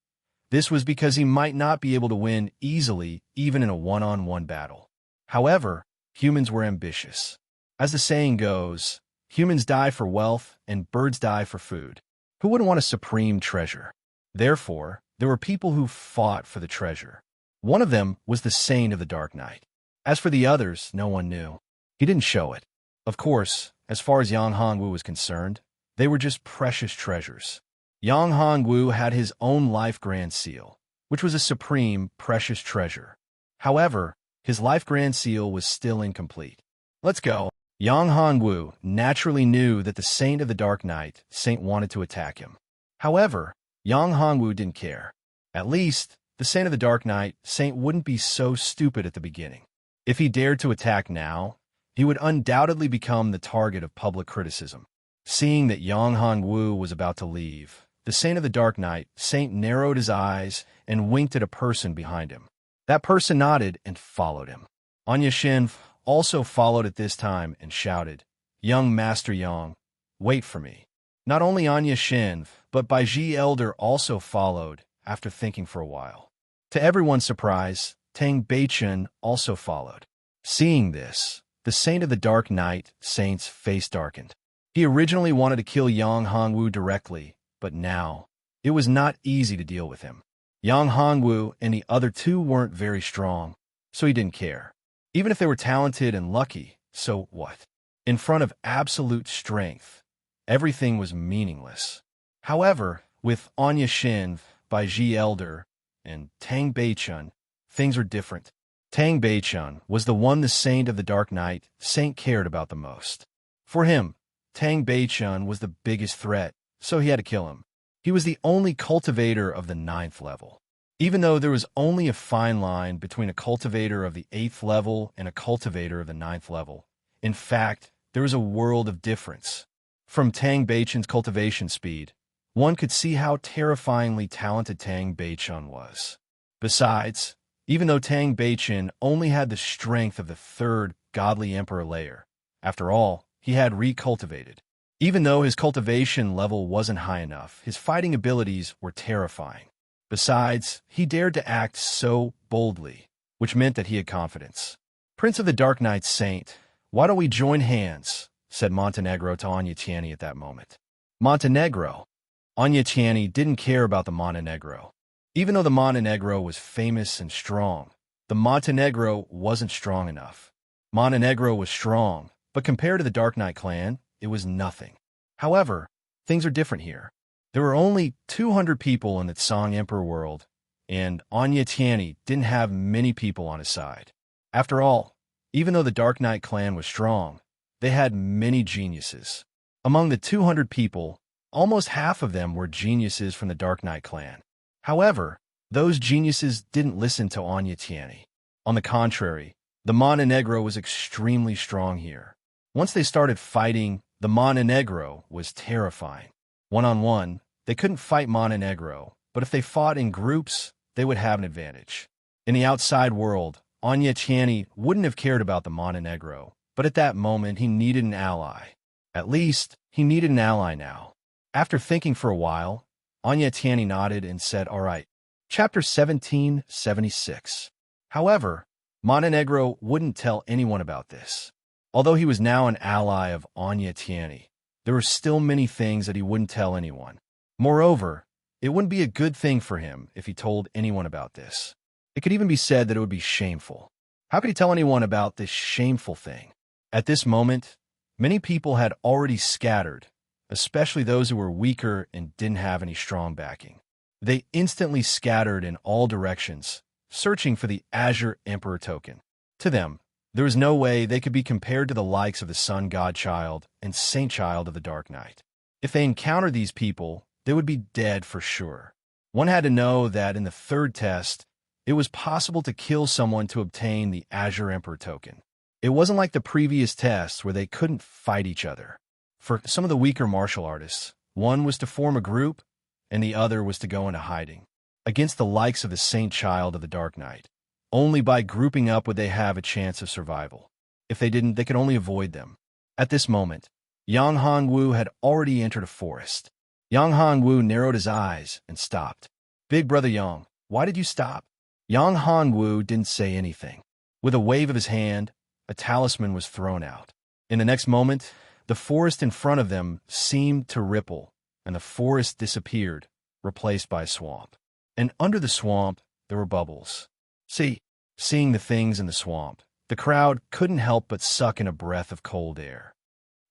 this was because he might not be able to win easily even in a one-on-one battle. However, humans were ambitious. As the saying goes, humans die for wealth and birds die for food. Who wouldn't want a supreme treasure? Therefore, there were people who fought for the treasure. One of them was the Saint of the Dark Knight. As for the others, no one knew. He didn't show it. Of course, as far as Yang Hanwu was concerned, They were just precious treasures. Yang Hongwu had his own life grand seal, which was a supreme, precious treasure. However, his life grand seal was still incomplete. Let's go. Yang Hongwu naturally knew that the Saint of the Dark Night Saint wanted to attack him. However, Yang Hongwu didn't care. At least, the Saint of the Dark Night Saint wouldn't be so stupid at the beginning. If he dared to attack now, he would undoubtedly become the target of public criticism. Seeing that Yang Hongwu was about to leave, the Saint of the Dark Night Saint narrowed his eyes and winked at a person behind him. That person nodded and followed him. Anya Xin also followed at this time and shouted, "Young Master Yang, wait for me." Not only Anya Xin, but Baiji Elder also followed after thinking for a while. To everyone's surprise, Tang Beichen also followed. Seeing this, the Saint of the Dark Night Saint's face darkened. He originally wanted to kill Yang Hongwu directly, but now, it was not easy to deal with him. Yang Hongwu and the other two weren't very strong, so he didn't care. Even if they were talented and lucky, so what? In front of absolute strength, everything was meaningless. However, with Anya Xin, Baiji Elder, and Tang Beichen, things were different. Tang Beichen was the one the Saint of the Dark Night Saint cared about the most. For him, Tang Beichen was the biggest threat, so he had to kill him. He was the only cultivator of the 9th level. Even though there was only a fine line between a cultivator of the 8th level and a cultivator of the 9th level, in fact, there was a world of difference. From Tang Beichen's cultivation speed, one could see how terrifyingly talented Tang Beichen was. Besides, even though Tang Beichen only had the strength of the 3rd godly emperor layer, after all, he had recultivated. Even though his cultivation level wasn't high enough, his fighting abilities were terrifying. Besides, he dared to act so boldly, which meant that he had confidence. "Prince of the Dark Night Saint, why don't we join hands?" said Montenegro to Anya Tiani at that moment. Montenegro. Anya Tiani didn't care about the Montenegro. Even though the Montenegro was famous and strong, the Montenegro wasn't strong enough. Montenegro was strong, but compared to the Dark Knight clan, it was nothing. However, things are different here. There were only 200 people in the Song Emperor world, and Anya Tiani didn't have many people on his side. After all, even though the Dark Knight clan was strong, they had many geniuses. Among the 200 people, almost half of them were geniuses from the Dark Knight clan. However, those geniuses didn't listen to Anya Tiani. On the contrary, the Montenegro was extremely strong here. Once they started fighting, the Montenegro was terrifying. One-on-one, they couldn't fight Montenegro, but if they fought in groups, they would have an advantage. In the outside world, Anya Tiani wouldn't have cared about the Montenegro, but at that moment he needed an ally. At least, he needed an ally now. After thinking for a while, Anya Tiani nodded and said, "All right." Chapter 1776. However, Montenegro wouldn't tell anyone about this. Although he was now an ally of Anya Tiani, there were still many things that he wouldn't tell anyone. Moreover, it wouldn't be a good thing for him if he told anyone about this. It could even be said that it would be shameful. How could he tell anyone about this shameful thing? At this moment, many people had already scattered, especially those who were weaker and didn't have any strong backing. They instantly scattered in all directions, searching for the Azure Emperor token. To them, there was no way they could be compared to the likes of the Sun Godchild and Saint Child of the Dark Knight. If they encountered these people, they would be dead for sure. One had to know that in the 3rd test, it was possible to kill someone to obtain the Azure Emperor token. It wasn't like the previous tests where they couldn't fight each other. For some of the weaker martial artists, one was to form a group, and the other was to go into hiding. Against the likes of the Saint Child of the Dark Knight, only by grouping up would they have a chance of survival. If they didn't, they could only avoid them. At this moment, Yang Hongwu had already entered a forest. Yang Hongwu narrowed his eyes and stopped. "Big brother Yang, why did you stop?" Yang Hongwu didn't say anything. With a wave of his hand, a talisman was thrown out. In the next moment, the forest in front of them seemed to ripple, and the forest disappeared, replaced by a swamp. And under the swamp, there were bubbles. Seeing the things in the swamp, the crowd couldn't help but suck in a breath of cold air.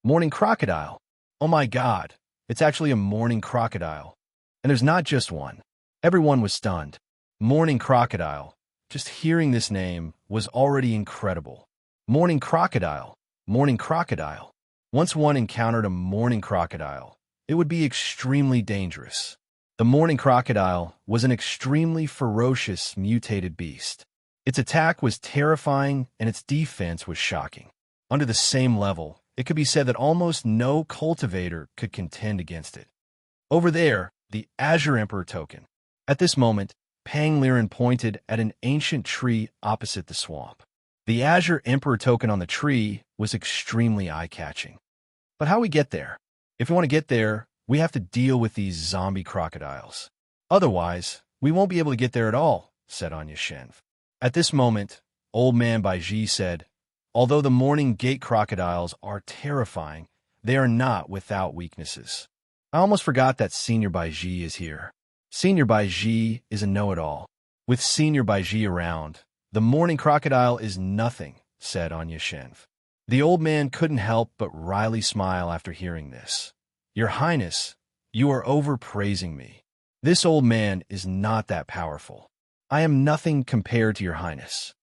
"Morning crocodile! Oh my God, It's actually a mourning crocodile. And there's not just one. Everyone was stunned. Mourning crocodile. Just hearing this name was already incredible. Mourning crocodile. Mourning crocodile. Once one encountered a mourning crocodile, it would be extremely dangerous. The mourning crocodile was an extremely ferocious, mutated beast. Its attack was terrifying and its defense was shocking. Under the same level, it could be said that almost no cultivator could contend against it. Over there, the Azure Emperor token. At this moment, Pang Liren pointed at an ancient tree opposite the swamp. The Azure Emperor token on the tree was extremely eye-catching. But how we get there? If we want to get there, we have to deal with these zombie crocodiles. Otherwise, we won't be able to get there at all, said Anya Shenv. At this moment, Old Man Baiji said, although the Morning Gate crocodiles are terrifying, they are not without weaknesses. I almost forgot that Senior Baiji is here. Senior Baiji is a know-it-all. With Senior Baiji around, the Morning Crocodile is nothing, said Anya Shenv. The old man couldn't help but wryly smile after hearing this. Your Highness, you are overpraising me. This old man is not that powerful. I am nothing compared to your Highness.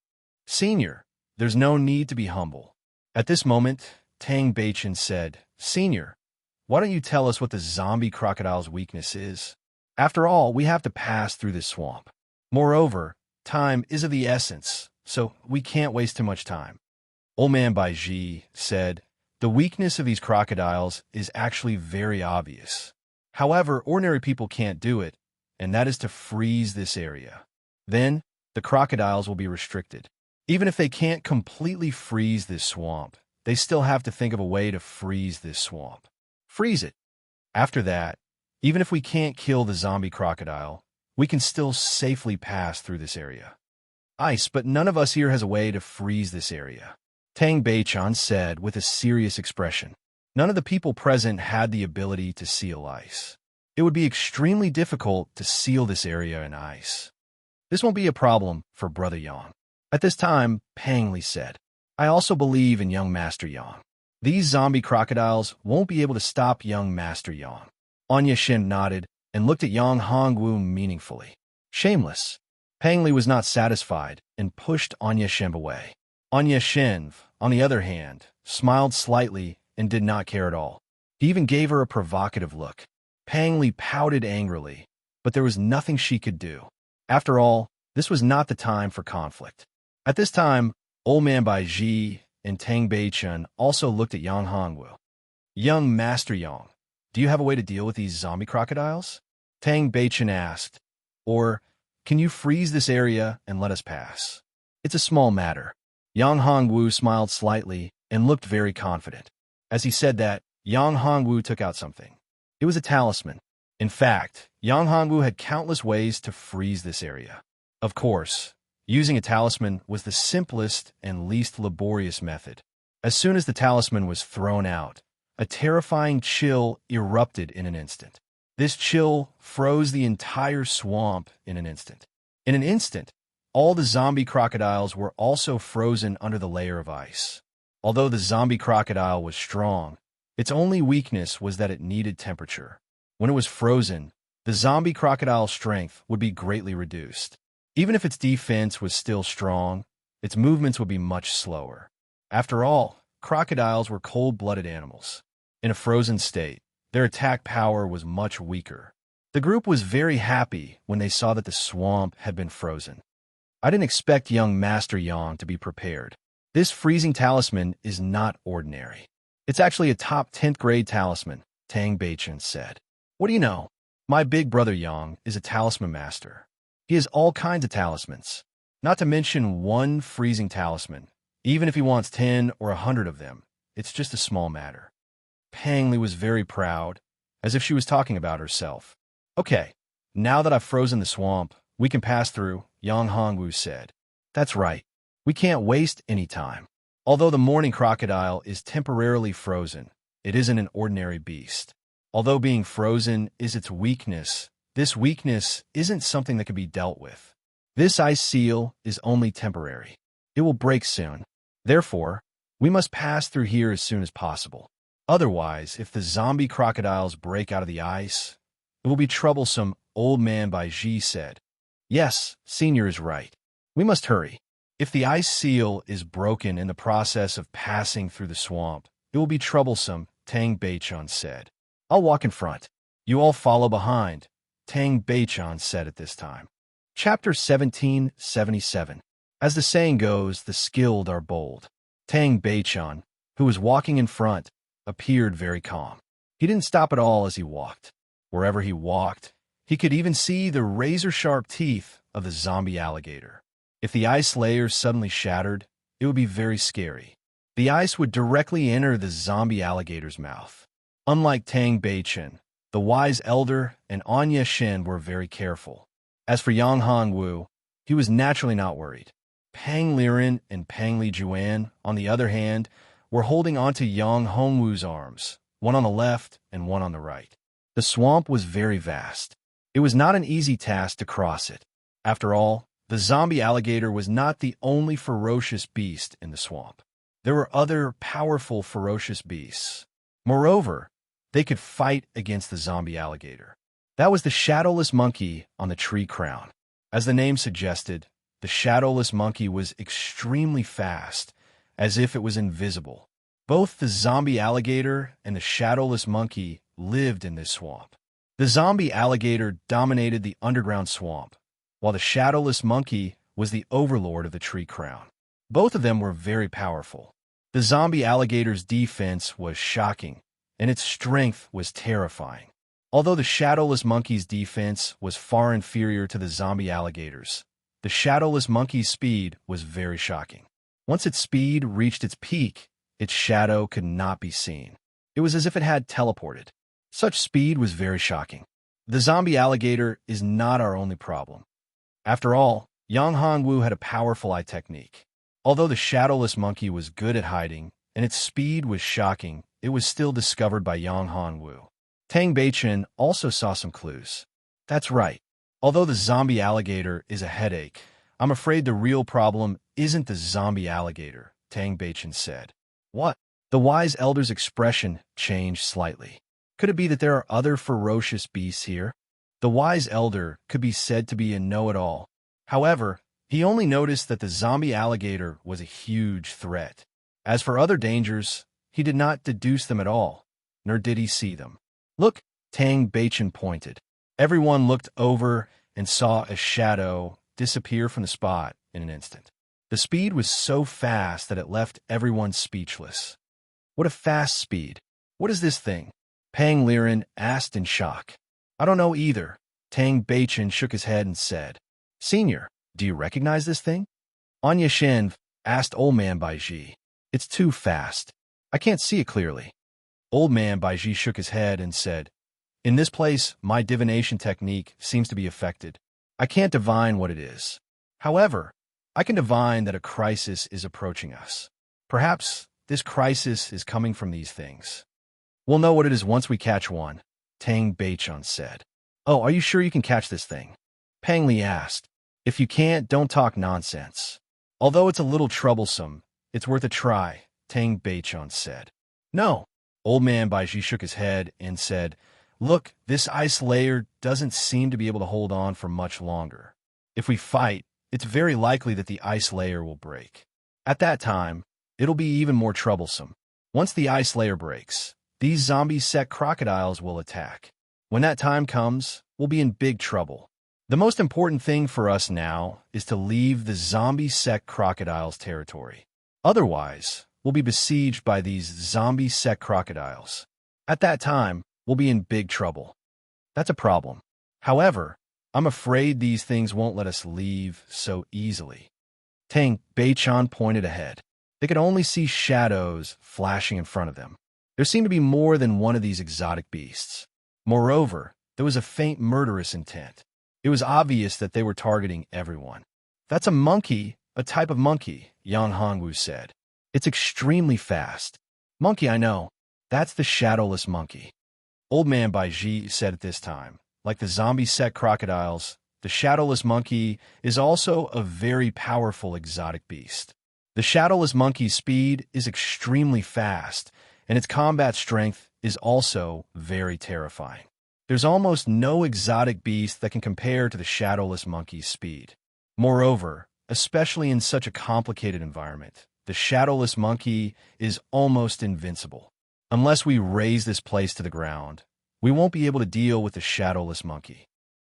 Senior, there's no need to be humble. At this moment, Tang Beichen said, Senior, why don't you tell us what the zombie crocodile's weakness is? After all, we have to pass through this swamp. Moreover, time is of the essence, so we can't waste too much time. Old Man Baiji said, the weakness of these crocodiles is actually very obvious. However, ordinary people can't do it, and that is to freeze this area. Then, the crocodiles will be restricted. Even if they can't completely freeze this swamp, they still have to think of a way to freeze this swamp. Freeze it. After that, even if we can't kill the zombie crocodile, we can still safely pass through this area. Ice, but none of us here has a way to freeze this area. Tang Beichan said with a serious expression. None of the people present had the ability to seal ice. It would be extremely difficult to seal this area in ice. This won't be a problem for Brother Yang. At this time, Pang Li said, I also believe in young Master Yang. These zombie crocodiles won't be able to stop young Master Yang. Anya Shen nodded and looked at Yang Hongwu meaningfully. Shameless. Pang Li was not satisfied and pushed Anya Shen away. Anya Shen, on the other hand, smiled slightly and did not care at all. He even gave her a provocative look. Pang Li pouted angrily, but there was nothing she could do. After all, this was not the time for conflict. At this time, Old Man Baiji and Tang Beichen also looked at Yang Hongwu. Young Master Yang, do you have a way to deal with these zombie crocodiles? Tang Beichen asked. Or, can you freeze this area and let us pass? It's a small matter. Yang Hongwu smiled slightly and looked very confident. As he said that, Yang Hongwu took out something. It was a talisman. In fact, Yang Hongwu had countless ways to freeze this area. Of course, using a talisman was the simplest and least laborious method. As soon as the talisman was thrown out, a terrifying chill erupted in an instant. This chill froze the entire swamp in an instant. In an instant, all the zombie crocodiles were also frozen under the layer of ice. Although the zombie crocodile was strong, its only weakness was that it needed temperature. When it was frozen, the zombie crocodile's strength would be greatly reduced. Even if its defense was still strong, its movements would be much slower. After all, crocodiles were cold-blooded animals. In a frozen state, their attack power was much weaker. The group was very happy when they saw that the swamp had been frozen. I didn't expect young Master Yang to be prepared. This freezing talisman is not ordinary. It's actually a top 10th grade talisman, Tang Beichen said. What do you know? My big brother Yang is a talisman master. He has all kinds of talismans, not to mention one freezing talisman. Even if he wants 10 or 100 of them, it's just a small matter. Pang Li was very proud, as if she was talking about herself. Okay, now that I've frozen the swamp, we can pass through, Yang Hongwu said. That's right. We can't waste any time. Although the mourning crocodile is temporarily frozen, it isn't an ordinary beast. Although being frozen is its weakness, this weakness isn't something that can be dealt with. This ice seal is only temporary. It will break soon. Therefore, we must pass through here as soon as possible. Otherwise, if the zombie crocodiles break out of the ice, it will be troublesome, Old Man Baiji said. Yes, Senior is right. We must hurry. If the ice seal is broken in the process of passing through the swamp, it will be troublesome, Tang Beichan said. I'll walk in front. You all follow behind, Tang Beichan said at this time. Chapter 1777. As the saying goes, the skilled are bold. Tang Beichan, who was walking in front, appeared very calm. He didn't stop at all as he walked. Wherever he walked, he could even see the razor-sharp teeth of the zombie alligator. If the ice layers suddenly shattered, it would be very scary. The ice would directly enter the zombie alligator's mouth. Unlike Tang Beichan, the wise elder and Anya Shen were very careful. As for Yang Hongwu, he was naturally not worried. Pang Liren and Pang Li Juan, on the other hand, were holding onto Yang Hongwu's arms, one on the left and one on the right. The swamp was very vast. It was not an easy task to cross it. After all, the zombie alligator was not the only ferocious beast in the swamp. There were other powerful ferocious beasts. Moreover, they could fight against the zombie alligator. That was the shadowless monkey on the tree crown. As the name suggested, the shadowless monkey was extremely fast, as if it was invisible. Both the zombie alligator and the shadowless monkey lived in this swamp. The zombie alligator dominated the underground swamp, while the shadowless monkey was the overlord of the tree crown. Both of them were very powerful. The zombie alligator's defense was shocking, and its strength was terrifying. Although the shadowless monkey's defense was far inferior to the zombie alligator's, the shadowless monkey's speed was very shocking. Once its speed reached its peak, its shadow could not be seen. It was as if it had teleported. Such speed was very shocking. The zombie alligator is not our only problem. After all, Yang Hongwu had a powerful eye technique. Although the shadowless monkey was good at hiding, and its speed was shocking, it was still discovered by Yang Hongwu. Tang Beichan also saw some clues. That's right. Although the zombie alligator is a headache, I'm afraid the real problem isn't the zombie alligator, Tang Beichan said. What? The wise elder's expression changed slightly. Could it be that there are other ferocious beasts here? The wise elder could be said to be a know-it-all. However, he only noticed that the zombie alligator was a huge threat. As for other dangers, he did not deduce them at all, nor did he see them. Look, Tang Beichan pointed. Everyone looked over and saw a shadow disappear from the spot in an instant. The speed was so fast that it left everyone speechless. What a fast speed. What is this thing? Pang Liren asked in shock. I don't know either. Tang Beichan shook his head and said, Senior, do you recognize this thing? Anya Shen asked Old Man Baiji. It's too fast. I can't see it clearly. Old Man Baiji shook his head and said, In this place, my divination technique seems to be affected. I can't divine what it is. However, I can divine that a crisis is approaching us. Perhaps this crisis is coming from these things. We'll know what it is once we catch one, Tang Beichan said. Oh, are you sure you can catch this thing? Pang Li asked. If you can't, don't talk nonsense. Although it's a little troublesome, it's worth a try, Tang Beichan said. No. Old Man Baiji shook his head and said, Look, this ice layer doesn't seem to be able to hold on for much longer. If we fight, it's very likely that the ice layer will break. At that time, it'll be even more troublesome. Once the ice layer breaks, these zombie-sect crocodiles will attack. When that time comes, we'll be in big trouble. The most important thing for us now is to leave the zombie-sect crocodiles' territory. Otherwise, we'll be besieged by these zombie-sect crocodiles. At that time, we'll be in big trouble. That's a problem. However, I'm afraid these things won't let us leave so easily. Tang Beichan pointed ahead. They could only see shadows flashing in front of them. There seemed to be more than one of these exotic beasts. Moreover, there was a faint murderous intent. It was obvious that they were targeting everyone. That's a monkey, a type of monkey, Yang Hongwu said. It's extremely fast. Monkey, I know. That's the shadowless monkey. Old Man Baiji said at this time, like the zombie-sect crocodiles, the shadowless monkey is also a very powerful exotic beast. The shadowless monkey's speed is extremely fast, and its combat strength is also very terrifying. There's almost no exotic beast that can compare to the shadowless monkey's speed. Moreover, especially in such a complicated environment, the shadowless monkey is almost invincible. Unless we raise this place to the ground, we won't be able to deal with the shadowless monkey.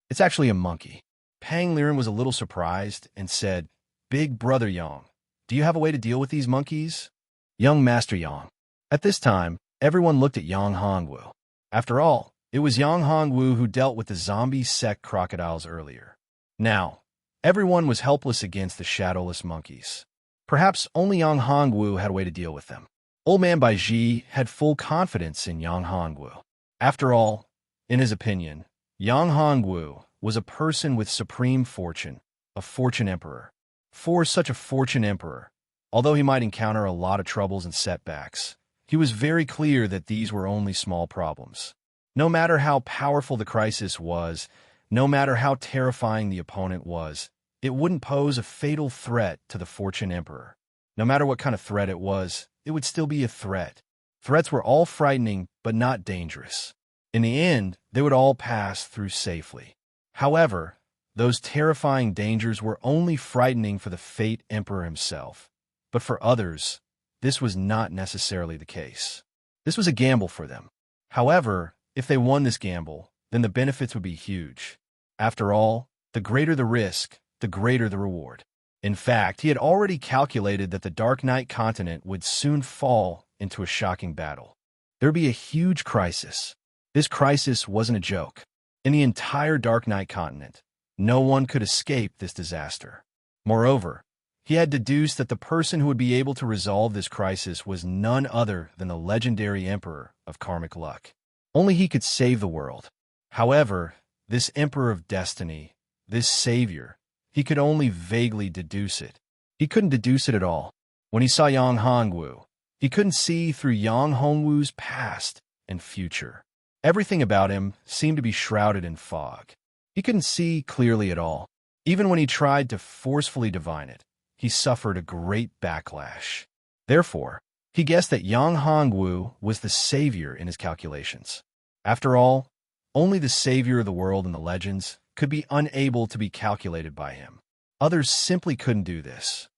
It's actually a monkey. Pang Liren was a little surprised and said, "Big brother Yang, do you have a way to deal with these monkeys?" Young Master Yang. At this time, everyone looked at Yang Hongwu. After all, it was Yang Hongwu who dealt with the zombie sect crocodiles earlier. Now, everyone was helpless against the shadowless monkeys. Perhaps only Yang Hongwu had a way to deal with them. Old Man Baiji had full confidence in Yang Hongwu. After all, in his opinion, Yang Hongwu was a person with supreme fortune, a fortune emperor. For such a fortune emperor, although he might encounter a lot of troubles and setbacks, he was very clear that these were only small problems. No matter how powerful the crisis was, no matter how terrifying the opponent was, it wouldn't pose a fatal threat to the fortune emperor. No matter what kind of threat it was, it would still be a threat. Threats were all frightening, but not dangerous. In the end, they would all pass through safely. However, those terrifying dangers were only frightening for the Fate Emperor himself. But for others, this was not necessarily the case. This was a gamble for them. However, if they won this gamble, then the benefits would be huge. After all, the greater the risk, the greater the reward. In fact, he had already calculated that the Dark Knight continent would soon fall into a shocking battle. There'd be a huge crisis. This crisis wasn't a joke. In the entire Dark Knight continent, no one could escape this disaster. Moreover, he had deduced that the person who would be able to resolve this crisis was none other than the legendary Emperor of Karmic Luck. Only he could save the world. However, this Emperor of Destiny, this Savior, he could only vaguely deduce it. He couldn't deduce it at all. When he saw Yang Hongwu, he couldn't see through Yang Hongwu's past and future. Everything about him seemed to be shrouded in fog. He couldn't see clearly at all. Even when he tried to forcefully divine it, he suffered a great backlash. Therefore, he guessed that Yang Hongwu was the savior in his calculations. After all, only the savior of the world in the legends could be unable to be calculated by him. Others simply couldn't do this.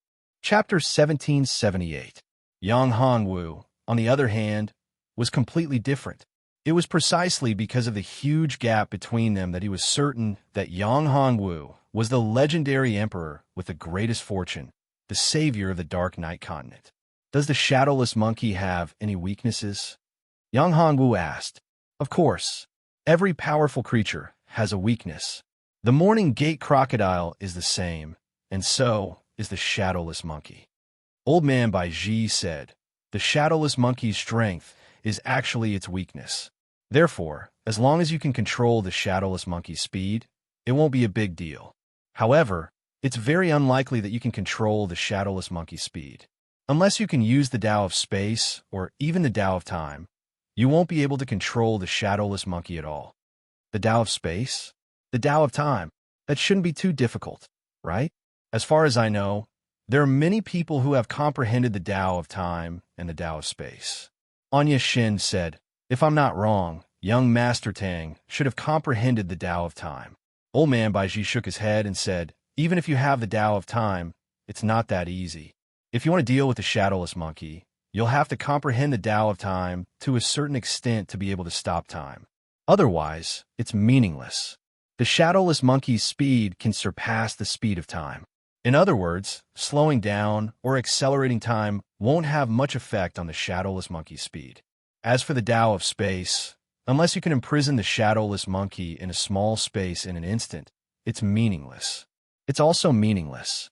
Chapter 1778. Yang Hongwu, on the other hand, was completely different. It was precisely because of the huge gap between them that he was certain that Yang Hongwu was the legendary emperor with the greatest fortune, the savior of the Dark Knight continent. Does the shadowless monkey have any weaknesses? Yang Hongwu asked. Of course, every powerful creature has a weakness. The Morning Gate crocodile is the same, and so is the shadowless monkey. Old Man Baiji said, the shadowless monkey's strength is actually its weakness. Therefore, as long as you can control the shadowless monkey's speed, it won't be a big deal. However, it's very unlikely that you can control the shadowless monkey's speed. Unless you can use the Tao of Space or even the Tao of Time, you won't be able to control the shadowless monkey at all. The Tao of Space? The Tao of Time? That shouldn't be too difficult, right? As far as I know, there are many people who have comprehended the Tao of Time and the Tao of Space. Anya Shin said, if I'm not wrong, young Master Tang should have comprehended the Tao of Time. Old Man Baiji shook his head and said, even if you have the Tao of Time, it's not that easy. If you want to deal with the shadowless monkey, you'll have to comprehend the Tao of Time to a certain extent to be able to stop time. Otherwise, it's meaningless. The shadowless monkey's speed can surpass the speed of time. In other words, slowing down or accelerating time won't have much effect on the shadowless monkey's speed. As for the Tao of Space, unless you can imprison the shadowless monkey in a small space in an instant, it's meaningless. It's also meaningless.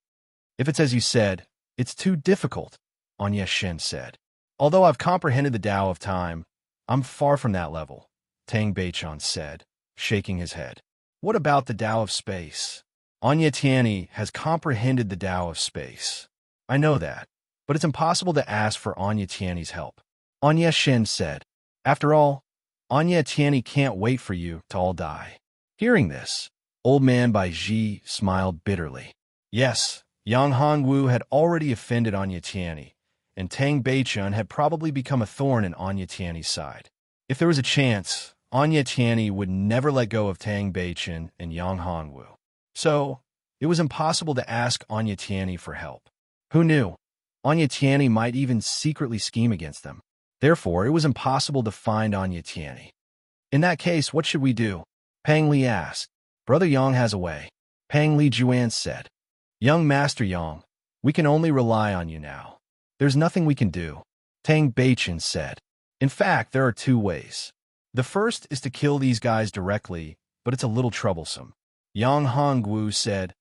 If it's as you said, it's too difficult, Anya Shen said. Although I've comprehended the Tao of Time, I'm far from that level, Tang Beichan said, shaking his head. What about the Tao of Space? Anya Tianyi has comprehended the Tao of Space. I know that, but it's impossible to ask for Anya Tianyi's help. Anya Shen said. After all, Anya Tianyi can't wait for you to all die. Hearing this, Old Man Baiji smiled bitterly. Yes, Yang Hongwu had already offended Anya Tianyi, and Tang Beichun had probably become a thorn in Anya Tiany's side. If there was a chance, Anya Tiany would never let go of Tang Beichun and Yang Hongwu. So, it was impossible to ask Anya Tiany for help. Who knew? Anya Tiany might even secretly scheme against them. Therefore, it was impossible to find Anya Tiany. In that case, what should we do? Pang Li asked. Brother Yang has a way. Pang Li Juan said. Young Master Yang, we can only rely on you now. There's nothing we can do. Tang Beichun said. In fact, there are two ways. The first is to kill these guys directly, but it's a little troublesome. Yang Hongwu said,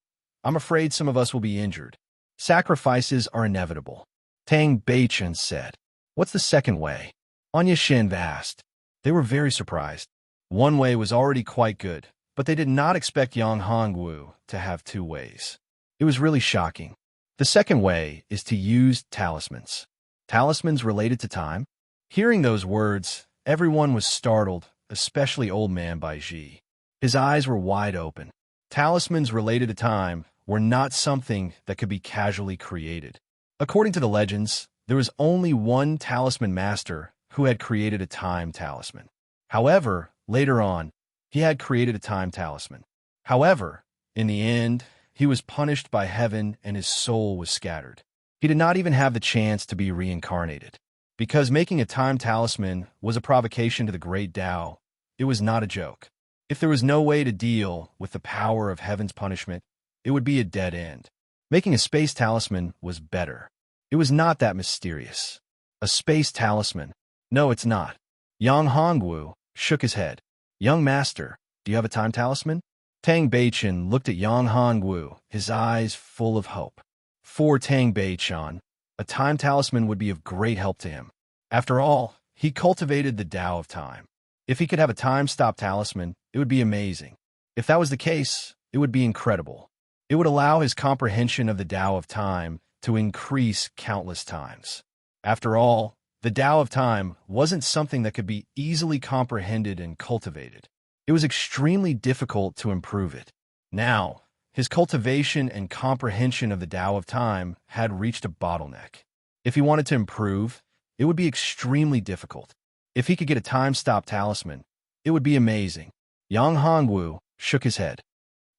I'm afraid some of us will be injured. Sacrifices are inevitable. Tang Beichun said. What's the second way? Anya Shin asked. They were very surprised. One way was already quite good, but they did not expect Yang Hongwu to have two ways. It was really shocking. The second way is to use talismans. Talismans related to time? Hearing those words, everyone was startled, especially old man Baiji. His eyes were wide open. Talismans related to time were not something that could be casually created. According to the legends, there was only one talisman master who had created a time talisman. However, later on, he had created a time talisman. However, in the end, he was punished by heaven and his soul was scattered. He did not even have the chance to be reincarnated. Because making a time talisman was a provocation to the great Tao, it was not a joke. If there was no way to deal with the power of heaven's punishment, it would be a dead end. Making a space talisman was better. It was not that mysterious. A space talisman? No, it's not. Yang Hongwu shook his head. Young master, do you have a time talisman? Tang Beichun looked at Yang Hongwu, his eyes full of hope. For Tang Beichun, a time talisman would be of great help to him. After all, he cultivated the Tao of time. If he could have a time-stop talisman, it would be amazing. If that was the case, it would be incredible. It would allow his comprehension of the Tao of time to increase countless times. After all, the Tao of time wasn't something that could be easily comprehended and cultivated. It was extremely difficult to improve it. Now, his cultivation and comprehension of the Tao of time had reached a bottleneck. If he wanted to improve, it would be extremely difficult. If he could get a time-stop talisman, it would be amazing. Yang Hongwu shook his head.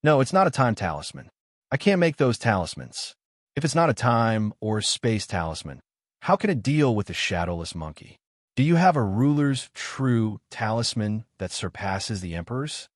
No, it's not a time talisman. I can't make those talismans. If it's not a time or space talisman, how can it deal with the shadowless monkey? Do you have a ruler's true talisman that surpasses the emperor's?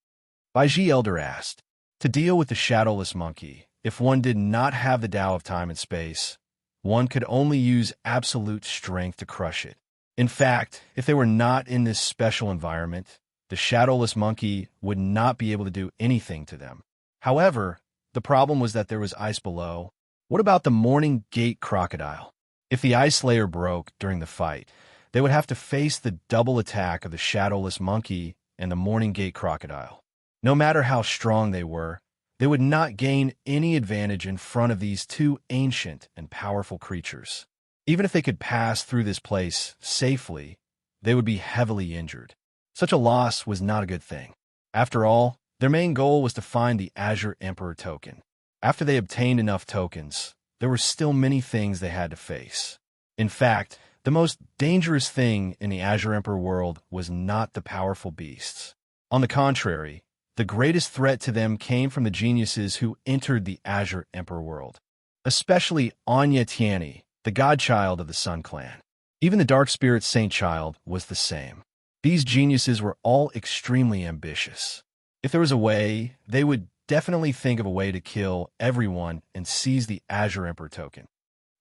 Baiji Elder asked. To deal with the shadowless monkey, if one did not have the Tao of time and space, one could only use absolute strength to crush it. In fact, if they were not in this special environment, the shadowless monkey would not be able to do anything to them. However, the problem was that there was ice below. What about the Morning Gate crocodile? If the ice layer broke during the fight, they would have to face the double attack of the shadowless monkey and the Morning Gate crocodile. No matter how strong they would not gain any advantage in front of these two ancient and powerful creatures. Even if they could pass through this place safely, they would be heavily injured. Such a loss was not a good thing. After all, their main goal was to find the Azure Emperor token. After they obtained enough tokens, there were still many things they had to face. In fact, the most dangerous thing in the Azure Emperor world was not the powerful beasts. On the contrary, the greatest threat to them came from the geniuses who entered the Azure Emperor world, especially Anya Tiany, the godchild of the Sun Clan. Even the Dark Spirit Saint Child was the same. These geniuses were all extremely ambitious. If there was a way, they would definitely think of a way to kill everyone and seize the Azure Emperor token.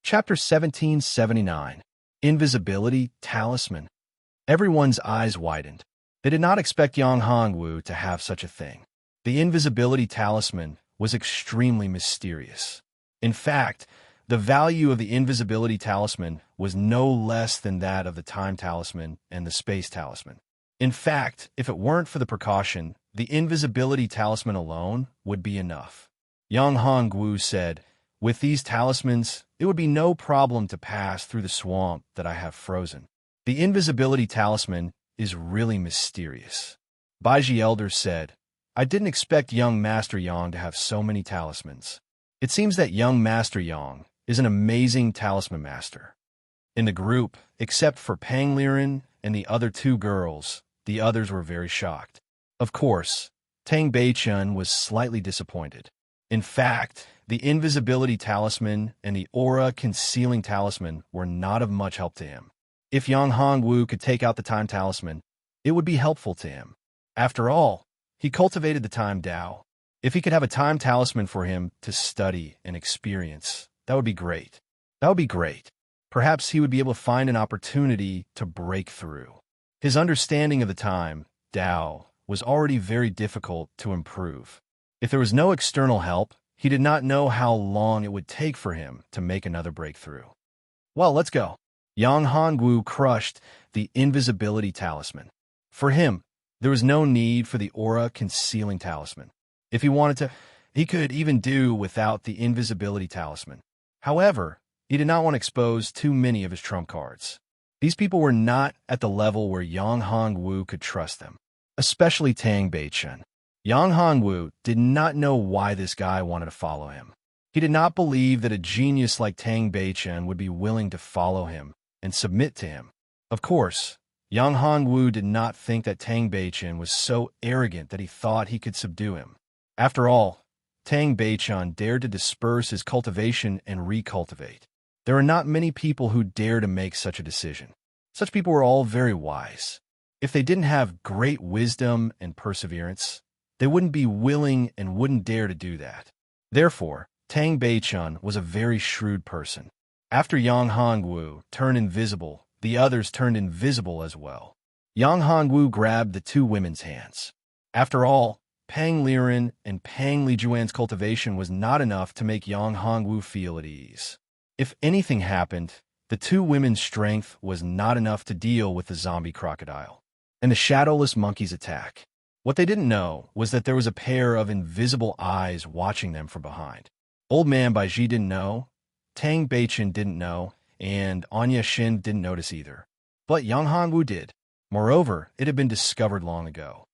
Chapter 1779. Invisibility Talisman. Everyone's eyes widened. They did not expect Yang Hongwu to have such a thing. The invisibility talisman was extremely mysterious. In fact, the value of the invisibility talisman was no less than that of the time talisman and the space talisman. In fact, if it weren't for the precaution, the invisibility talisman alone would be enough. Yang Hongwu said, with these talismans, it would be no problem to pass through the swamp that I have frozen. The invisibility talisman is really mysterious. Baiji Elder said, I didn't expect young Master Yang to have so many talismans. It seems that young Master Yang is an amazing talisman master. In the group, except for Pang Liren and the other two girls, the others were very shocked. Of course, Tang Beichun was slightly disappointed. In fact, the invisibility talisman and the aura concealing talisman were not of much help to him. If Yang Hongwu could take out the time talisman, it would be helpful to him. After all, he cultivated the time Tao. If he could have a time talisman for him to study and experience, that would be great. That would be great. Perhaps he would be able to find an opportunity to break through. His understanding of the time Tao was already very difficult to improve. If there was no external help, he did not know how long it would take for him to make another breakthrough. Well, let's go. Yang Hongwu crushed the invisibility talisman. For him, there was no need for the aura concealing talisman. If he wanted to, he could even do without the invisibility talisman. However, he did not want to expose too many of his trump cards. These people were not at the level where Yang Hongwu could trust them, especially Tang Beichun. Yang Hongwu did not know why this guy wanted to follow him. He did not believe that a genius like Tang Beichun would be willing to follow him and submit to him. Of course, Yang Hongwu did not think that Tang Beichun was so arrogant that he thought he could subdue him. After all, Tang Beichun dared to disperse his cultivation and recultivate. There are not many people who dare to make such a decision. Such people were all very wise. If they didn't have great wisdom and perseverance, they wouldn't be willing and wouldn't dare to do that. Therefore, Tang Beichun was a very shrewd person. After Yang Hongwu turned invisible, the others turned invisible as well. Yang Hongwu grabbed the two women's hands. After all, Pang Liren and Pang Lijuan's cultivation was not enough to make Yang Hongwu feel at ease. If anything happened, the two women's strength was not enough to deal with the zombie crocodile and the shadowless monkey's attack. What they didn't know was that there was a pair of invisible eyes watching them from behind. Old Man Baiji didn't know, Tang Beichun didn't know, and Anya Shin didn't notice either. But Yang Hongwu did. Moreover, it had been discovered long ago.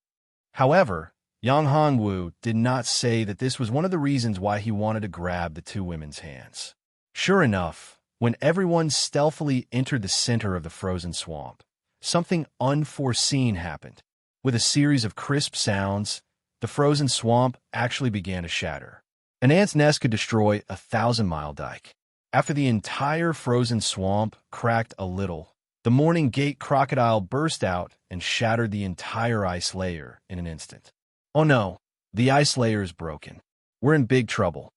However, Yang Hongwu did not say that this was one of the reasons why he wanted to grab the two women's hands. Sure enough, when everyone stealthily entered the center of the frozen swamp, something unforeseen happened. With a series of crisp sounds, the frozen swamp actually began to shatter. An ant's nest could destroy a 1,000-mile dike. After the entire frozen swamp cracked a little, the Morning Gate crocodile burst out and shattered the entire ice layer in an instant. Oh no, the ice layer is broken. We're in big trouble.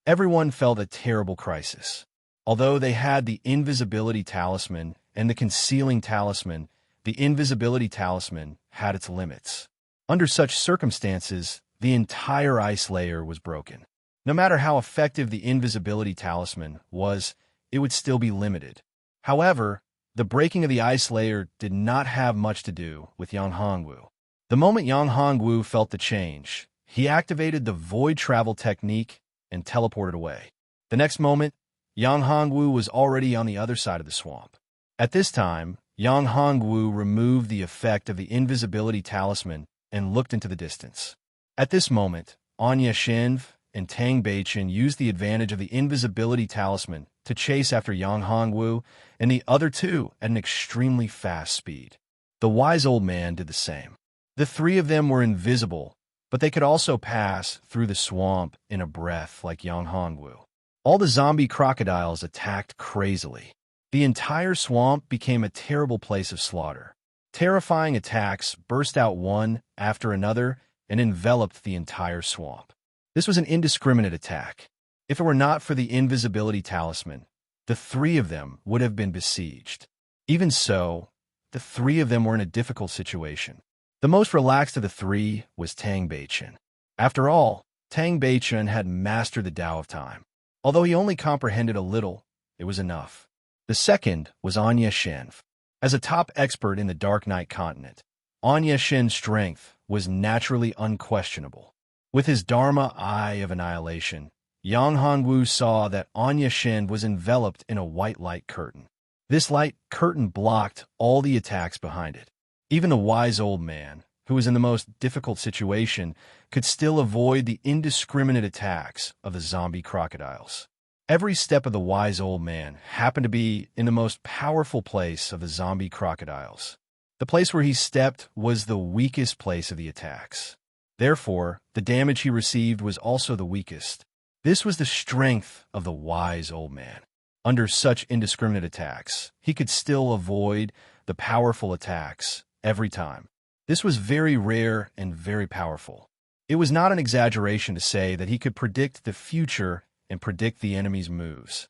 Everyone felt a terrible crisis. Although they had the invisibility talisman and the concealing talisman, the invisibility talisman had its limits. Under such circumstances, the entire ice layer was broken. No matter how effective the invisibility talisman was, it would still be limited. However, the breaking of the ice layer did not have much to do with Yang Hongwu. The moment Yang Hongwu felt the change, he activated the void travel technique and teleported away. The next moment, Yang Hongwu was already on the other side of the swamp. At this time, Yang Hongwu removed the effect of the invisibility talisman and looked into the distance. At this moment, Anya Shinv and Tang Beichun used the advantage of the invisibility talisman to chase after Yang Hongwu and the other two at an extremely fast speed. The wise old man did the same. The three of them were invisible, but they could also pass through the swamp in a breath like Yang Hongwu. All the zombie crocodiles attacked crazily. The entire swamp became a terrible place of slaughter. Terrifying attacks burst out one after another and enveloped the entire swamp. This was an indiscriminate attack. If it were not for the invisibility talisman, the three of them would have been besieged. Even so, the three of them were in a difficult situation. The most relaxed of the three was Tang Beichun. After all, Tang Beichun had mastered the Tao of time. Although he only comprehended a little, it was enough. The second was Anya Shinv. As a top expert in the Dark Night continent, Anya Shin's strength was naturally unquestionable. With his Dharma Eye of Annihilation, Yang Hongwu saw that Anya Shin was enveloped in a white light curtain. This light curtain blocked all the attacks behind it. Even the wise old man, who was in the most difficult situation, could still avoid the indiscriminate attacks of the zombie crocodiles. Every step of the wise old man happened to be in the most powerful place of the zombie crocodiles. The place where he stepped was the weakest place of the attacks. Therefore, the damage he received was also the weakest. This was the strength of the wise old man. Under such indiscriminate attacks, he could still avoid the powerful attacks every time. This was very rare and very powerful. It was not an exaggeration to say that he could predict the future and predict the enemy's moves.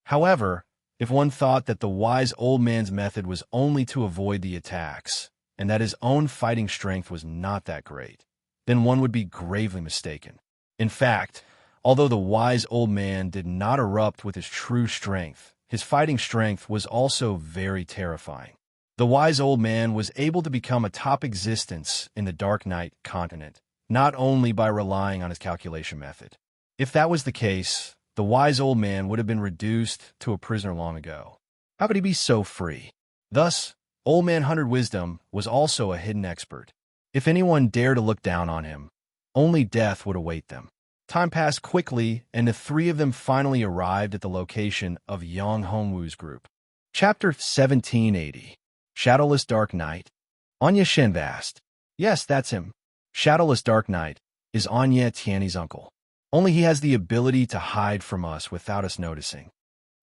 However, if one thought that the wise old man's method was only to avoid the attacks, and that his own fighting strength was not that great, then one would be gravely mistaken. In fact, although the wise old man did not erupt with his true strength, his fighting strength was also very terrifying. The wise old man was able to become a top existence in the Dark Knight continent, not only by relying on his calculation method. If that was the case, the wise old man would have been reduced to a prisoner long ago. How could he be so free? Thus, Old Man 100 Wisdom was also a hidden expert. If anyone dared to look down on him, only death would await them. Time passed quickly, and the three of them finally arrived at the location of Yang Hongwu's group. Chapter 1780. Shadowless Dark Knight. Anya Shenvast. Yes, that's him. Shadowless Dark Knight is Anya Tiany's uncle. Only he has the ability to hide from us without us noticing.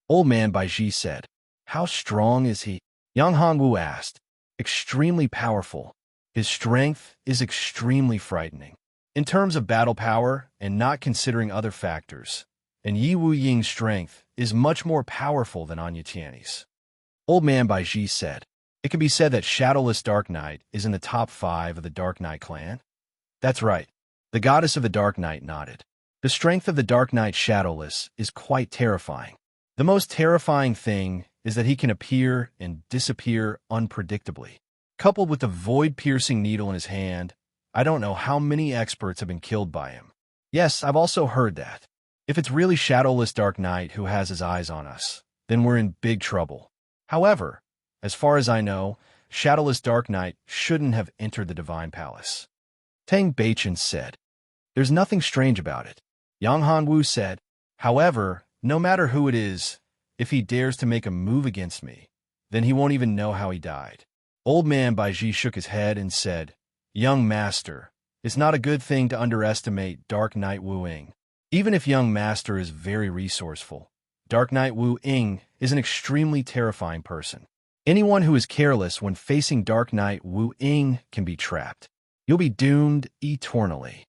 Old Man Baiji said. How strong is he? Yang Hongwu asked. Extremely powerful. His strength is extremely frightening. In terms of battle power and not considering other factors, and Yi Wu Ying's strength is much more powerful than Anya Tiany's. Old Man Baiji said. It can be said that Shadowless Dark Knight is in the top 5 of the Dark Knight clan? That's right. The goddess of the Dark Knight nodded. The strength of the Dark Knight Shadowless is quite terrifying. The most terrifying thing is that he can appear and disappear unpredictably. Coupled with the void-piercing needle in his hand, I don't know how many experts have been killed by him. Yes, I've also heard that. If it's really Shadowless Dark Knight who has his eyes on us, then we're in big trouble. However, as far as I know, Shadowless Dark Knight shouldn't have entered the Divine Palace. Tang Beichen said. There's nothing strange about it. Yang Hanwu said, however, no matter who it is, if he dares to make a move against me, then he won't even know how he died. Old Man Baiji shook his head and said, Young Master, it's not a good thing to underestimate Dark Knight Wu Ying. Even if Young Master is very resourceful, Dark Knight Wu Ying is an extremely terrifying person. Anyone who is careless when facing Dark Knight Wu Ying can be trapped. You'll be doomed eternally.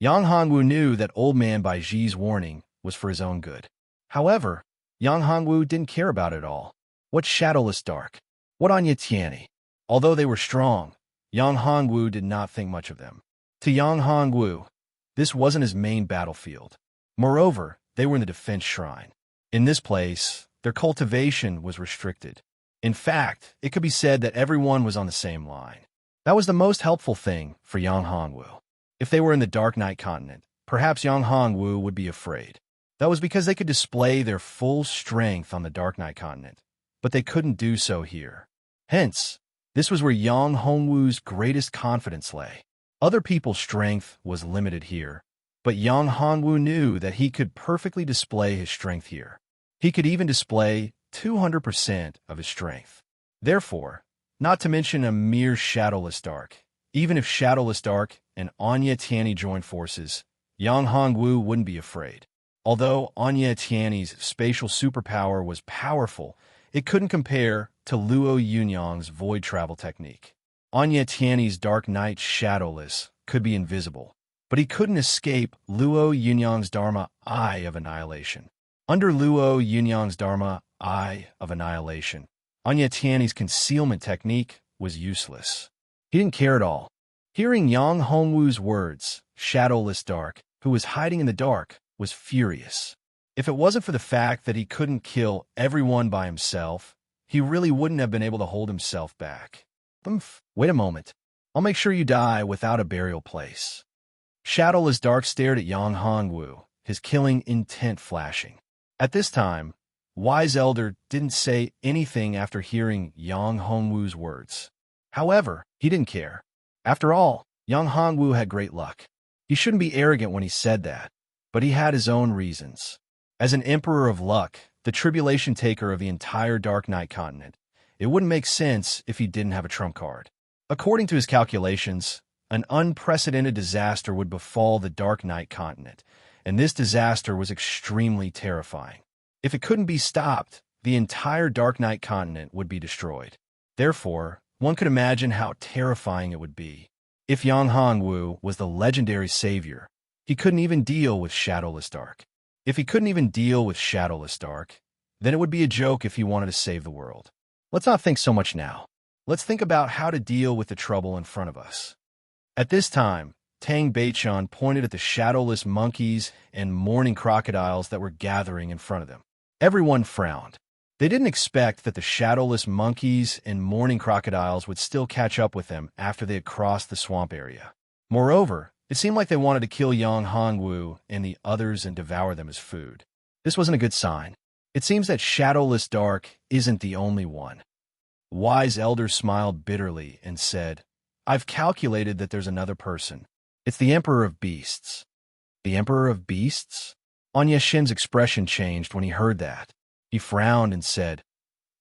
Yang Hongwu knew that Old Man Baiji's warning was for his own good. However, Yang Hongwu didn't care about it all. What Shadowless Dark? What Anya Tiany? Although they were strong, Yang Hongwu did not think much of them. To Yang Hongwu, this wasn't his main battlefield. Moreover, they were in the defense shrine. In this place, their cultivation was restricted. In fact, it could be said that everyone was on the same line. That was the most helpful thing for Yang Hongwu. If they were in the Dark Knight continent, perhaps Yang Hongwu would be afraid. That was because they could display their full strength on the Dark Knight continent, but they couldn't do so here. Hence, this was where Yang Hongwu's greatest confidence lay. Other people's strength was limited here, but Yang Hongwu knew that he could perfectly display his strength here. He could even display 200% of his strength. Therefore, not to mention a mere Shadowless Dark, even if Shadowless Dark and Anya Tiany joined forces, Yang Hongwu wouldn't be afraid. Although Anya Tiany's spatial superpower was powerful, it couldn't compare to Luo Yunyang's void travel technique. Anya Tiany's Dark Knight Shadowless could be invisible, but he couldn't escape Luo Yunyang's Dharma Eye of Annihilation. Under Luo Yunyang's Dharma Eye of Annihilation, Anya Tiany's concealment technique was useless. He didn't care at all. Hearing Yang Hongwu's words, Shadowless Dark, who was hiding in the dark, was furious. If it wasn't for the fact that he couldn't kill everyone by himself, he really wouldn't have been able to hold himself back. Wait a moment. I'll make sure you die without a burial place. Shadowless Dark stared at Yang Hongwu, his killing intent flashing. At this time, Wise Elder didn't say anything after hearing Yang Hongwu's words. However, he didn't care. After all, Yang Hongwu had great luck. He shouldn't be arrogant when he said that, but he had his own reasons. As an emperor of luck, the tribulation taker of the entire Dark Knight continent, it wouldn't make sense if he didn't have a trump card. According to his calculations, an unprecedented disaster would befall the Dark Knight continent, and this disaster was extremely terrifying. If it couldn't be stopped, the entire Dark Knight continent would be destroyed. Therefore, one could imagine how terrifying it would be. If Yang Hongwu was the legendary savior, he couldn't even deal with Shadowless Dark. If he couldn't even deal with Shadowless Dark, then it would be a joke if he wanted to save the world. Let's not think so much now. Let's think about how to deal with the trouble in front of us. At this time, Tang Beichun pointed at the shadowless monkeys and mourning crocodiles that were gathering in front of them. Everyone frowned. They didn't expect that the shadowless monkeys and mourning crocodiles would still catch up with them after they had crossed the swamp area. Moreover, it seemed like they wanted to kill Yang Hongwu and the others and devour them as food. This wasn't a good sign. It seems that Shadowless Dark isn't the only one. Wise Elder smiled bitterly and said, I've calculated that there's another person. It's the Emperor of Beasts. The Emperor of Beasts? Anya Shin's expression changed when he heard that. He frowned and said,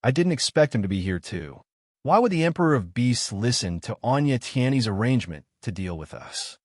I didn't expect him to be here too. Why would the Emperor of Beasts listen to Anya Tiany's arrangement to deal with us?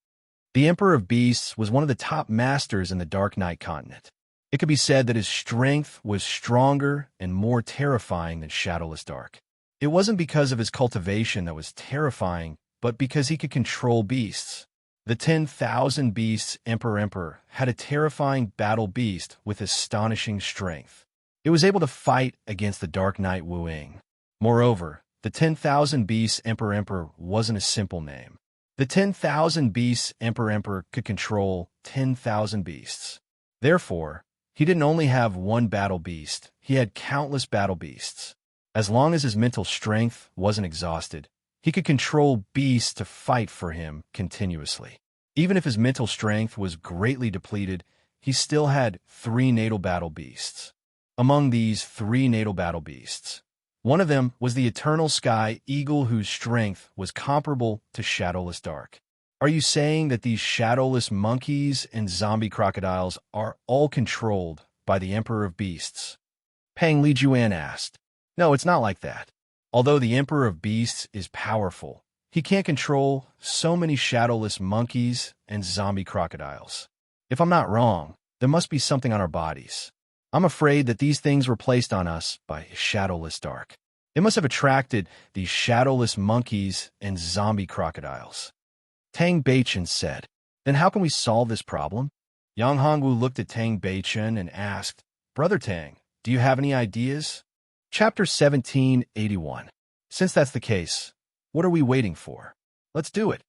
The Emperor of Beasts was one of the top masters in the Dark Knight continent. It could be said that his strength was stronger and more terrifying than Shadowless Dark. It wasn't because of his cultivation that was terrifying, but because he could control beasts. The 10,000 Beasts Emperor had a terrifying battle beast with astonishing strength. It was able to fight against the Dark Knight Wu Ying. Moreover, the 10,000 Beasts Emperor wasn't a simple name. The 10,000 Beasts Emperor could control 10,000 beasts. Therefore, he didn't only have one battle beast, he had countless battle beasts. As long as his mental strength wasn't exhausted, he could control beasts to fight for him continuously. Even if his mental strength was greatly depleted, he still had 3 natal battle beasts. Among these 3 natal battle beasts, one of them was the Eternal Sky Eagle whose strength was comparable to Shadowless Dark. Are you saying that these shadowless monkeys and zombie crocodiles are all controlled by the Emperor of Beasts? Pang Lijuan asked. No, it's not like that. Although the Emperor of Beasts is powerful, he can't control so many shadowless monkeys and zombie crocodiles. If I'm not wrong, there must be something on our bodies. I'm afraid that these things were placed on us by Shadowless Dark. It must have attracted these shadowless monkeys and zombie crocodiles. Tang Beichun said, Then how can we solve this problem? Yang Hongwu looked at Tang Beichun and asked, Brother Tang, do you have any ideas? Chapter 1781. Since that's the case, what are we waiting for? Let's do it.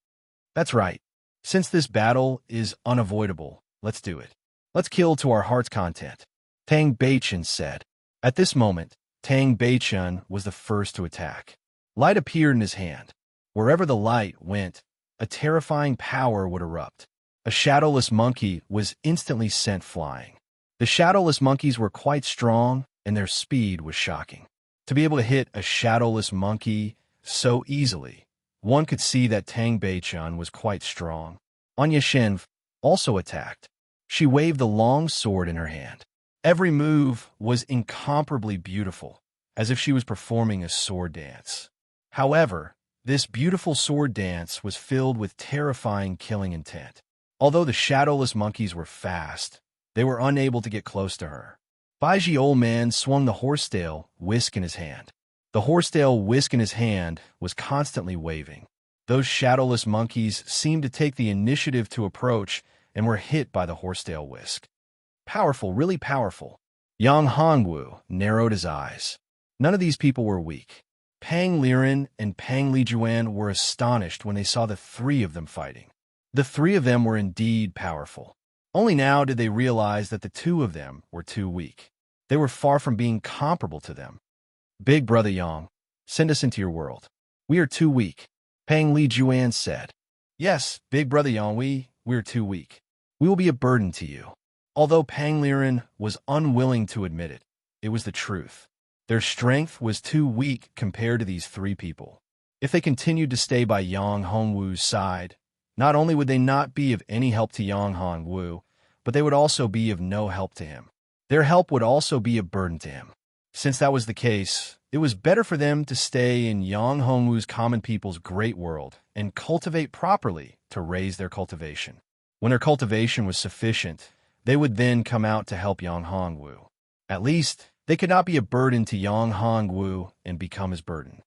That's right. Since this battle is unavoidable, let's do it. Let's kill to our heart's content. Tang Beichun said. At this moment, Tang Beichun was the first to attack. Light appeared in his hand. Wherever the light went, a terrifying power would erupt. A shadowless monkey was instantly sent flying. The shadowless monkeys were quite strong, and their speed was shocking. To be able to hit a shadowless monkey so easily, one could see that Tang Beichun was quite strong. Anya Shen also attacked. She waved the long sword in her hand. Every move was incomparably beautiful, as if she was performing a sword dance. However, this beautiful sword dance was filled with terrifying killing intent. Although the shadowless monkeys were fast, they were unable to get close to her. Baiji Old Man swung the horsetail whisk in his hand. The horsetail whisk in his hand was constantly waving. Those shadowless monkeys seemed to take the initiative to approach and were hit by the horsetail whisk. Powerful, really powerful. Yang Hongwu narrowed his eyes. None of these people were weak. Pang Liren and Pang Lijuan were astonished when they saw the 3 of them fighting. The 3 of them were indeed powerful. Only now did they realize that the 2 of them were too weak. They were far from being comparable to them. Big Brother Yang, send us into your world. We are too weak. Pang Lijuan said. Yes, Big Brother Yang, we're too weak. We will be a burden to you. Although Pang Liren was unwilling to admit it, it was the truth. Their strength was too weak compared to these 3 people. If they continued to stay by Yang Hongwu's side, not only would they not be of any help to Yang Hongwu, but they would also be of no help to him. their help would also be a burden to him. Since that was the case, it was better for them to stay in Yang Hongwu's common people's great world and cultivate properly to raise their cultivation. When their cultivation was sufficient, they would then come out to help Yang Hongwu. At least, they could not be a burden to Yang Hongwu and become his burden.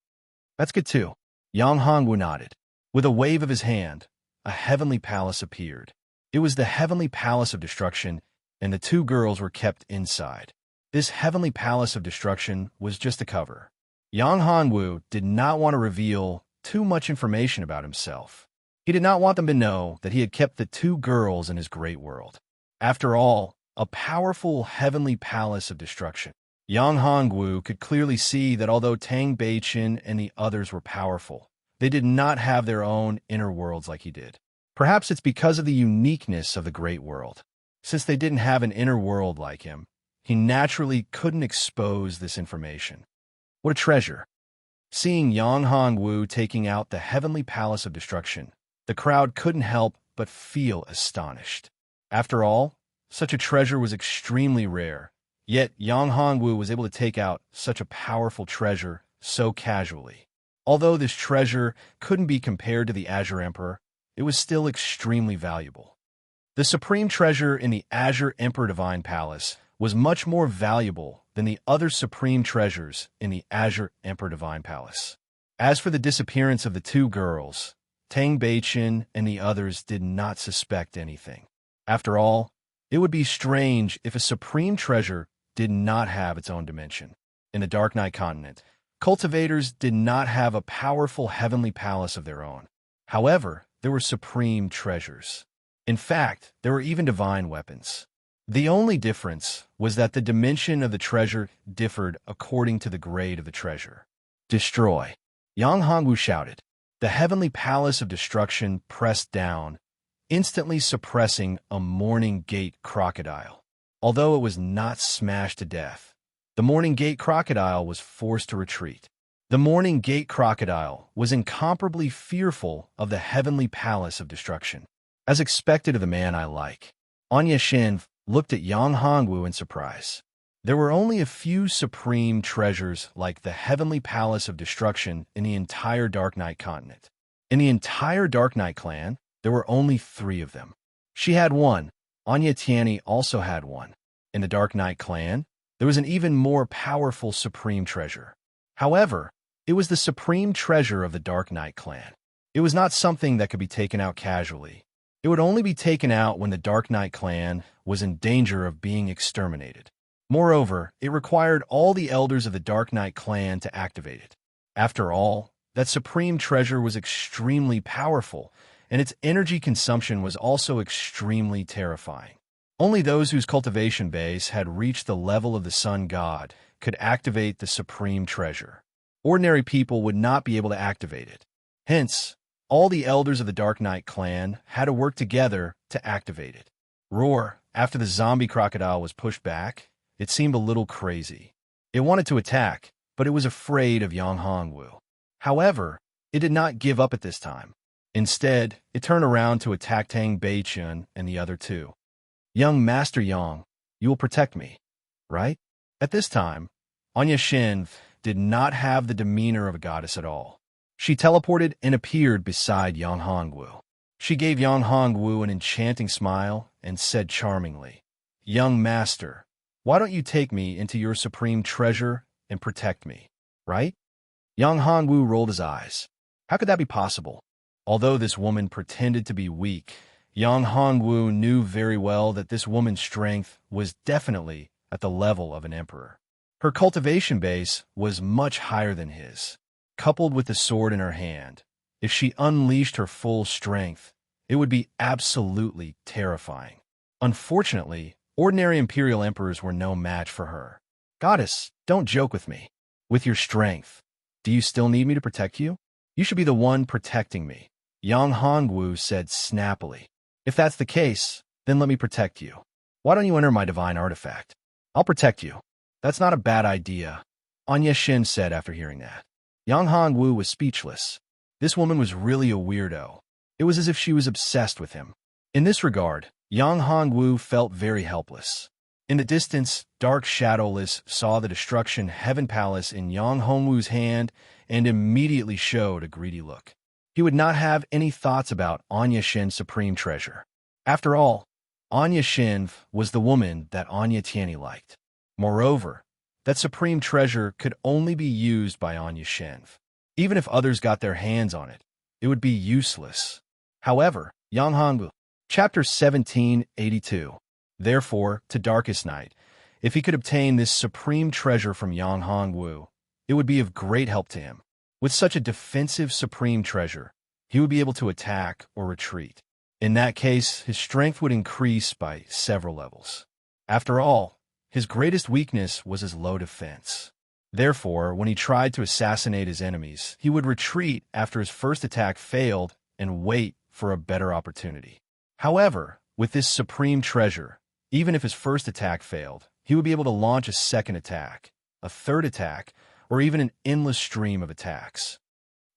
That's good too. Yang Hongwu nodded. With a wave of his hand, a heavenly palace appeared. It was the heavenly palace of destruction, and the two girls were kept inside. This heavenly palace of destruction was just a cover. Yang Hongwu did not want to reveal too much information about himself. He did not want them to know that he had kept the two girls in his great world. After all, a powerful heavenly palace of destruction. Yang Hongwu could clearly see that although Tang Beichen and the others were powerful, they did not have their own inner worlds like he did. Perhaps it's because of the uniqueness of the great world. Since they didn't have an inner world like him, he naturally couldn't expose this information. What a treasure! Seeing Yang Hongwu taking out the heavenly palace of destruction, the crowd couldn't help but feel astonished. After all, such a treasure was extremely rare, yet Yang Hongwu was able to take out such a powerful treasure so casually. Although this treasure couldn't be compared to the Azure Emperor, it was still extremely valuable. The supreme treasure in the Azure Emperor Divine Palace was much more valuable than the other supreme treasures in the Azure Emperor Divine Palace. As for the disappearance of the two girls, Tang Beichen and the others did not suspect anything. After all, it would be strange if a supreme treasure did not have its own dimension. In the Dark Knight continent, cultivators did not have a powerful heavenly palace of their own. However, there were supreme treasures. In fact, there were even divine weapons. The only difference was that the dimension of the treasure differed according to the grade of the treasure. Destroy! Yang Hongwu shouted. The heavenly palace of destruction pressed down, instantly suppressing a Morning Gate crocodile. Although it was not smashed to death, the Morning Gate crocodile was forced to retreat. The Morning Gate crocodile was incomparably fearful of the heavenly palace of destruction. As expected of the man I like, Anya Shin looked at Yang Hongwu in surprise. There were only a few supreme treasures like the heavenly palace of destruction in the entire Dark Knight continent. In the entire Dark Knight clan, there were only 3 of them. She had one. Anya Tianyi also had one. In the Dark Knight clan, there was an even more powerful supreme treasure. However, it was the supreme treasure of the Dark Knight clan. It was not something that could be taken out casually. It would only be taken out when the Dark Knight clan was in danger of being exterminated. Moreover, it required all the elders of the Dark Knight clan to activate it. After all, that supreme treasure was extremely powerful, and its energy consumption was also extremely terrifying. Only those whose cultivation base had reached the level of the Sun God could activate the supreme treasure. Ordinary people would not be able to activate it. Hence, all the elders of the Dark Knight clan had to work together to activate it. Roar! After the zombie crocodile was pushed back, it seemed a little crazy. It wanted to attack, but it was afraid of Yang Hongwu. However, it did not give up at this time. Instead, it turned around to attack Tang Beichen and the other 2. Young Master Yang, you will protect me, right? At this time, Anya Shin did not have the demeanor of a goddess at all. She teleported and appeared beside Yang Hongwu. She gave Yang Hongwu an enchanting smile and said charmingly, "Young Master, why don't you take me into your supreme treasure and protect me, right?" Yang Hongwu rolled his eyes. How could that be possible? Although this woman pretended to be weak, Yang Hongwu knew very well that this woman's strength was definitely at the level of an emperor. Her cultivation base was much higher than his. Coupled with the sword in her hand, if she unleashed her full strength, it would be absolutely terrifying. Unfortunately, ordinary imperial emperors were no match for her. Goddess, don't joke with me. With your strength, do you still need me to protect you? You should be the one protecting me, Yang Hongwu said snappily. If that's the case, then let me protect you. Why don't you enter my divine artifact? I'll protect you. That's not a bad idea, Anya Shin said after hearing that. Yang Hongwu was speechless. This woman was really a weirdo. It was as if she was obsessed with him. In this regard, Yang Hongwu felt very helpless. In the distance, Dark Shadowless saw the destruction heaven palace in Yang Hongwu's hand and immediately showed a greedy look. He would not have any thoughts about Anya Shin's supreme treasure. After all, Anya Shin was the woman that Anya Tianyi liked. Moreover, that supreme treasure could only be used by Anya Shin. Even if others got their hands on it, it would be useless. However, Yang Hongwu, Chapter 1782. Therefore, to Darkest Night, if he could obtain this supreme treasure from Yang Hongwu, it would be of great help to him. With such a defensive supreme treasure, he would be able to attack or retreat. In that case, his strength would increase by several levels. After all, his greatest weakness was his low defense. Therefore, when he tried to assassinate his enemies, he would retreat after his first attack failed and wait for a better opportunity. However, with this supreme treasure, even if his first attack failed, he would be able to launch a second attack, a third attack, or even an endless stream of attacks.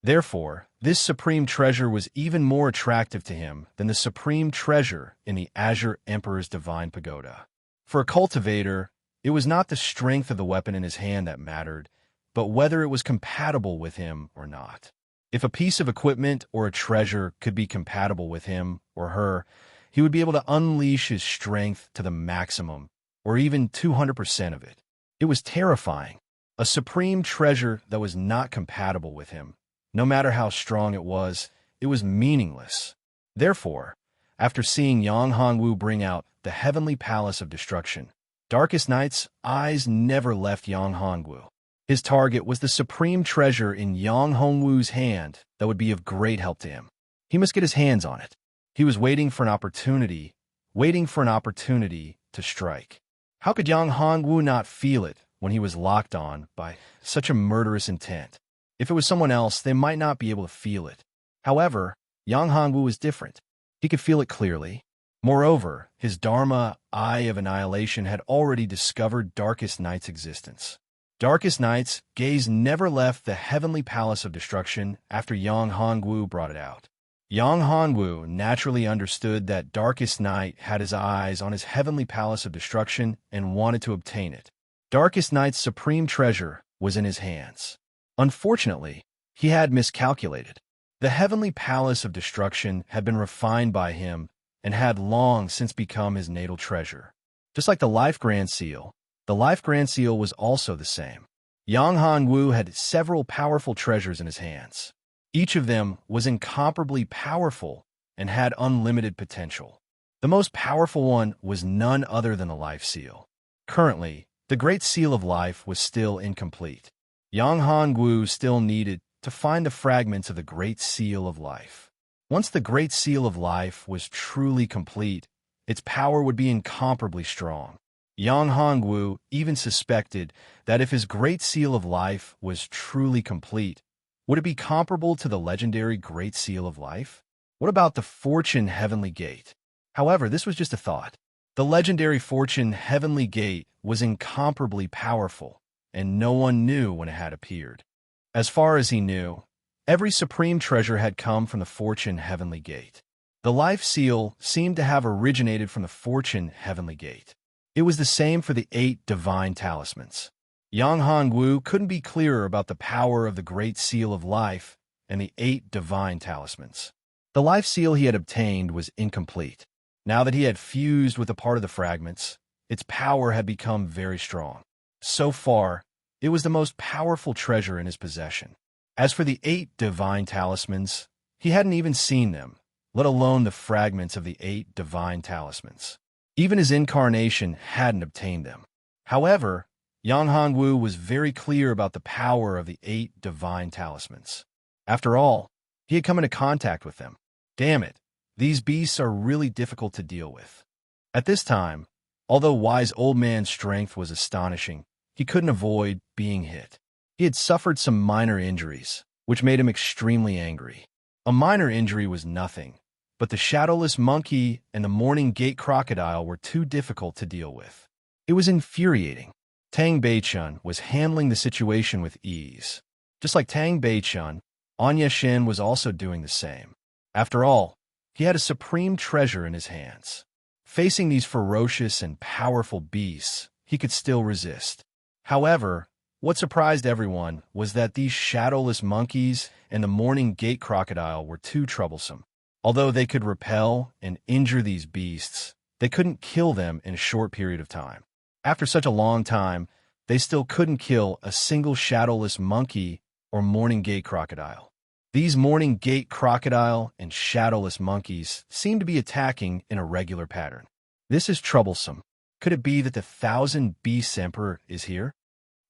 Therefore, this supreme treasure was even more attractive to him than the supreme treasure in the Azure Emperor's Divine Pagoda. For a cultivator, it was not the strength of the weapon in his hand that mattered, but whether it was compatible with him or not. If a piece of equipment or a treasure could be compatible with him or her, he would be able to unleash his strength to the maximum, or even 200% of it. It was terrifying. A supreme treasure that was not compatible with him. No matter how strong it was meaningless. Therefore, after seeing Yang Hongwu bring out the heavenly palace of destruction, Darkest Night's eyes never left Yang Hongwu. His target was the supreme treasure in Yang Hongwu's hand that would be of great help to him. He must get his hands on it. He was waiting for an opportunity to strike. How could Yang Hongwu not feel it when he was locked on by such a murderous intent? If it was someone else, they might not be able to feel it. However, Yang Hongwu was different. He could feel it clearly. Moreover, his Dharma, Eye of Annihilation, had already discovered Darkest Night's existence. Darkest Night's gaze never left the heavenly palace of destruction after Yang Hongwu brought it out. Yang Hongwu naturally understood that Darkest Night had his eyes on his heavenly palace of destruction and wanted to obtain it. Darkest Night's supreme treasure was in his hands. Unfortunately, he had miscalculated. The heavenly palace of destruction had been refined by him and had long since become his natal treasure. Just like the Life Grand Seal, the Life Grand Seal was also the same. Yang Hongwu had several powerful treasures in his hands. Each of them was incomparably powerful and had unlimited potential. The most powerful one was none other than the Life Seal. Currently, the Great Seal of Life was still incomplete. Yang Hongwu still needed to find the fragments of the Great Seal of Life. Once the Great Seal of Life was truly complete, its power would be incomparably strong. Yang Hongwu even suspected that if his Great Seal of Life was truly complete, would it be comparable to the legendary Great Seal of Life? What about the Fortune Heavenly Gate? However, this was just a thought. The legendary Fortune Heavenly Gate was incomparably powerful, and no one knew when it had appeared. As far as he knew, every supreme treasure had come from the Fortune Heavenly Gate. The Life Seal seemed to have originated from the Fortune Heavenly Gate. It was the same for the 8 divine talismans. Yang Hongwu couldn't be clearer about the power of the Great Seal of Life and the 8 divine talismans. The Life Seal he had obtained was incomplete. Now that he had fused with a part of the fragments, its power had become very strong. So far, it was the most powerful treasure in his possession. As for the 8 divine talismans, he hadn't even seen them, let alone the fragments of the 8 divine talismans. Even his incarnation hadn't obtained them. However, Yang Hongwu was very clear about the power of the 8 divine talismans. After all, he had come into contact with them. Damn it, these beasts are really difficult to deal with. At this time, although Wise Old Man's strength was astonishing, he couldn't avoid being hit. He had suffered some minor injuries, which made him extremely angry. A minor injury was nothing, but the Shadowless Monkey and the Morning Gate Crocodile were too difficult to deal with. It was infuriating. Tang Beichun was handling the situation with ease. Just like Tang Beichun, Anya Shin was also doing the same. After all, he had a supreme treasure in his hands. Facing these ferocious and powerful beasts, he could still resist. However, what surprised everyone was that these shadowless monkeys and the morning gate crocodile were too troublesome. Although they could repel and injure these beasts, they couldn't kill them in a short period of time. After such a long time, they still couldn't kill a single shadowless monkey or morning gate crocodile. These morning gate crocodile and shadowless monkeys seem to be attacking in a regular pattern. This is troublesome. Could it be that the Thousand Beasts Emperor is here?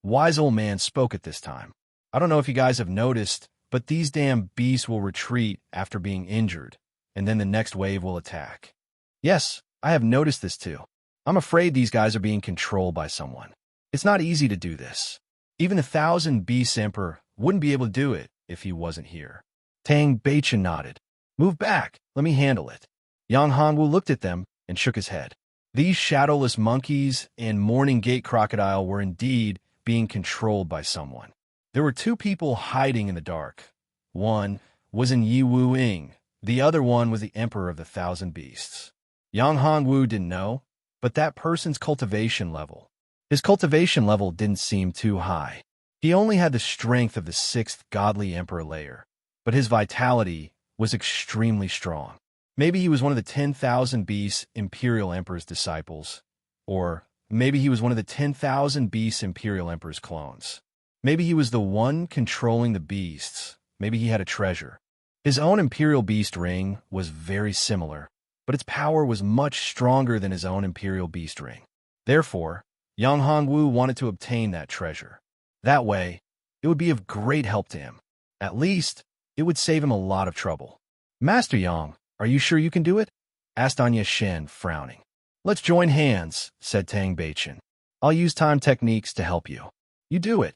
Wise old man spoke at this time. I don't know if you guys have noticed, but these damn beasts will retreat after being injured, and then the next wave will attack. Yes, I have noticed this too. I'm afraid these guys are being controlled by someone. It's not easy to do this. Even the Thousand Beasts Emperor wouldn't be able to do it if he wasn't here. Tang Beichen nodded. Move back, let me handle it. Yang Hongwu looked at them and shook his head. These shadowless monkeys and morning gate crocodile were indeed being controlled by someone. There were two people hiding in the dark. One was in Yi Wu Ying. The other one was the Emperor of the Thousand Beasts. Yang Hongwu didn't know, but that person's cultivation level. His cultivation level didn't seem too high. He only had the strength of the 6th godly emperor layer, but his vitality was extremely strong. Maybe he was one of the 10,000 Beast Imperial Emperor's disciples, or maybe he was one of the 10,000 Beast Imperial Emperor's clones. Maybe he was the one controlling the beasts. Maybe he had a treasure. His own Imperial Beast Ring was very similar, but its power was much stronger than his own Imperial Beast Ring. Therefore, Yang Hongwu wanted to obtain that treasure. That way, it would be of great help to him. At least, it would save him a lot of trouble. Master Yang, are you sure you can do it? Asked Anya Shen, frowning. Let's join hands, said Tang Beichen. I'll use time techniques to help you. You do it.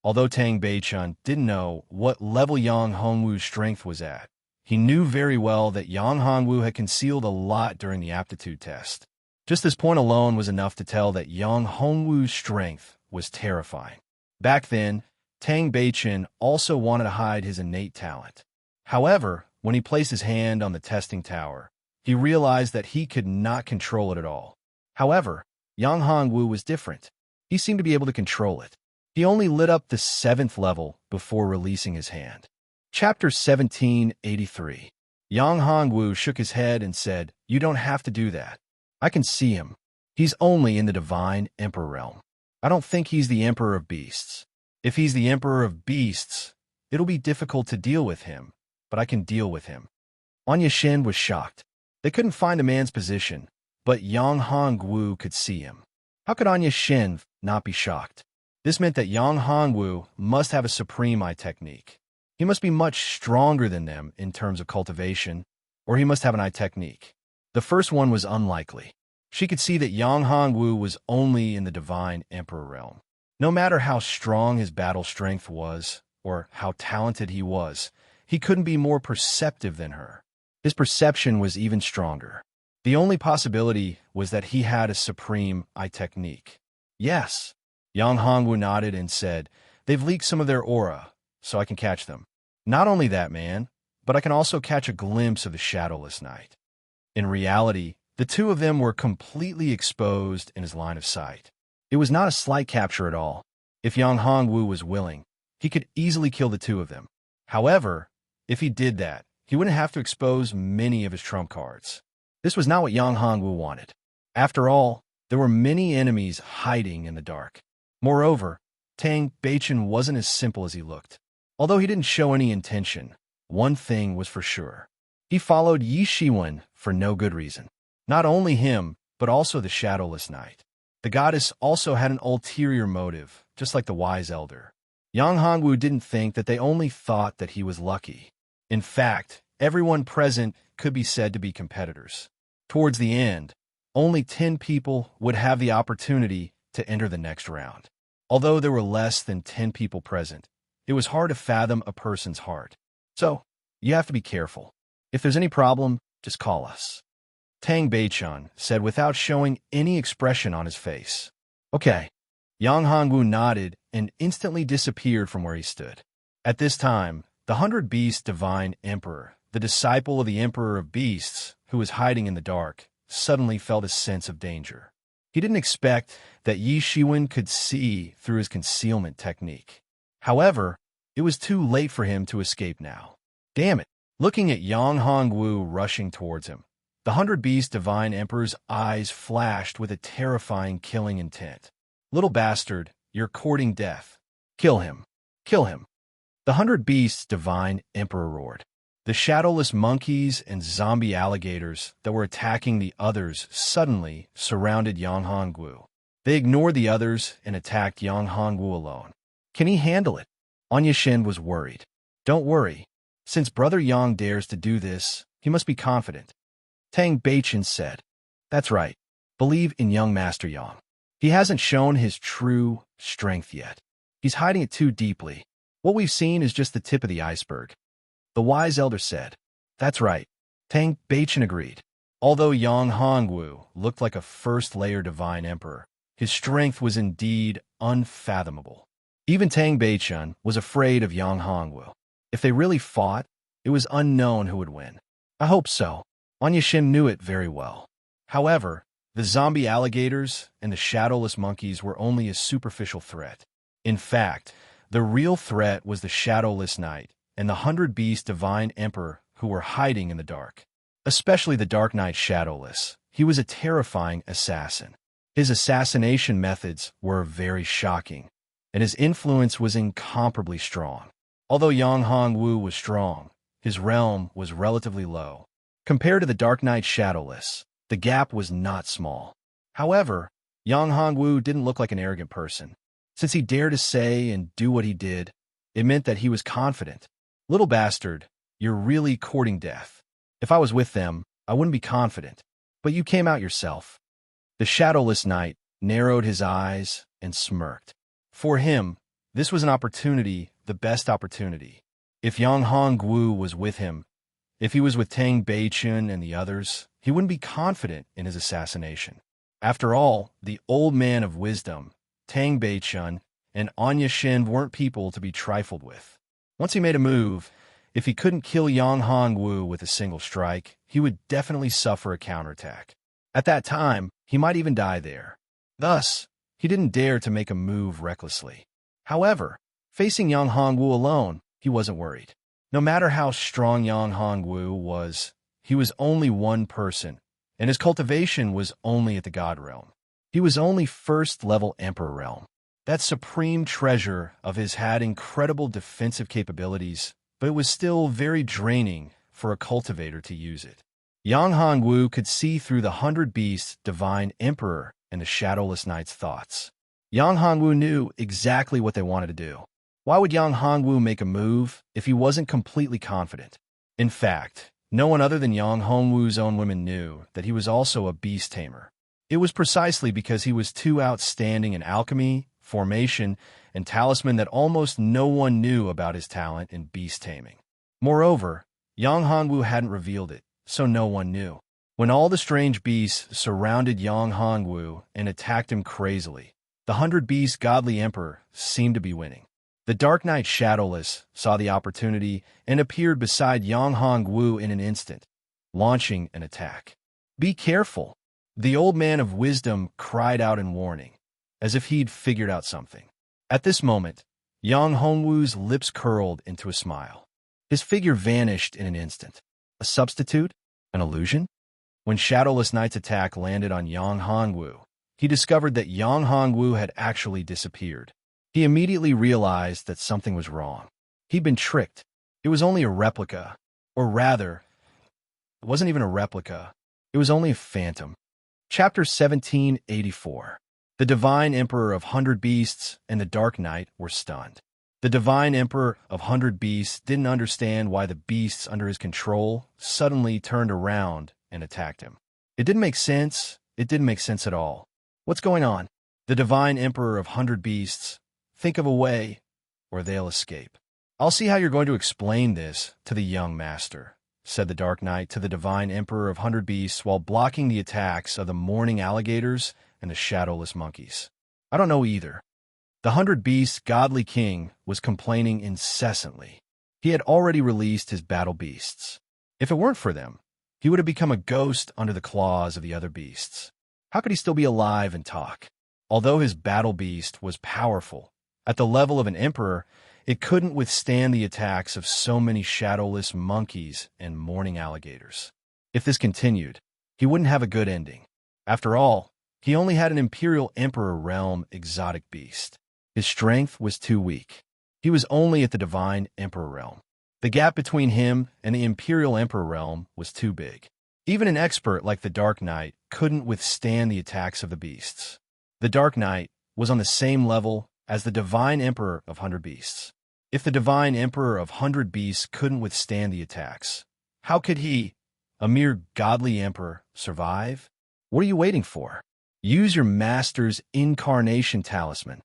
Although Tang Beichen didn't know what level Yang Hongwu's strength was at, he knew very well that Yang Hongwu had concealed a lot during the aptitude test. Just this point alone was enough to tell that Yang Hongwu's strength was terrifying. Back then, Tang Beichen also wanted to hide his innate talent. However, when he placed his hand on the testing tower, he realized that he could not control it at all. However, Yang Hongwu was different. He seemed to be able to control it. He only lit up the 7th level before releasing his hand. Chapter 1783. Yang Hongwu shook his head and said, "You don't have to do that. I can see him. He's only in the Divine Emperor realm. I don't think he's the Emperor of Beasts. If he's the Emperor of Beasts, it'll be difficult to deal with him, but I can deal with him." Anya Shen was shocked. They couldn't find the man's position, but Yang Hongwu could see him. How could Anya Shen not be shocked? This meant that Yang Hongwu must have a supreme eye technique. He must be much stronger than them in terms of cultivation, or he must have an eye technique. The first one was unlikely. She could see that Yang Hongwu was only in the Divine Emperor realm. No matter how strong his battle strength was, or how talented he was, he couldn't be more perceptive than her. His perception was even stronger. The only possibility was that he had a supreme eye technique. Yes. Yang Hongwu nodded and said, "They've leaked some of their aura, so I can catch them. Not only that, man, but I can also catch a glimpse of the shadowless night." In reality, the two of them were completely exposed in his line of sight. It was not a slight capture at all. If Yang Hongwu was willing, he could easily kill the two of them. However, if he did that, he wouldn't have to expose many of his trump cards. This was not what Yang Hongwu wanted. After all, there were many enemies hiding in the dark. Moreover, Tang Beichen wasn't as simple as he looked. Although he didn't show any intention, one thing was for sure. He followed Yi Shiwen for no good reason. Not only him, but also the shadowless night. The goddess also had an ulterior motive, just like the wise elder. Yang Hongwu didn't think that they only thought that he was lucky. In fact, everyone present could be said to be competitors. Towards the end, only 10 people would have the opportunity to enter the next round. Although there were less than 10 people present, it was hard to fathom a person's heart. So, you have to be careful. If there's any problem, just call us. Tang Beichen said without showing any expression on his face. Okay. Yang Hongwu nodded and instantly disappeared from where he stood. At this time, the 100 Beast Divine Emperor, the disciple of the Emperor of Beasts, who was hiding in the dark, suddenly felt a sense of danger. He didn't expect that Yi Shiwen could see through his concealment technique. However, it was too late for him to escape now. Damn it! Looking at Yang Hongwu rushing towards him, the 100-Beast Divine Emperor's eyes flashed with a terrifying killing intent. Little bastard, you're courting death. Kill him. Kill him. The 100-Beast's Divine Emperor roared. The shadowless monkeys and zombie alligators that were attacking the others suddenly surrounded Yang Hongwu. They ignored the others and attacked Yang Hongwu alone. Can he handle it? Anya Shin was worried. Don't worry. Since Brother Yang dares to do this, he must be confident. Tang Beichen said. That's right. Believe in young Master Yang. He hasn't shown his true strength yet. He's hiding it too deeply. What we've seen is just the tip of the iceberg. The wise elder said. That's right. Tang Beichen agreed. Although Yang Hongwu looked like a first-layer divine emperor, his strength was indeed unfathomable. Even Tang Beichen was afraid of Yang Hongwu. If they really fought, it was unknown who would win. I hope so. Anya Shin knew it very well. However, the zombie alligators and the shadowless monkeys were only a superficial threat. In fact, the real threat was the shadowless knight and the 100-Beast Divine Emperor who were hiding in the dark. Especially the Dark Knight Shadowless. He was a terrifying assassin. His assassination methods were very shocking, and his influence was incomparably strong. Although Yang Hongwu was strong, his realm was relatively low. Compared to the Dark Knight Shadowless, the gap was not small. However, Yang Hongwu didn't look like an arrogant person. Since he dared to say and do what he did, it meant that he was confident. Little bastard, you're really courting death. If I was with them, I wouldn't be confident. But you came out yourself. The shadowless knight narrowed his eyes and smirked. For him, this was an opportunity, the best opportunity. If Yang Hongwu was with him, if he was with Tang Beichen and the others, he wouldn't be confident in his assassination. After all, the old man of wisdom, Tang Beichen, and Anya Shin weren't people to be trifled with. Once he made a move, if he couldn't kill Yang Hongwu with a single strike, he would definitely suffer a counterattack. At that time, he might even die there. Thus, he didn't dare to make a move recklessly. However, facing Yang Hongwu alone, he wasn't worried. No matter how strong Yang Hongwu was, he was only one person, and his cultivation was only at the God realm. He was only first-level Emperor realm. That supreme treasure of his had incredible defensive capabilities, but it was still very draining for a cultivator to use it. Yang Hongwu could see through the 100-Beast Divine Emperor and the Shadowless Knight's thoughts. Yang Hongwu knew exactly what they wanted to do. Why would Yang Hongwu make a move if he wasn't completely confident? In fact, no one other than Yang Hongwu's own women knew that he was also a beast tamer. It was precisely because he was too outstanding in alchemy, formation, and talisman that almost no one knew about his talent in beast taming. Moreover, Yang Hongwu hadn't revealed it, so no one knew. When all the strange beasts surrounded Yang Hongwu and attacked him crazily, the 100-Beast Godly Emperor seemed to be winning. The Dark Knight Shadowless saw the opportunity and appeared beside Yang Hongwu in an instant, launching an attack. Be careful! The old man of wisdom cried out in warning, as if he'd figured out something. At this moment, Yang Hongwu's lips curled into a smile. His figure vanished in an instant. A substitute? An illusion? When Shadowless Knight's attack landed on Yang Hongwu, he discovered that Yang Hongwu had actually disappeared. He immediately realized that something was wrong. He'd been tricked. It was only a replica. Or rather, it wasn't even a replica. It was only a phantom. Chapter 1784. The Divine Emperor of 100 Beasts and the Dark Knight were stunned. The Divine Emperor of 100 Beasts didn't understand why the beasts under his control suddenly turned around and attacked him. It didn't make sense. It didn't make sense at all. What's going on? The Divine Emperor of 100 Beasts. Think of a way, or they'll escape. I'll see how you're going to explain this to the young master, said the Dark Knight to the Divine Emperor of 100 Beasts while blocking the attacks of the mourning alligators and the shadowless monkeys. I don't know either. The 100 Beasts' godly king was complaining incessantly. He had already released his battle beasts. If it weren't for them, he would have become a ghost under the claws of the other beasts. How could he still be alive and talk? Although his battle beast was powerful, at the level of an emperor, it couldn't withstand the attacks of so many shadowless monkeys and mourning alligators. If this continued, he wouldn't have a good ending. After all, he only had an Imperial Emperor realm exotic beast. His strength was too weak. He was only at the Divine Emperor realm. The gap between him and the Imperial Emperor realm was too big. Even an expert like the Dark Knight couldn't withstand the attacks of the beasts. The Dark Knight was on the same level as the Divine Emperor of 100 Beasts. If the Divine Emperor of 100 Beasts couldn't withstand the attacks, how could he, a mere godly emperor, survive? What are you waiting for? Use your master's incarnation talisman.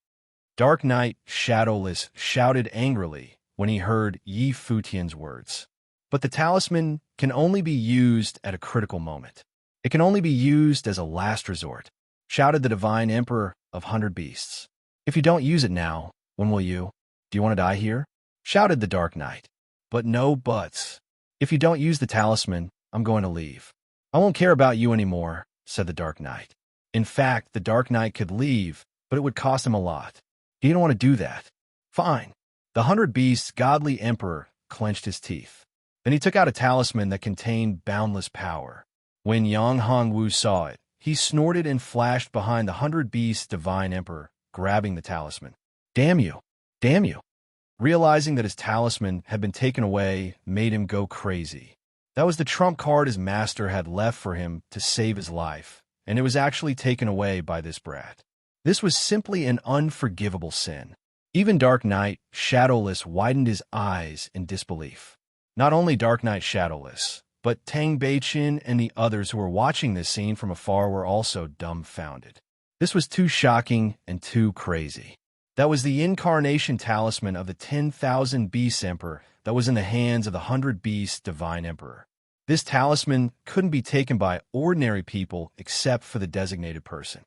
Dark Knight Shadowless shouted angrily when he heard Yi Futian's words. But the talisman can only be used at a critical moment. It can only be used as a last resort, shouted the Divine Emperor of 100 Beasts. If you don't use it now, when will you? Do you want to die here? Shouted the Dark Knight. But no buts. If you don't use the talisman, I'm going to leave. I won't care about you anymore, said the Dark Knight. In fact, the Dark Knight could leave, but it would cost him a lot. He didn't want to do that. Fine. The 100 Beasts' godly emperor clenched his teeth. Then he took out a talisman that contained boundless power. When Yang Hongwu saw it, he snorted and flashed behind the 100 Beasts' divine emperor, grabbing the talisman. Damn you! Damn you! Realizing that his talisman had been taken away made him go crazy. That was the trump card his master had left for him to save his life, and it was actually taken away by this brat. This was simply an unforgivable sin. Even Dark Knight Shadowless widened his eyes in disbelief. Not only Dark Knight Shadowless, but Tang Beichin and the others who were watching this scene from afar were also dumbfounded. This was too shocking and too crazy. That was the incarnation talisman of the 10,000 Beasts Emperor that was in the hands of the 100 Beasts Divine Emperor. This talisman couldn't be taken by ordinary people except for the designated person.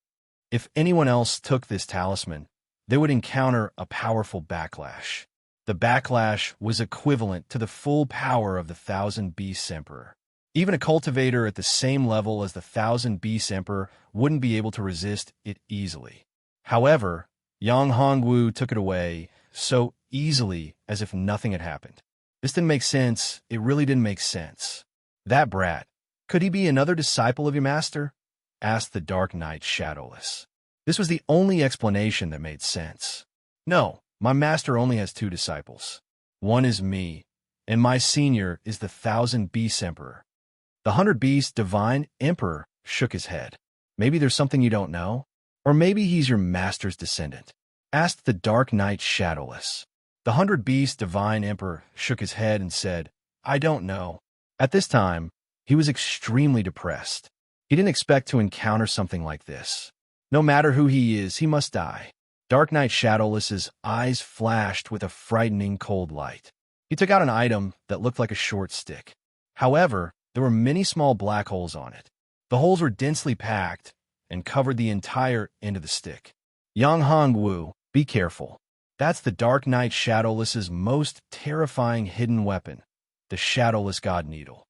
If anyone else took this talisman, they would encounter a powerful backlash. The backlash was equivalent to the full power of the 1,000 Beasts Emperor. Even a cultivator at the same level as the 1,000 Beasts Emperor wouldn't be able to resist it easily. However, Yang Hongwu took it away so easily as if nothing had happened. This didn't make sense. It really didn't make sense. That brat, could he be another disciple of your master? Asked the Dark Knight Shadowless. This was the only explanation that made sense. No, my master only has 2 disciples. One is me, and my senior is the 1,000 Beasts Emperor. The 100 Beasts Divine Emperor shook his head. Maybe there's something you don't know? Or maybe he's your master's descendant? Asked the Dark Knight Shadowless. The 100 Beasts Divine Emperor shook his head and said, I don't know. At this time, he was extremely depressed. He didn't expect to encounter something like this. No matter who he is, he must die. Dark Knight Shadowless's eyes flashed with a frightening cold light. He took out an item that looked like a short stick. However, there were many small black holes on it. The holes were densely packed and covered the entire end of the stick. Yang Hongwu, be careful. That's the Dark Knight Shadowless's most terrifying hidden weapon, the Shadowless God Needle.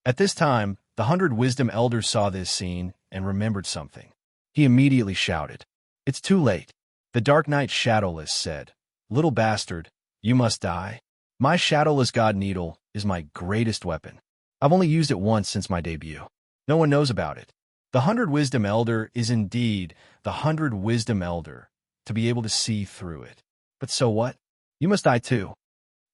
At this time, the 100 Wisdom Elders saw this scene and remembered something. He immediately shouted, It's too late. The Dark Knight Shadowless said, Little bastard, you must die. My Shadowless God Needle is my greatest weapon. I've only used it once since my debut. No one knows about it. The 100 Wisdom Elder is indeed the 100 Wisdom Elder, to be able to see through it. But so what? You must die too.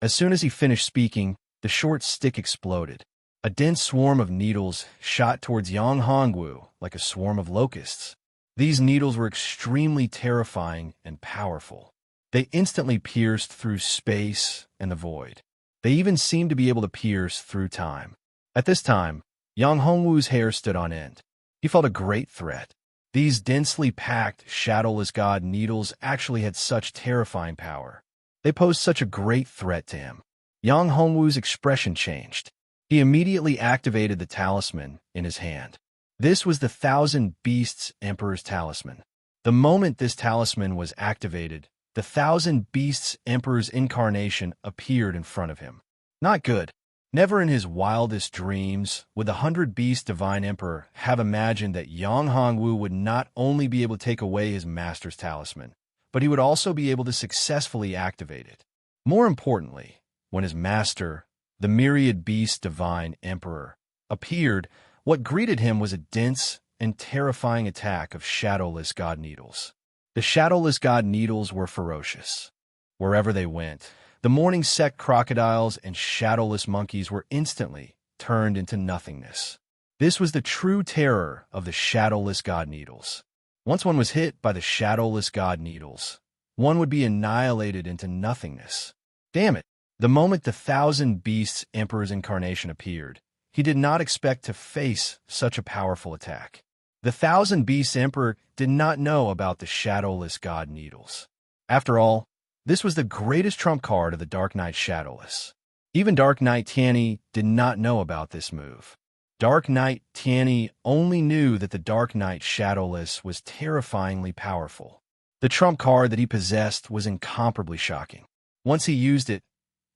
As soon as he finished speaking, the short stick exploded. A dense swarm of needles shot towards Yang Hongwu like a swarm of locusts. These needles were extremely terrifying and powerful. They instantly pierced through space and the void. They even seemed to be able to pierce through time. At this time, Yang Hongwu's hair stood on end. He felt a great threat. These densely packed, shadowless god needles actually had such terrifying power. They posed such a great threat to him. Yang Hongwu's expression changed. He immediately activated the talisman in his hand. This was the 1,000 Beasts Emperor's talisman. The moment this talisman was activated, the 1,000 Beasts Emperor's incarnation appeared in front of him. Not good. Never in his wildest dreams would the 100-Beast Divine Emperor have imagined that Yang Hongwu would not only be able to take away his master's talisman, but he would also be able to successfully activate it. More importantly, when his master, the Myriad Beast Divine Emperor, appeared, what greeted him was a dense and terrifying attack of shadowless god needles. The shadowless god needles were ferocious. Wherever they went, the morning sect crocodiles and shadowless monkeys were instantly turned into nothingness. This was the true terror of the shadowless god needles. Once one was hit by the shadowless god needles, one would be annihilated into nothingness. Damn it! The moment the 1,000 Beasts Emperor's incarnation appeared, he did not expect to face such a powerful attack. The 1,000 Beasts Emperor did not know about the shadowless god needles. After all, this was the greatest trump card of the Dark Knight Shadowless. Even Dark Knight Tianyi did not know about this move. Dark Knight Tianyi only knew that the Dark Knight Shadowless was terrifyingly powerful. The trump card that he possessed was incomparably shocking. Once he used it,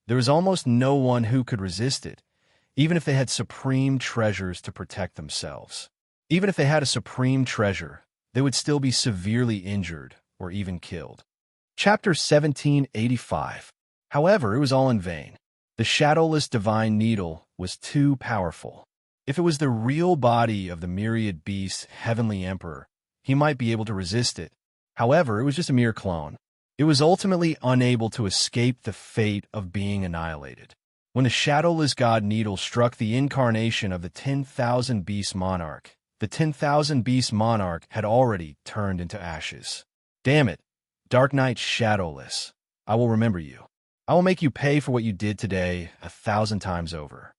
there was almost no one who could resist it, even if they had supreme treasures to protect themselves. Even if they had a supreme treasure, they would still be severely injured or even killed. Chapter 1785. However, it was all in vain. The shadowless divine needle was too powerful. If it was the real body of the Myriad Beast's heavenly emperor, he might be able to resist it. However, it was just a mere clone. It was ultimately unable to escape the fate of being annihilated. When the shadowless god needle struck the incarnation of the 10,000 Beast Monarch, the 10,000 Beast Monarch had already turned into ashes. Damn it! Dark Knight Shadowless, I will remember you. I will make you pay for what you did today 1,000 times over.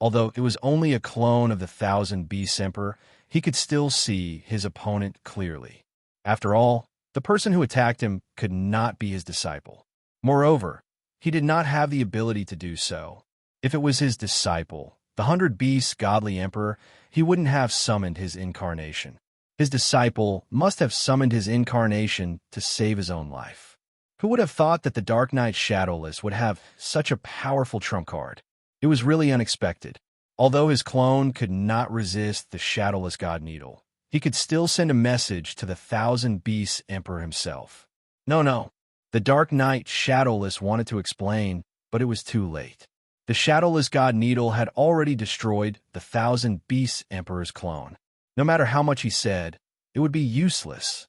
Although it was only a clone of the 1,000 Beast Emperor, he could still see his opponent clearly. After all, the person who attacked him could not be his disciple. Moreover, he did not have the ability to do so. If it was his disciple, the 100 Beasts Godly Emperor, he wouldn't have summoned his incarnation. His disciple must have summoned his incarnation to save his own life. Who would have thought that the Dark Knight Shadowless would have such a powerful trump card? It was really unexpected. Although his clone could not resist the shadowless god needle, he could still send a message to the 1,000 Beasts Emperor himself. No. The Dark Knight Shadowless wanted to explain, but it was too late. The shadowless god needle had already destroyed the 1,000 Beasts Emperor's clone. No matter how much he said, it would be useless.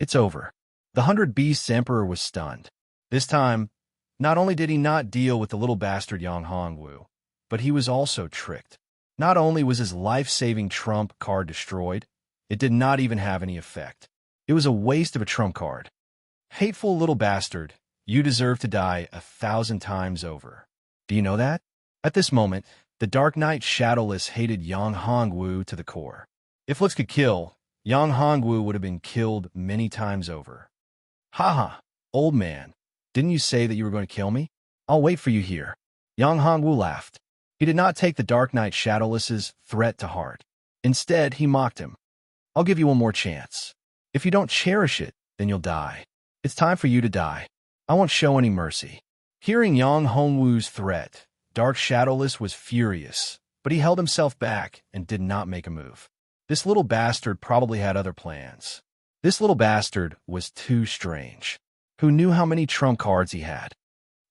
It's over. The 100 Beasts Emperor was stunned. This time, not only did he not deal with the little bastard Yang Hongwu, but he was also tricked. Not only was his life-saving trump card destroyed, it did not even have any effect. It was a waste of a trump card. Hateful little bastard, you deserve to die 1,000 times over. Do you know that? At this moment, the Dark Knight Shadowless hated Yang Hongwu to the core. If looks could kill, Yang Hongwu would have been killed many times over. Haha, old man, didn't you say that you were going to kill me? I'll wait for you here. Yang Hongwu laughed. He did not take the Dark Knight Shadowless's threat to heart. Instead, he mocked him. I'll give you one more chance. If you don't cherish it, then you'll die. It's time for you to die. I won't show any mercy. Hearing Yang Hongwu's threat, Dark Shadowless was furious, but he held himself back and did not make a move. This little bastard probably had other plans. This little bastard was too strange. Who knew how many trump cards he had?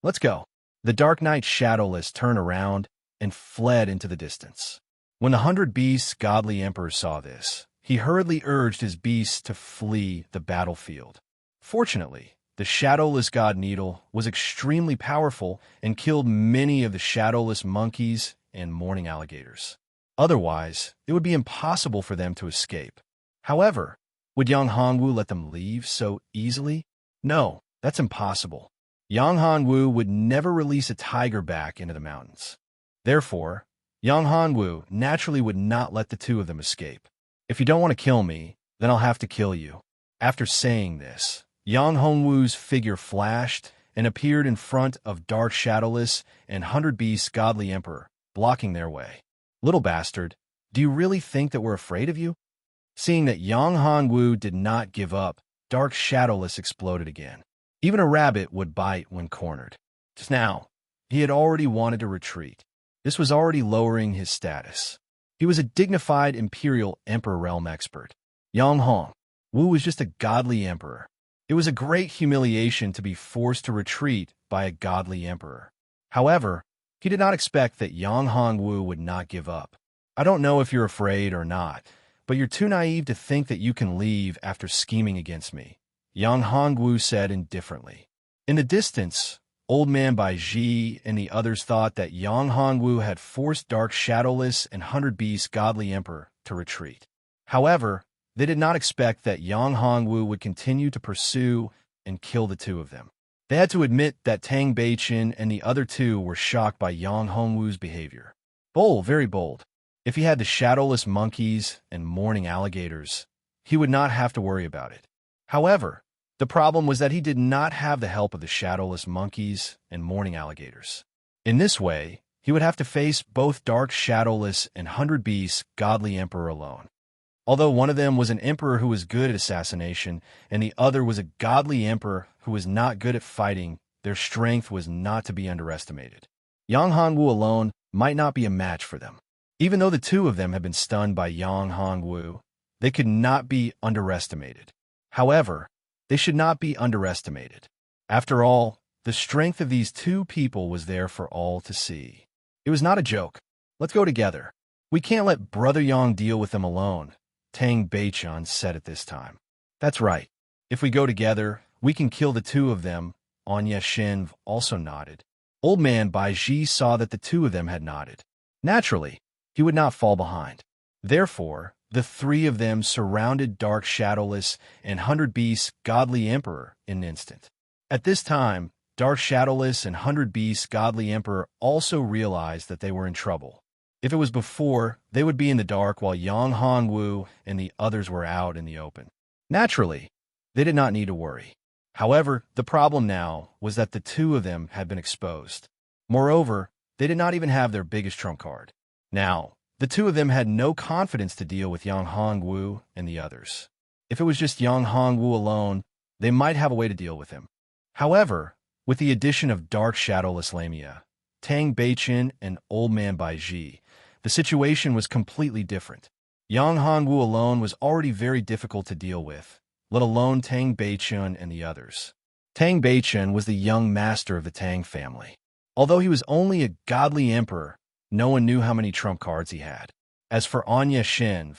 Let's go. The Dark Knight Shadowless turned around and fled into the distance. When the 100 Beasts Godly Emperor saw this, he hurriedly urged his beasts to flee the battlefield. Fortunately, the shadowless god needle was extremely powerful and killed many of the shadowless monkeys and mourning alligators. Otherwise, it would be impossible for them to escape. However, would Yang Hongwu let them leave so easily? No, that's impossible. Yang Hongwu would never release a tiger back into the mountains. Therefore, Yang Hongwu naturally would not let the two of them escape. If you don't want to kill me, then I'll have to kill you. After saying this, Yang Hongwu's figure flashed and appeared in front of Dark Shadowless and 100 Beasts Godly Emperor, blocking their way. Little bastard, do you really think that we're afraid of you? Seeing that Yang Hongwu did not give up, Dark Shadowless exploded again. Even a rabbit would bite when cornered. Just now, he had already wanted to retreat. This was already lowering his status. He was a dignified imperial emperor realm expert. Yang Hong Wu was just a godly emperor. It was a great humiliation to be forced to retreat by a godly emperor. However, he did not expect that Yang Hong Wu would not give up. I don't know if you're afraid or not, but you're too naive to think that you can leave after scheming against me, Yang Hong Wu said indifferently. In the distance, Old Man Bai Ji and the others thought that Yang Hong Wu had forced Dark Shadowless and 100 Beast's godly emperor to retreat. However, they did not expect that Yang Hong Wu would continue to pursue and kill the two of them. They had to admit that Tang Beichen and the other two were shocked by Yang Hong Wu's behavior. Bold, very bold. If he had the shadowless monkeys and mourning alligators, he would not have to worry about it. However, the problem was that he did not have the help of the shadowless monkeys and mourning alligators. In this way, he would have to face both Dark Shadowless and 100 Beast's godly emperor alone. Although one of them was an emperor who was good at assassination, and the other was a godly emperor who was not good at fighting, their strength was not to be underestimated. Yang Hong Wu alone might not be a match for them. Even though the two of them had been stunned by Yang Hong Wu, they could not be underestimated. However, they should not be underestimated. After all, the strength of these two people was there for all to see. It was not a joke. Let's go together. We can't let Brother Yang deal with them alone, Tang Beichen said at this time. That's right. If we go together, we can kill the two of them, Anya Shin also nodded. Old Man Bai Ji saw that the two of them had nodded. Naturally, he would not fall behind. Therefore, the three of them surrounded Dark Shadowless and 100 Beast's godly emperor in an instant. At this time, Dark Shadowless and 100 Beast's godly emperor also realized that they were in trouble. If it was before, they would be in the dark while Yang Hong Wu and the others were out in the open. Naturally, they did not need to worry. However, the problem now was that the two of them had been exposed. Moreover, they did not even have their biggest trump card. Now, the two of them had no confidence to deal with Yang Hong Wu and the others. If it was just Yang Hong Wu alone, they might have a way to deal with him. However, with the addition of Dark Shadowless Lamia, Tang Beichen, and Old Man Bai Ji, the situation was completely different. Yang Hong Wu alone was already very difficult to deal with, let alone Tang Beichen and the others. Tang Beichen was the young master of the Tang family. Although he was only a godly emperor, no one knew how many trump cards he had. As for Anya Shin,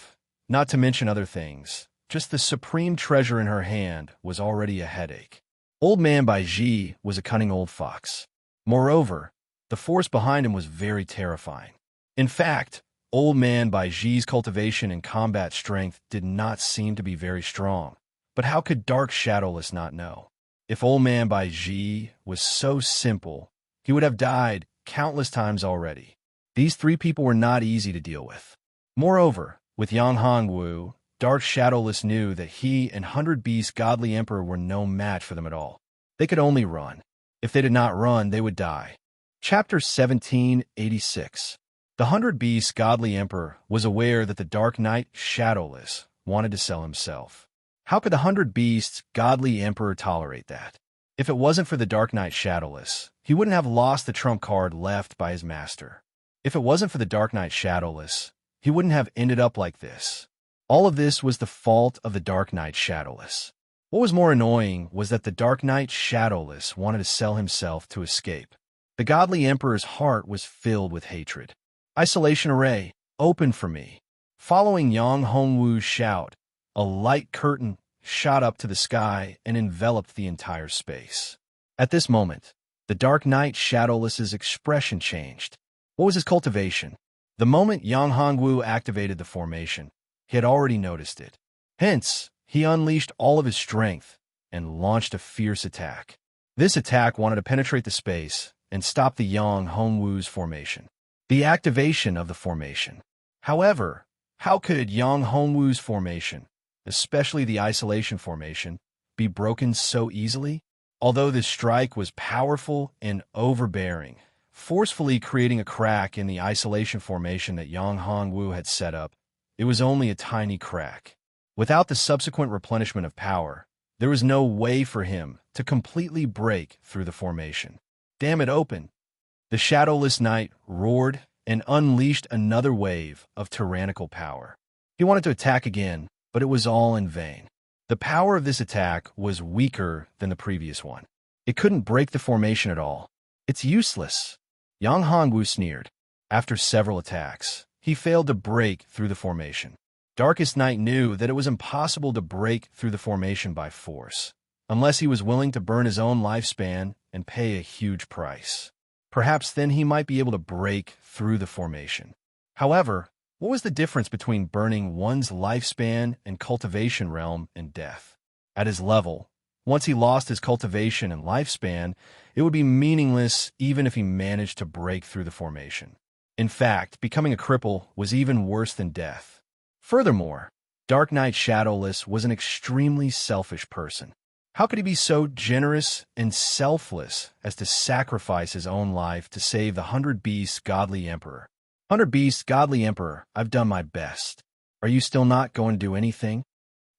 not to mention other things, just the supreme treasure in her hand was already a headache. Old Man Bai Ji was a cunning old fox. Moreover, the force behind him was very terrifying. In fact, Old Man Bai Ji's cultivation and combat strength did not seem to be very strong. But how could Dark Shadowless not know? If Old Man Bai Ji was so simple, he would have died countless times already. These three people were not easy to deal with. Moreover, with Yang Hong Wu, Dark Shadowless knew that he and 100 Beast's godly emperor were no match for them at all. They could only run. If they did not run, they would die. Chapter 1786. The 100 Beast's godly emperor was aware that the Dark Knight Shadowless wanted to sell himself. How could the 100 Beast's godly emperor tolerate that? If it wasn't for the Dark Knight Shadowless, he wouldn't have lost the trump card left by his master. If it wasn't for the Dark Knight Shadowless, he wouldn't have ended up like this. All of this was the fault of the Dark Knight Shadowless. What was more annoying was that the Dark Knight Shadowless wanted to sell himself to escape. The godly emperor's heart was filled with hatred. Isolation Array, open for me. Following Yang Hong Wu's shout, a light curtain shot up to the sky and enveloped the entire space. At this moment, the Dark Knight Shadowless's expression changed. What was his cultivation? The moment Yang Hong Wu activated the formation, he had already noticed it. Hence, he unleashed all of his strength and launched a fierce attack. This attack wanted to penetrate the space and stop the Yang Hong Wu's formation. The activation of the formation. However, how could Yang Hong Wu's formation, especially the isolation formation, be broken so easily? Although this strike was powerful and overbearing, forcefully creating a crack in the isolation formation that Yang Hong Wu had set up, it was only a tiny crack. Without the subsequent replenishment of power, there was no way for him to completely break through the formation. Damn it, open! The Shadowless Knight roared and unleashed another wave of tyrannical power. He wanted to attack again, but it was all in vain. The power of this attack was weaker than the previous one. It couldn't break the formation at all. It's useless. Yang Hongwu sneered. After several attacks, he failed to break through the formation. Darkest Night knew that it was impossible to break through the formation by force, unless he was willing to burn his own lifespan and pay a huge price. Perhaps then he might be able to break through the formation. However, what was the difference between burning one's lifespan and cultivation realm and death? At his level, once he lost his cultivation and lifespan, it would be meaningless even if he managed to break through the formation. In fact, becoming a cripple was even worse than death. Furthermore, Dark Knight Shadowless was an extremely selfish person. How could he be so generous and selfless as to sacrifice his own life to save the 100 Beasts Godly Emperor? 100 Beasts Godly Emperor, I've done my best. Are you still not going to do anything?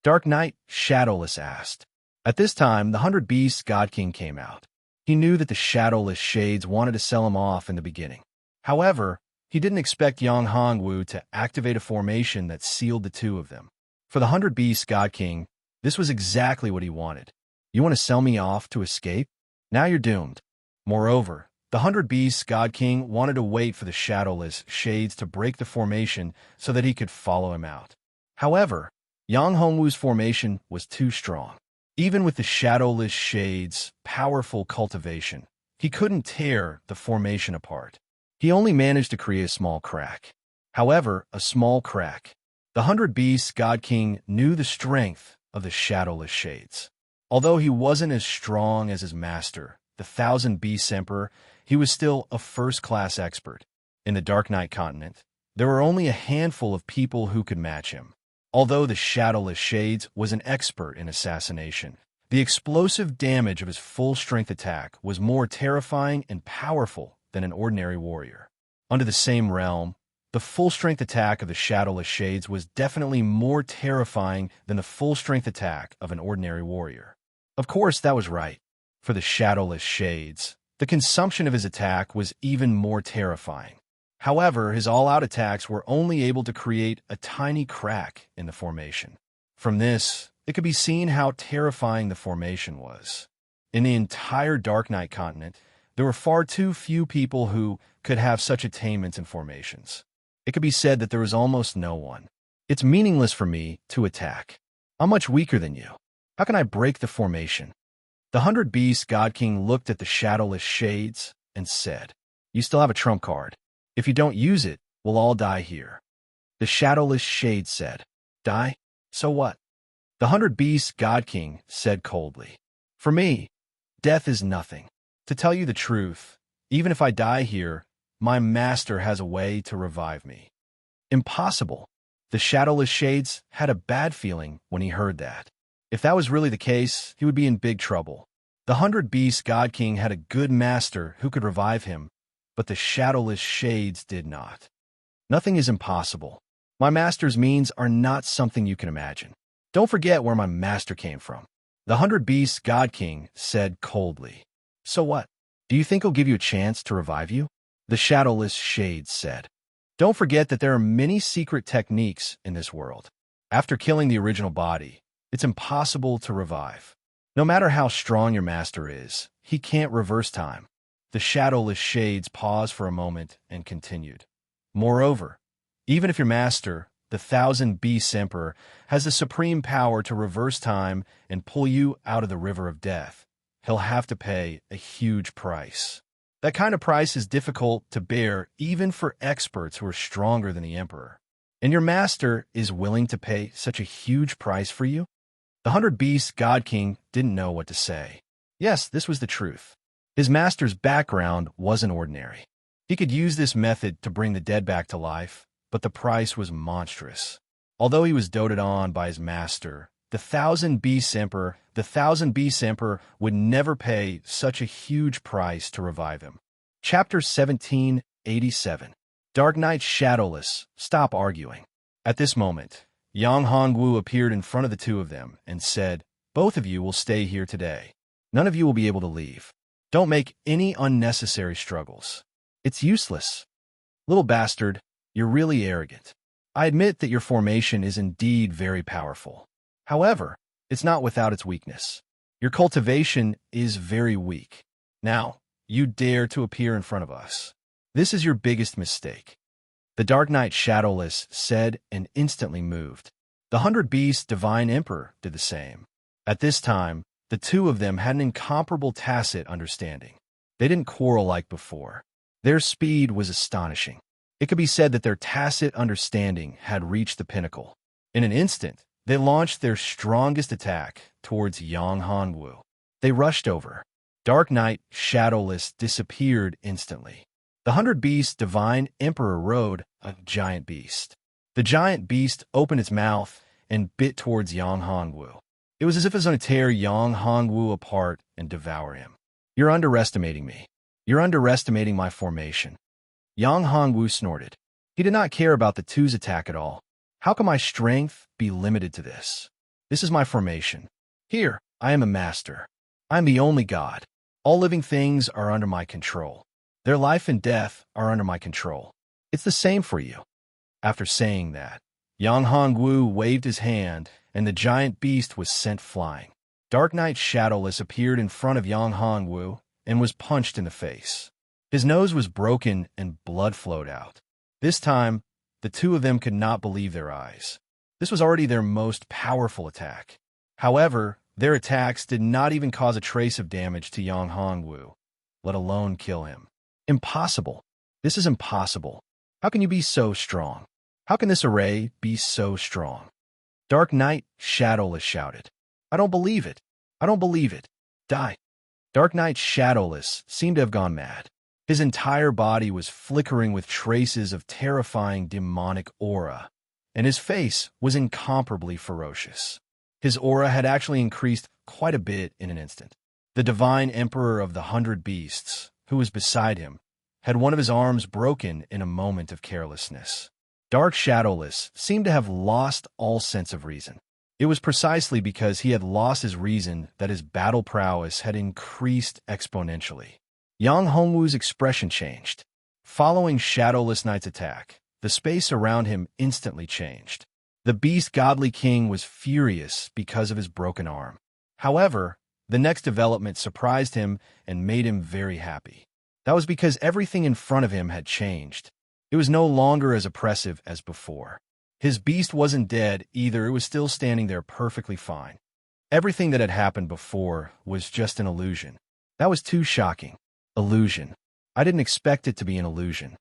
Dark Knight Shadowless asked. At this time, the 100 Beasts God King came out. He knew that the Shadowless Shades wanted to sell him off in the beginning. However, he didn't expect Yang Hongwu to activate a formation that sealed the two of them. For the 100 Beasts God King, this was exactly what he wanted. You want to sell me off to escape? Now you're doomed. Moreover, the 100 Beasts God King wanted to wait for the Shadowless Shades to break the formation so that he could follow him out. However, Yang Hongwu's formation was too strong. Even with the Shadowless Shades' powerful cultivation, he couldn't tear the formation apart. He only managed to create a small crack. However, a small crack. The 100 Beasts God King knew the strength of the Shadowless Shades. Although he wasn't as strong as his master, the 1,000 Beasts Emperor, he was still a first-class expert. In the Dark Knight continent, there were only a handful of people who could match him. Although the Shadowless Shades was an expert in assassination, the explosive damage of his full-strength attack was more terrifying and powerful than an ordinary warrior. Under the same realm, the full-strength attack of the Shadowless Shades was definitely more terrifying than the full-strength attack of an ordinary warrior. Of course, that was right. For the Shadowless Shades, the consumption of his attack was even more terrifying. However, his all-out attacks were only able to create a tiny crack in the formation. From this, it could be seen how terrifying the formation was. In the entire Dark Knight continent, there were far too few people who could have such attainments and formations. It could be said that there was almost no one. It's meaningless for me to attack. I'm much weaker than you. How can I break the formation? The 100 Beasts God King looked at the Shadowless Shades and said, You still have a trump card. If you don't use it, we'll all die here. The Shadowless Shades said, Die? So what? The 100 Beasts God King said coldly, For me, death is nothing. To tell you the truth, even if I die here, my master has a way to revive me. Impossible. The Shadowless Shades had a bad feeling when he heard that. If that was really the case, he would be in big trouble. The 100 Beasts God King had a good master who could revive him, but the Shadowless Shades did not. Nothing is impossible. My master's means are not something you can imagine. Don't forget where my master came from. The 100 Beasts God King said coldly. So what? Do you think he'll give you a chance to revive you? The Shadowless Shades said. Don't forget that there are many secret techniques in this world. After killing the original body, it's impossible to revive. No matter how strong your master is, he can't reverse time. The Shadowless Shades paused for a moment and continued. Moreover, even if your master, the 1,000 Beasts Emperor, has the supreme power to reverse time and pull you out of the river of death, he'll have to pay a huge price. That kind of price is difficult to bear even for experts who are stronger than the Emperor. And your master is willing to pay such a huge price for you? The 100 Beasts God King didn't know what to say. Yes, this was the truth. His master's background wasn't ordinary. He could use this method to bring the dead back to life, but the price was monstrous. Although he was doted on by his master, the 1,000 Beasts Emperor would never pay such a huge price to revive him. Chapter 1787. Dark Knight Shadowless, stop arguing. At this moment, Yang Hongwu appeared in front of the two of them and said, Both of you will stay here today. None of you will be able to leave. Don't make any unnecessary struggles. It's useless. Little bastard, you're really arrogant. I admit that your formation is indeed very powerful. However, it's not without its weakness. Your cultivation is very weak. Now, you dare to appear in front of us. This is your biggest mistake. The Dark Knight Shadowless said and instantly moved. The 100 Beasts Divine Emperor did the same. At this time, the two of them had an incomparable tacit understanding. They didn't quarrel like before. Their speed was astonishing. It could be said that their tacit understanding had reached the pinnacle. In an instant, they launched their strongest attack towards Yang Hanwu. They rushed over. Dark Knight Shadowless disappeared instantly. The 100 Beasts Divine Emperor rode a giant beast. The giant beast opened its mouth and bit towards Yang Hanwu. It was as if it was going to tear Yang Hanwu apart and devour him. You're underestimating me. You're underestimating my formation. Yang Hanwu snorted. He did not care about the two's attack at all. How can my strength be limited to this? This is my formation. Here, I am a master. I am the only god. All living things are under my control. Their life and death are under my control. It's the same for you. After saying that, Yang Hanwu waved his hand, and the giant beast was sent flying. Dark Knight Shadowless appeared in front of Yang Hanwu and was punched in the face. His nose was broken and blood flowed out. This time, the two of them could not believe their eyes. This was already their most powerful attack. However, their attacks did not even cause a trace of damage to Yang Hanwu, let alone kill him. Impossible. This is impossible. How can you be so strong? How can this array be so strong? Dark Knight Shadowless shouted. I don't believe it. I don't believe it. Die. Dark Knight Shadowless seemed to have gone mad. His entire body was flickering with traces of terrifying demonic aura, and his face was incomparably ferocious. His aura had actually increased quite a bit in an instant. The Divine Emperor of the 100 Beasts, who was beside him, had one of his arms broken in a moment of carelessness. Dark Shadowless seemed to have lost all sense of reason. It was precisely because he had lost his reason that his battle prowess had increased exponentially. Yang Hongwu's expression changed. Following Shadowless Knight's attack, the space around him instantly changed. The Beast Godly King was furious because of his broken arm. However, the next development surprised him and made him very happy. That was because everything in front of him had changed. It was no longer as oppressive as before. His beast wasn't dead either, it was still standing there perfectly fine. Everything that had happened before was just an illusion. That was too shocking. Illusion. I didn't expect it to be an illusion.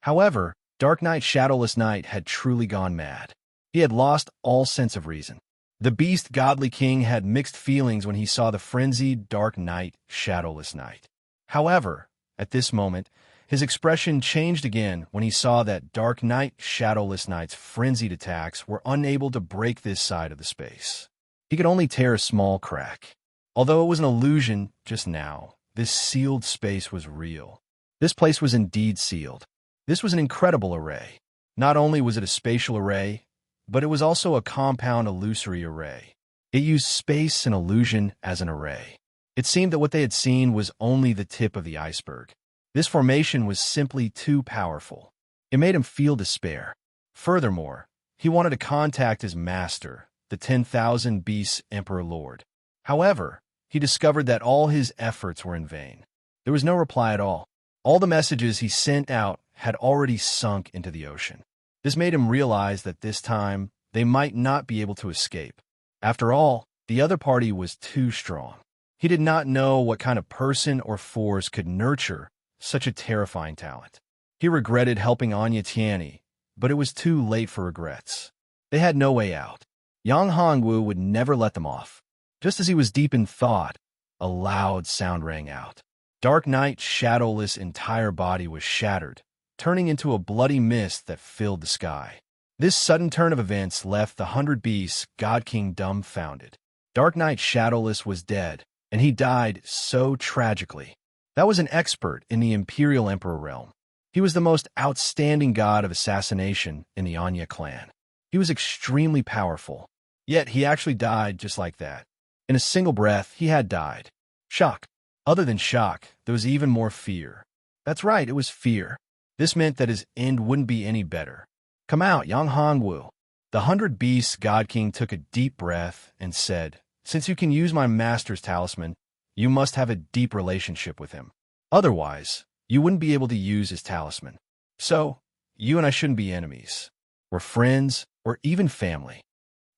However, Dark Knight Shadowless Knight had truly gone mad. He had lost all sense of reason. The Beast Godly King had mixed feelings when he saw the frenzied Dark Knight Shadowless Knight. However, at this moment, his expression changed again when he saw that Dark Knight Shadowless Knight's frenzied attacks were unable to break this side of the space. He could only tear a small crack. Although it was an illusion just now, this sealed space was real. This place was indeed sealed. This was an incredible array. Not only was it a spatial array, but it was also a compound illusory array. It used space and illusion as an array. It seemed that what they had seen was only the tip of the iceberg. This formation was simply too powerful. It made him feel despair. Furthermore, he wanted to contact his master, the 10,000 Beasts Emperor Lord. However, he discovered that all his efforts were in vain. There was no reply at all. All the messages he sent out had already sunk into the ocean. This made him realize that this time they might not be able to escape. After all, the other party was too strong. He did not know what kind of person or force could nurture such a terrifying talent. He regretted helping Anya Tianyi, but it was too late for regrets. They had no way out. Yang Hongwu would never let them off. Just as he was deep in thought, a loud sound rang out. Dark Knight Shadowless' entire body was shattered, turning into a bloody mist that filled the sky. This sudden turn of events left the 100 Beasts God King dumbfounded. Dark Knight Shadowless was dead, and he died so tragically. That was an expert in the Imperial Emperor realm. He was the most outstanding god of assassination in the Anya clan. He was extremely powerful, yet he actually died just like that. In a single breath, he had died. Shock. Other than shock, there was even more fear. That's right, it was fear. This meant that his end wouldn't be any better. Come out, Yang Hongwu. The 100 Beasts God King took a deep breath and said, Since you can use my master's talisman, you must have a deep relationship with him. Otherwise, you wouldn't be able to use his talisman. So, you and I shouldn't be enemies. We're friends, or even family.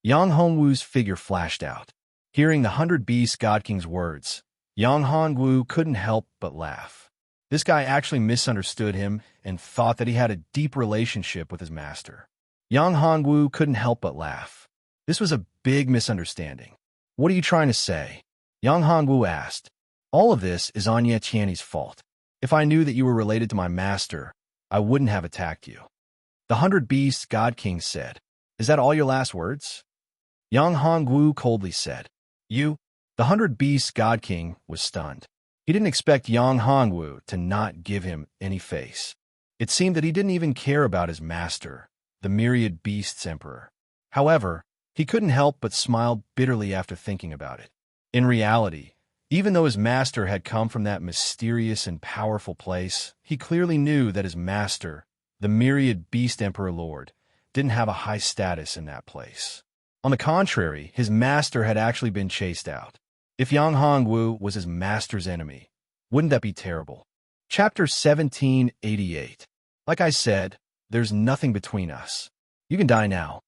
Yang Hongwu's figure flashed out. Hearing the 100 Beasts God King's words, Yang Hongwu couldn't help but laugh. This guy actually misunderstood him and thought that he had a deep relationship with his master. Yang Hongwu couldn't help but laugh. This was a big misunderstanding. What are you trying to say? Yang Hongwu asked. All of this is Anya Tiany's fault. If I knew that you were related to my master, I wouldn't have attacked you. The 100 Beasts God King said. Is that all your last words? Yang Hongwu coldly said. You? The 100 Beasts God King was stunned. He didn't expect Yang Hongwu to not give him any face. It seemed that he didn't even care about his master, the myriad beasts emperor. However, he couldn't help but smile bitterly after thinking about it. In reality, even though his master had come from that mysterious and powerful place, he clearly knew that his master, the myriad beast emperor lord, didn't have a high status in that place. On the contrary, his master had actually been chased out. If Yang Hongwu was his master's enemy, wouldn't that be terrible? Chapter 1788. Like I said, there's nothing between us. You can die now.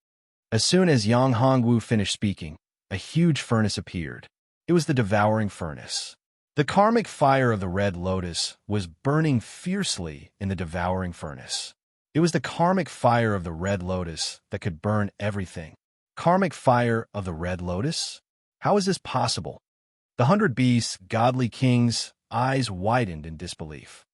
As soon as Yang Hongwu finished speaking, a huge furnace appeared. It was the devouring furnace. The karmic fire of the red lotus was burning fiercely in the devouring furnace. It was the karmic fire of the red lotus that could burn everything. Karmic fire of the red lotus? How is this possible? The 100 Beasts, godly king's eyes widened in disbelief.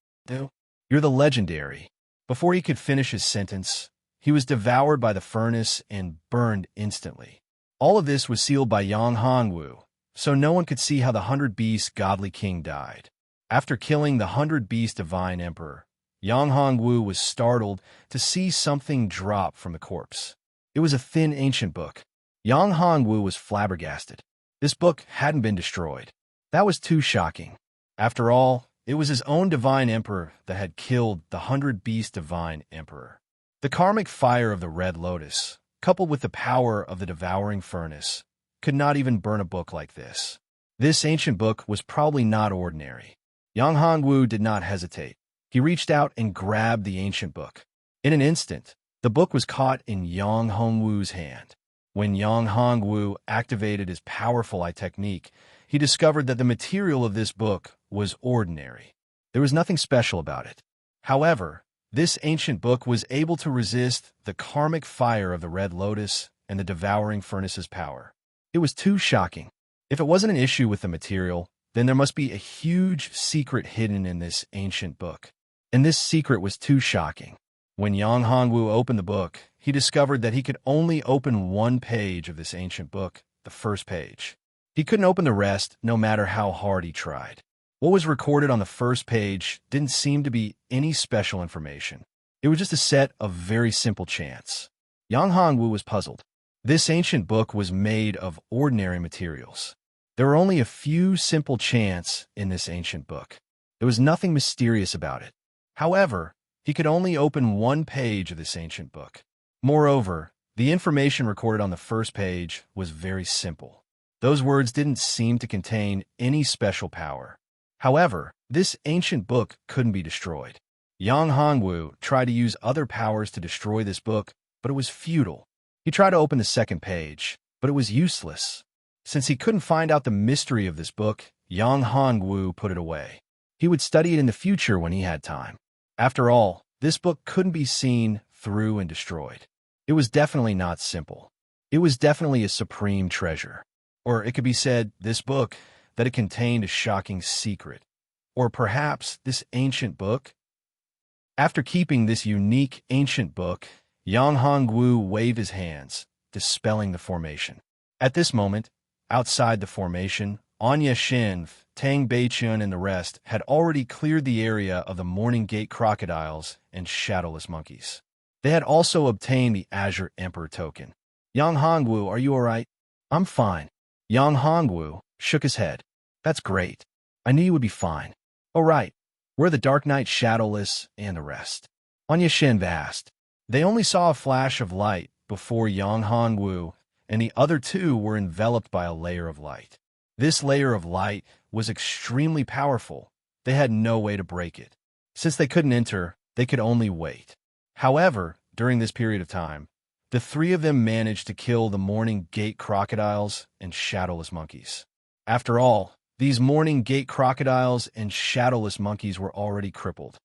You're the legendary. Before he could finish his sentence, he was devoured by the furnace and burned instantly. All of this was sealed by Yang Hongwu, so no one could see how the 100 Beasts, godly king died. After killing the 100 Beasts divine emperor, Yang Hongwu was startled to see something drop from the corpse. It was a thin ancient book. Yang Hongwu was flabbergasted. This book hadn't been destroyed. That was too shocking. After all, it was his own divine emperor that had killed the 100 Beast divine emperor. The karmic fire of the red lotus, coupled with the power of the devouring furnace, could not even burn a book like this. This ancient book was probably not ordinary. Yang Hongwu did not hesitate. He reached out and grabbed the ancient book. In an instant, the book was caught in Yang Hongwu's hand. When Yang Hongwu activated his powerful eye technique, he discovered that the material of this book was ordinary. There was nothing special about it. However, this ancient book was able to resist the karmic fire of the red lotus and the devouring furnace's power. It was too shocking. If it wasn't an issue with the material, then there must be a huge secret hidden in this ancient book. And this secret was too shocking. When Yang Hongwu opened the book, he discovered that he could only open one page of this ancient book, the first page. He couldn't open the rest, no matter how hard he tried. What was recorded on the first page didn't seem to be any special information. It was just a set of very simple chants. Yang Hongwu was puzzled. This ancient book was made of ordinary materials. There were only a few simple chants in this ancient book. There was nothing mysterious about it. However, he could only open one page of this ancient book. Moreover, the information recorded on the first page was very simple. Those words didn't seem to contain any special power. However, this ancient book couldn't be destroyed. Yang Hongwu tried to use other powers to destroy this book, but it was futile. He tried to open the second page, but it was useless. Since he couldn't find out the mystery of this book, Yang Hongwu put it away. He would study it in the future when he had time. After all, this book couldn't be seen through and destroyed. It was definitely not simple. It was definitely a supreme treasure. Or it could be said, this book, that it contained a shocking secret. Or perhaps this ancient book. After keeping this unique ancient book, Yang Hongwu waved his hands, dispelling the formation. At this moment, outside the formation, Anya Shin, Tang Beichun, and the rest had already cleared the area of the Morning Gate crocodiles and shadowless monkeys. They had also obtained the Azure Emperor token. Yang Hongwu, are you all right? I'm fine. Yang Hongwu shook his head. That's great. I knew you would be fine. All right. We're the Dark Knight, Shadowless, and the rest. Anya Shin asked. They only saw a flash of light before Yang Hongwu and the other two were enveloped by a layer of light. This layer of light was extremely powerful. They had no way to break it. Since they couldn't enter, they could only wait. However, during this period of time, the three of them managed to kill the Morning Gate crocodiles and shadowless monkeys. After all, these Morning Gate crocodiles and shadowless monkeys were already crippled.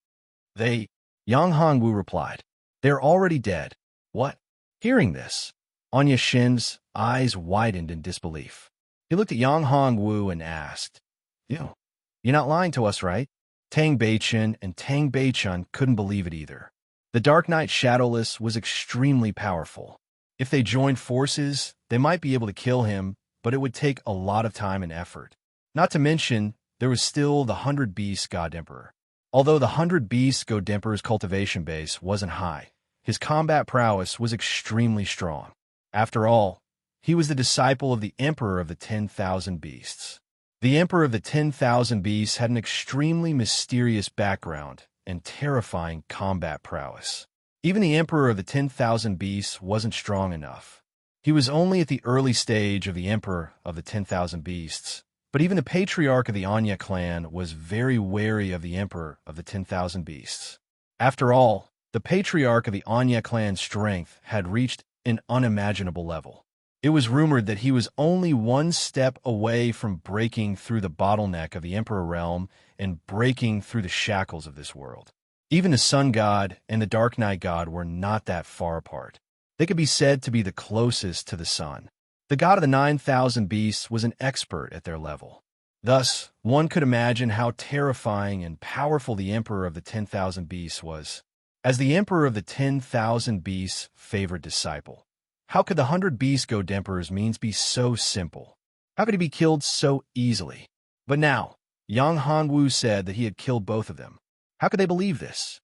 Yang Hongwu replied, "They're already dead." What? Hearing this, Anya Shin's eyes widened in disbelief. He looked at Yang Hongwu and asked, You're not lying to us, right?" Tang Beichen and Tang Beichun couldn't believe it either. The Dark Knight Shadowless was extremely powerful. If they joined forces, they might be able to kill him, but it would take a lot of time and effort. Not to mention, there was still the 100 Beasts God Emperor. Although the 100 Beasts God Emperor's cultivation base wasn't high, his combat prowess was extremely strong. After all, he was the disciple of the Emperor of the 10,000 Beasts. The Emperor of the 10,000 Beasts had an extremely mysterious background and terrifying combat prowess. Even the Emperor of the 10,000 Beasts wasn't strong enough. He was only at the early stage of the Emperor of the 10,000 Beasts, but even the Patriarch of the Anya clan was very wary of the Emperor of the 10,000 Beasts. After all, the Patriarch of the Anya clan's strength had reached an unimaginable level. It was rumored that he was only one step away from breaking through the bottleneck of the Emperor realm and breaking through the shackles of this world. Even the Sun God and the Dark Knight God were not that far apart. They could be said to be the closest to the sun. The God of the 9,000 Beasts was an expert at their level. Thus, one could imagine how terrifying and powerful the Emperor of the 10,000 Beasts was. As the Emperor of the 10,000 Beasts' favorite disciple, how could the 100 Beast God Emperor's means be so simple? How could he be killed so easily? But now, Yang Hongwu said that he had killed both of them. How could they believe this?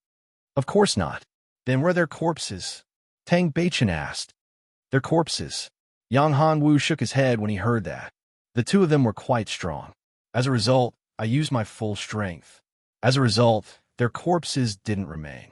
Of course not. Then where are their corpses? Tang Beichen asked. Their corpses. Yang Hongwu shook his head when he heard that. The two of them were quite strong. As a result, I used my full strength. As a result, their corpses didn't remain.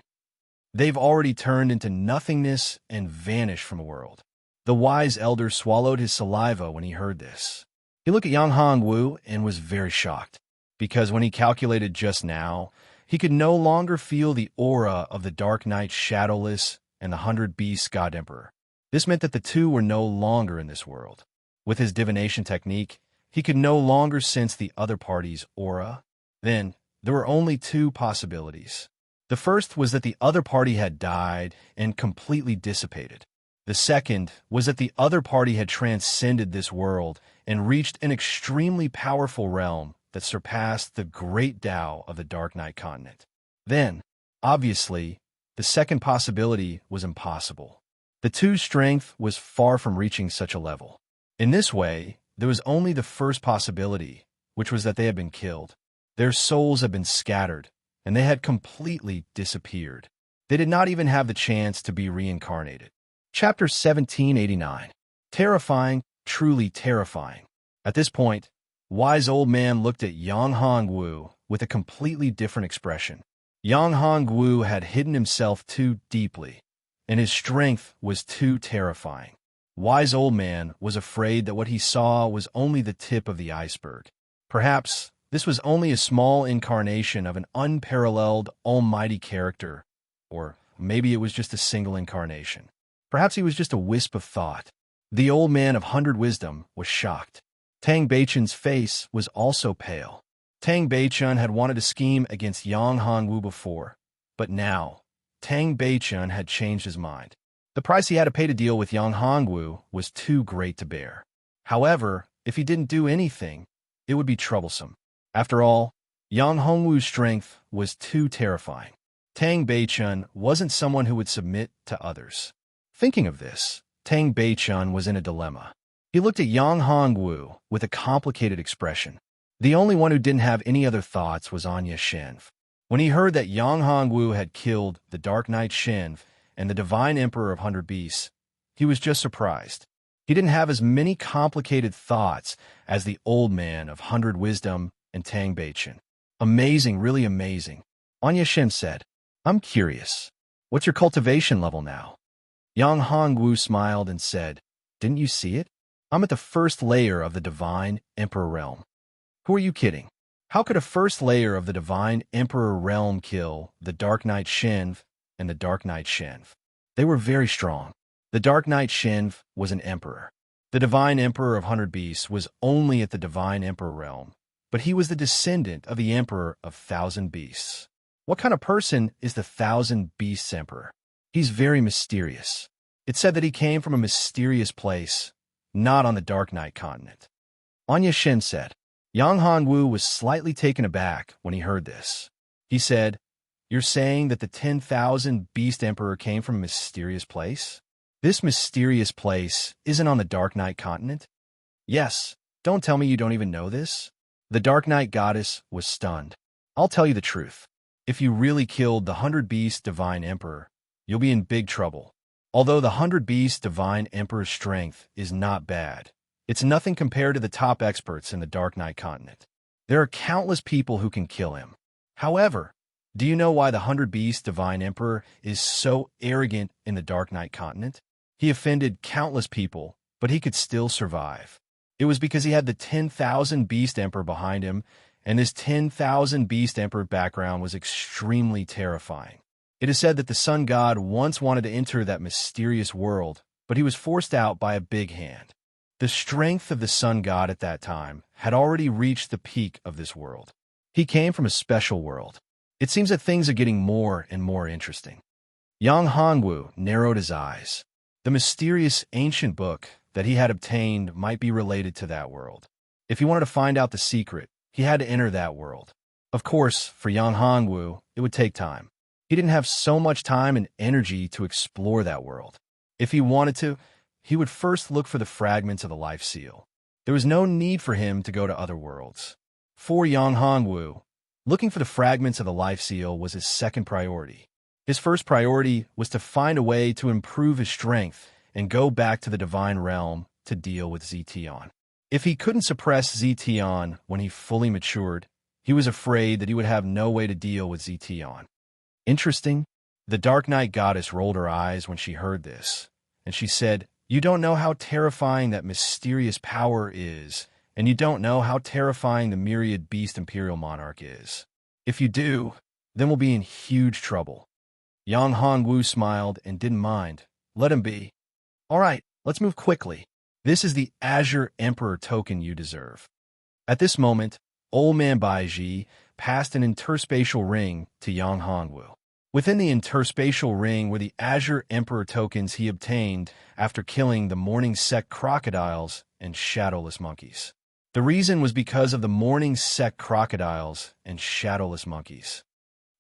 They've already turned into nothingness and vanished from the world. The wise elder swallowed his saliva when he heard this. He looked at Yang Hongwu and was very shocked, because when he calculated just now, he could no longer feel the aura of the Dark Knight Shadowless and the 100 Beasts God Emperor. This meant that the two were no longer in this world. With his divination technique, he could no longer sense the other party's aura. Then, there were only two possibilities. The first was that the other party had died and completely dissipated. The second was that the other party had transcended this world and reached an extremely powerful realm that surpassed the great Tao of the Dark Knight continent. Then, obviously, the second possibility was impossible. The two's strength was far from reaching such a level. In this way, there was only the first possibility, which was that they had been killed. Their souls had been scattered, and they had completely disappeared. They did not even have the chance to be reincarnated. Chapter 1789. Terrifying, truly terrifying. At this point, Wise Old Man looked at Yang Hongwu with a completely different expression. Yang Hongwu had hidden himself too deeply, and his strength was too terrifying. Wise Old Man was afraid that what he saw was only the tip of the iceberg. Perhaps this was only a small incarnation of an unparalleled, almighty character, or maybe it was just a single incarnation. Perhaps he was just a wisp of thought. The old man of 100 wisdom was shocked. Tang Beichen's face was also pale. Tang Beichen had wanted to scheme against Yang Hongwu before, but now, Tang Beichen had changed his mind. The price he had to pay to deal with Yang Hongwu was too great to bear. However, if he didn't do anything, it would be troublesome. After all, Yang Hongwu's strength was too terrifying. Tang Beichen wasn't someone who would submit to others. Thinking of this, Tang Beichen was in a dilemma. He looked at Yang Hongwu with a complicated expression. The only one who didn't have any other thoughts was Anya Shin. When he heard that Yang Hongwu had killed the Dark Knight Shin and the Divine Emperor of 100 Beasts, he was just surprised. He didn't have as many complicated thoughts as the old man of 100 wisdom and Tang Beichen. Amazing, really amazing. Anya Shin said, I'm curious. What's your cultivation level now? Yang Hongwu smiled and said, Didn't you see it? I'm at the first layer of the Divine Emperor realm. Who are you kidding? How could a first layer of the Divine Emperor realm kill the Dark Knight Shenv and the Dark Knight Shenv? They were very strong. The Dark Knight Shenv was an emperor. The Divine Emperor of 100 Beasts was only at the Divine Emperor realm, but he was the descendant of the Emperor of 1,000 Beasts. What kind of person is the 1,000 Beasts Emperor? He's very mysterious. It's said that he came from a mysterious place, not on the Dark Knight continent. Anya Shen said. Yang Hanwu was slightly taken aback when he heard this. He said, You're saying that the 10,000 Beast Emperor came from a mysterious place? This mysterious place isn't on the Dark Knight continent? Yes. Don't tell me you don't even know this. The Dark Knight goddess was stunned. I'll tell you the truth. If you really killed the 100 Beast Divine Emperor, you'll be in big trouble. Although the 100 Beast Divine Emperor's strength is not bad, it's nothing compared to the top experts in the Dark Knight continent. There are countless people who can kill him. However, do you know why the 100 Beast Divine Emperor is so arrogant in the Dark Knight continent? He offended countless people, but he could still survive. It was because he had the 10,000 Beast Emperor behind him, and this 10,000 Beast Emperor background was extremely terrifying. It is said that the Sun God once wanted to enter that mysterious world, but he was forced out by a big hand. The strength of the Sun God at that time had already reached the peak of this world. He came from a special world. It seems that things are getting more and more interesting. Yang Hongwu narrowed his eyes. The mysterious ancient book that he had obtained might be related to that world. If he wanted to find out the secret, he had to enter that world. Of course, for Yang Hongwu, it would take time. He didn't have so much time and energy to explore that world. If he wanted to, he would first look for the fragments of the life seal. There was no need for him to go to other worlds. For Yang Hongwu, looking for the fragments of the life seal was his second priority. His first priority was to find a way to improve his strength and go back to the divine realm to deal with Zetion. If he couldn't suppress Zetion when he fully matured, he was afraid that he would have no way to deal with Zetion. Interesting. The Dark Knight goddess rolled her eyes when she heard this, and she said, You don't know how terrifying that mysterious power is, and you don't know how terrifying the myriad beast imperial monarch is. If you do, then we'll be in huge trouble. Yang Hongwu smiled and didn't mind. Let him be. All right, let's move quickly. This is the Azure Emperor token you deserve. At this moment, Old Man Baiji passed an interspatial ring to Yang Hongwu. Within the interspatial ring were the Azure Emperor tokens he obtained after killing the Morning Sect crocodiles and shadowless monkeys. The reason was because of the Morning Sect crocodiles and shadowless monkeys.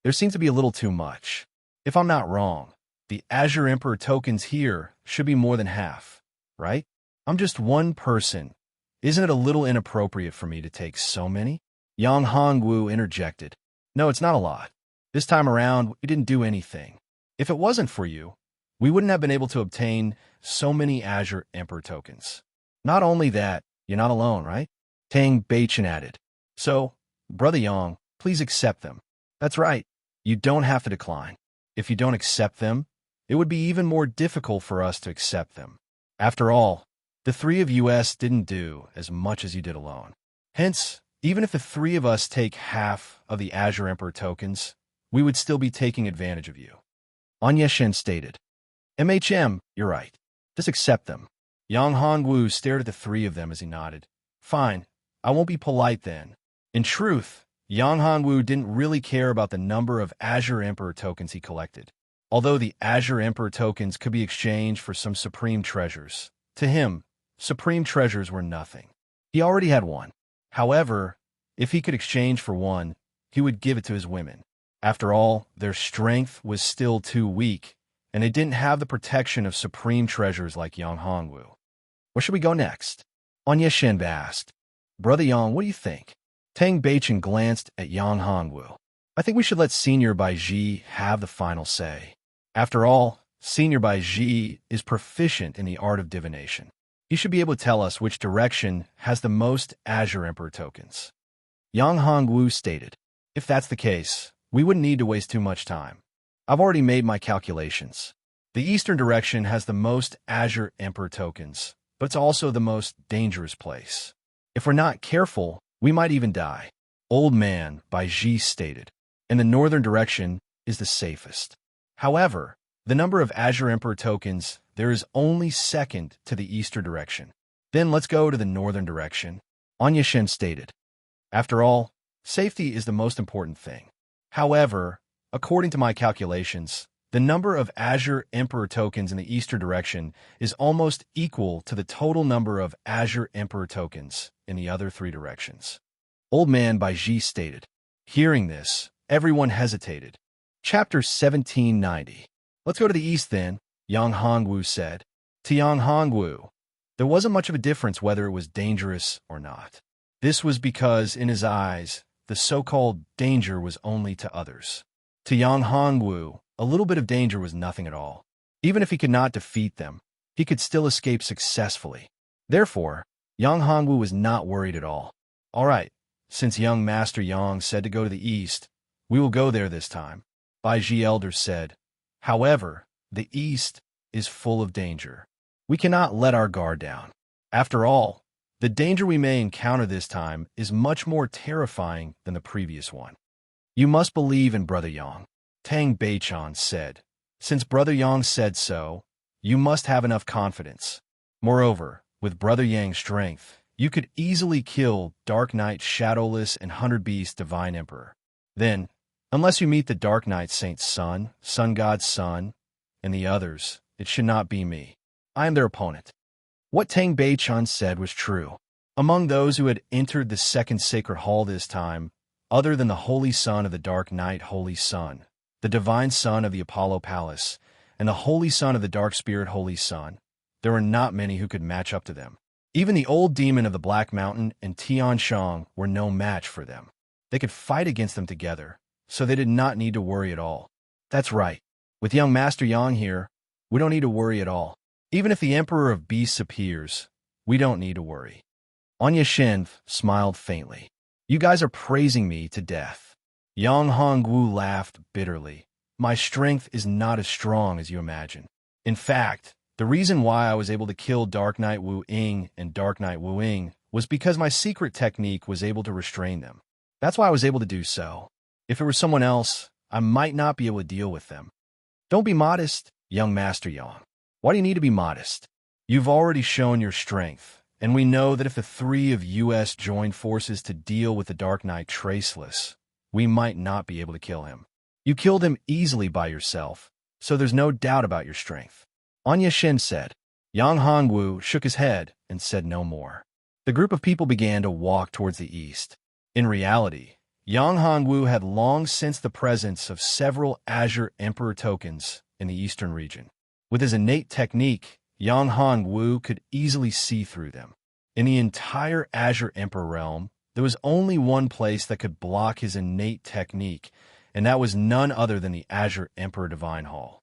There seems to be a little too much. If I'm not wrong, the Azure Emperor tokens here should be more than half, right? I'm just one person. Isn't it a little inappropriate for me to take so many? Yang Hongwu interjected. No, it's not a lot. This time around, we didn't do anything. If it wasn't for you, we wouldn't have been able to obtain so many Azure Emperor tokens. Not only that, you're not alone, right? Tang Beichen added. So, Brother Yang, please accept them. That's right. You don't have to decline. If you don't accept them, it would be even more difficult for us to accept them. After all, the three of us didn't do as much as you did alone. Hence, even if the three of us take half of the Azure Emperor tokens, we would still be taking advantage of you. Anya Shen stated. MHM, you're right. Just accept them. Yang Hongwu stared at the three of them as he nodded. Fine, I won't be polite then. In truth, Yang Hongwu didn't really care about the number of Azure Emperor tokens he collected. Although the Azure Emperor tokens could be exchanged for some supreme treasures, to him, supreme treasures were nothing. He already had one. However, if he could exchange for one, he would give it to his women. After all, their strength was still too weak, and they didn't have the protection of supreme treasures like Yang Hongwu. Where should we go next? Anya Shen asked. Brother Yang, what do you think? Tang Beichen glanced at Yang Hongwu. I think we should let Senior Baiji have the final say. After all, Senior Baiji is proficient in the art of divination. He should be able to tell us which direction has the most Azure Emperor tokens. Yang Hongwu stated, If that's the case, we wouldn't need to waste too much time. I've already made my calculations. The eastern direction has the most Azure Emperor tokens, but it's also the most dangerous place. If we're not careful, we might even die. Old Man by Ji stated. And the northern direction is the safest. However, the number of Azure Emperor tokens there is only second to the eastern direction. Then let's go to the northern direction. Anya Shen stated. After all, safety is the most important thing. However, according to my calculations, the number of Azure Emperor tokens in the eastern direction is almost equal to the total number of Azure Emperor tokens in the other three directions. Old Man by Ji stated. Hearing this, everyone hesitated. Chapter 1790. Let's go to the east then, Yang Hongwu said. To Yang Hongwu, there wasn't much of a difference whether it was dangerous or not. This was because, in his eyes, the so-called danger was only to others. To Yang Hongwu, a little bit of danger was nothing at all. Even if he could not defeat them, he could still escape successfully. Therefore, Yang Hongwu was not worried at all. All right, since young Master Yang said to go to the east, we will go there this time, Bai Ji Elder said. However, the east is full of danger. We cannot let our guard down. After all, the danger we may encounter this time is much more terrifying than the previous one. You must believe in Brother Yang, Tang Beichan said. Since Brother Yang said so, you must have enough confidence. Moreover, with Brother Yang's strength, you could easily kill Dark Knight Shadowless and 100 Beast Divine Emperor. Then, unless you meet the Dark Knight Saint Sun, Sun God's Son, and the others, it should not be me. I am their opponent. What Tang Beichan said was true. Among those who had entered the second sacred hall this time, other than the Holy Son of the Dark Knight Holy Sun, the Divine Son of the Apollo Palace, and the Holy Son of the Dark Spirit Holy Sun, there were not many who could match up to them. Even the old demon of the Black Mountain and Tian Shang were no match for them. They could fight against them together, so they did not need to worry at all. That's right. With young Master Yang here, we don't need to worry at all. Even if the Emperor of Beasts appears, we don't need to worry. Anya Shen smiled faintly. You guys are praising me to death. Yang Hongwu laughed bitterly. My strength is not as strong as you imagine. In fact, the reason why I was able to kill Dark Knight Wu Ying and Dark Knight Wu Ying was because my secret technique was able to restrain them. That's why I was able to do so. If it were someone else, I might not be able to deal with them. Don't be modest, young Master Yang. Why do you need to be modest? You've already shown your strength, and we know that if the three of us joined forces to deal with the Dark Knight Traceless, we might not be able to kill him. You killed him easily by yourself, so there's no doubt about your strength. Anya Shen said. Yang Hongwu shook his head and said no more. The group of people began to walk towards the east. In reality, Yang Hongwu had long sensed the presence of several Azure Emperor tokens in the eastern region. With his innate technique, Yang Hongwu could easily see through them. In the entire Azure Emperor realm, there was only one place that could block his innate technique, and that was none other than the Azure Emperor Divine Hall.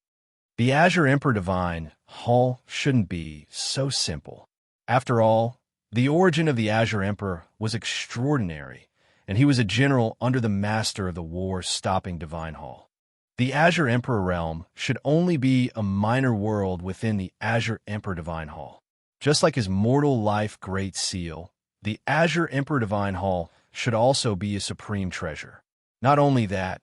The Azure Emperor Divine Hall shouldn't be so simple. After all, the origin of the Azure Emperor was extraordinary, and he was a general under the master of the war-stopping Divine Hall. The Azure Emperor realm should only be a minor world within the Azure Emperor Divine Hall. Just like his mortal life Great Seal, the Azure Emperor Divine Hall should also be a supreme treasure. Not only that,